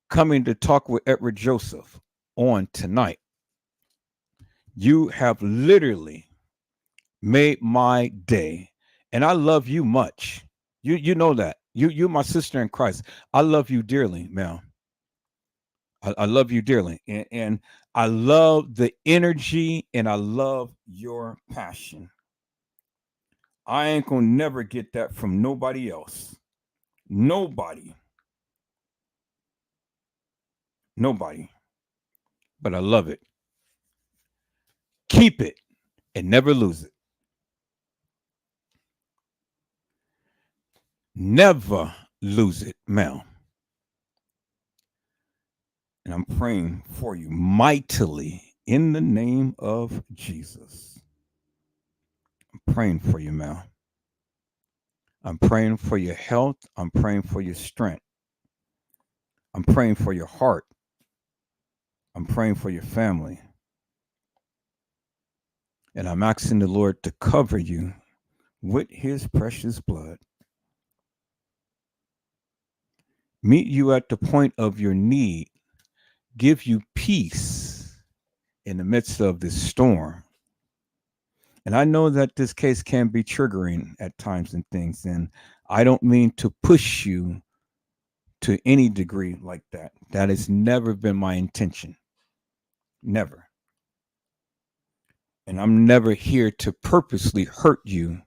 coming to talk with Edward Joseph on tonight. You have literally made my day, and I love you much. You know that. You're my sister in Christ. I love you dearly, ma'am. I love you dearly, and I love the energy, and I love your passion. I ain't gonna never get that from nobody else. Nobody, nobody. But I love it. Keep it and never lose it. Never lose it, ma'am. And I'm praying for you mightily in the name of Jesus. I'm praying for you, ma'am. I'm praying for your health. I'm praying for your strength. I'm praying for your heart. I'm praying for your family. And I'm asking the Lord to cover you with his precious blood. Meet you at the point of your need. Give you peace in the midst of this storm. And I know that this case can be triggering at times and things. And I don't mean to push you to any degree like that. That has never been my intention. Never. And I'm never here to purposely hurt you.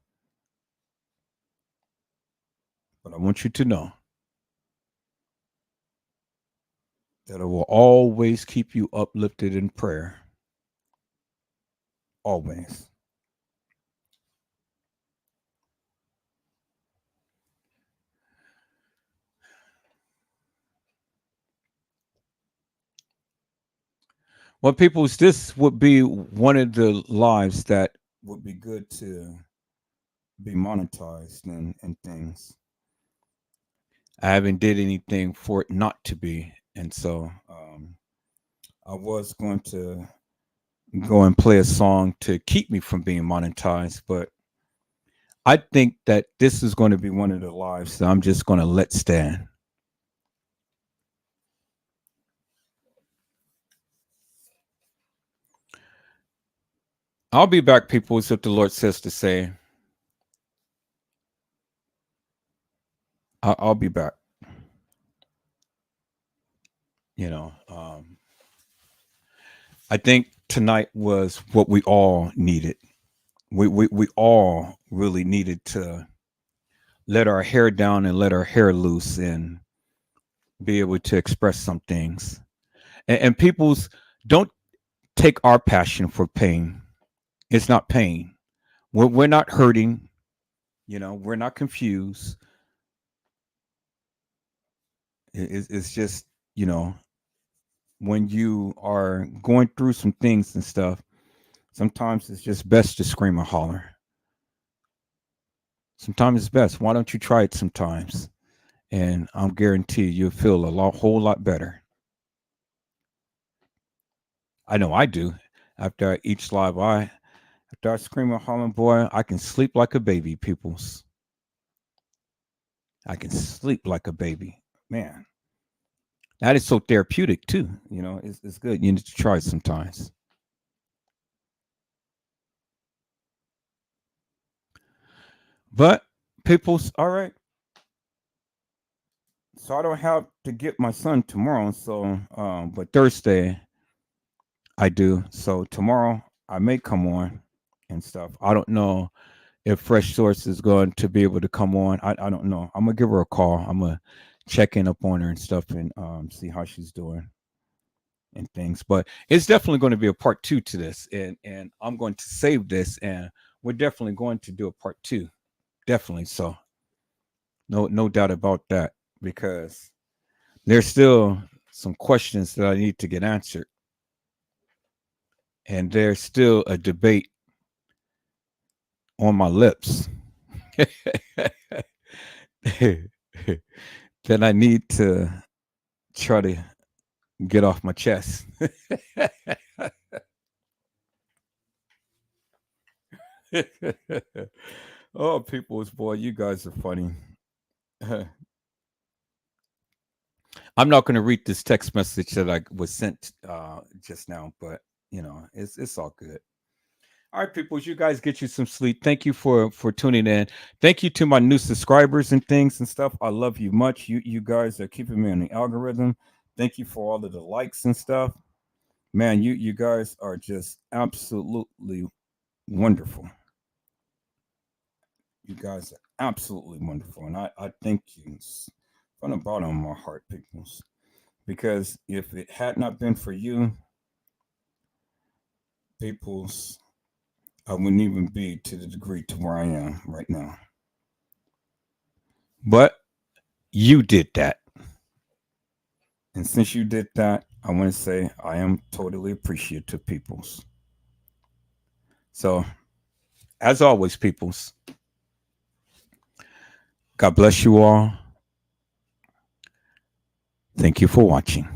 But I want you to know that I will always keep you uplifted in prayer. Always. Well, people, this would be one of the lives that would be good to be monetized and things. I haven't did anything for it not to be, and so I was going to go and play a song to keep me from being monetized, but I think that this is going to be one of the lives that I'm just going to let stand. I'll be back, people, as if the Lord says to say. I'll be back. You know, I think tonight was what we all needed. We all really needed to let our hair down and let our hair loose and be able to express some things. And people's don't take our passion for pain. It's not pain. We're not hurting. You know, we're not confused. It's just, you know, when you are going through some things and stuff, sometimes it's just best to scream or holler. Sometimes it's best. Why don't you try it sometimes? And I'm guarantee you'll feel whole lot better. I know I do. After each live, after I scream or holler, boy, I can sleep like a baby. Peoples, I can sleep like a baby. Man, that is so therapeutic too. You know, it's good. You need to try it sometimes. But people's all right. So I don't have to get my son tomorrow. So, but Thursday I do. So tomorrow I may come on and stuff. I don't know if Fresh Source is going to be able to come on. I don't know. I'm gonna give her a call. I'm gonna check in up on her and stuff and see how she's doing and things. But it's definitely going to be a part two to this, and I'm going to save this, and we're definitely going to do a part two. Definitely. So no doubt about that. because there's still some questions that I need to get answered, and there's still a debate on my lips that I need to try to get off my chest. Oh, people's boy, you guys are funny. I'm not going to read this text message that I was sent just now, but it's all good. All right, people, you guys get you some sleep. Thank you for tuning in. Thank you to my new subscribers and things and stuff. I love you much. You guys are keeping me on the algorithm. Thank you for all of the likes and stuff. Man, you guys are just absolutely wonderful. You guys are absolutely wonderful, and I thank you from the bottom of my heart, peoples. Because if it had not been for you, peoples, I wouldn't even be to the degree to where I am right now. But you did that. And since you did that, I want to say I am totally appreciative, peoples. So, as always, peoples, God bless you all. Thank you for watching.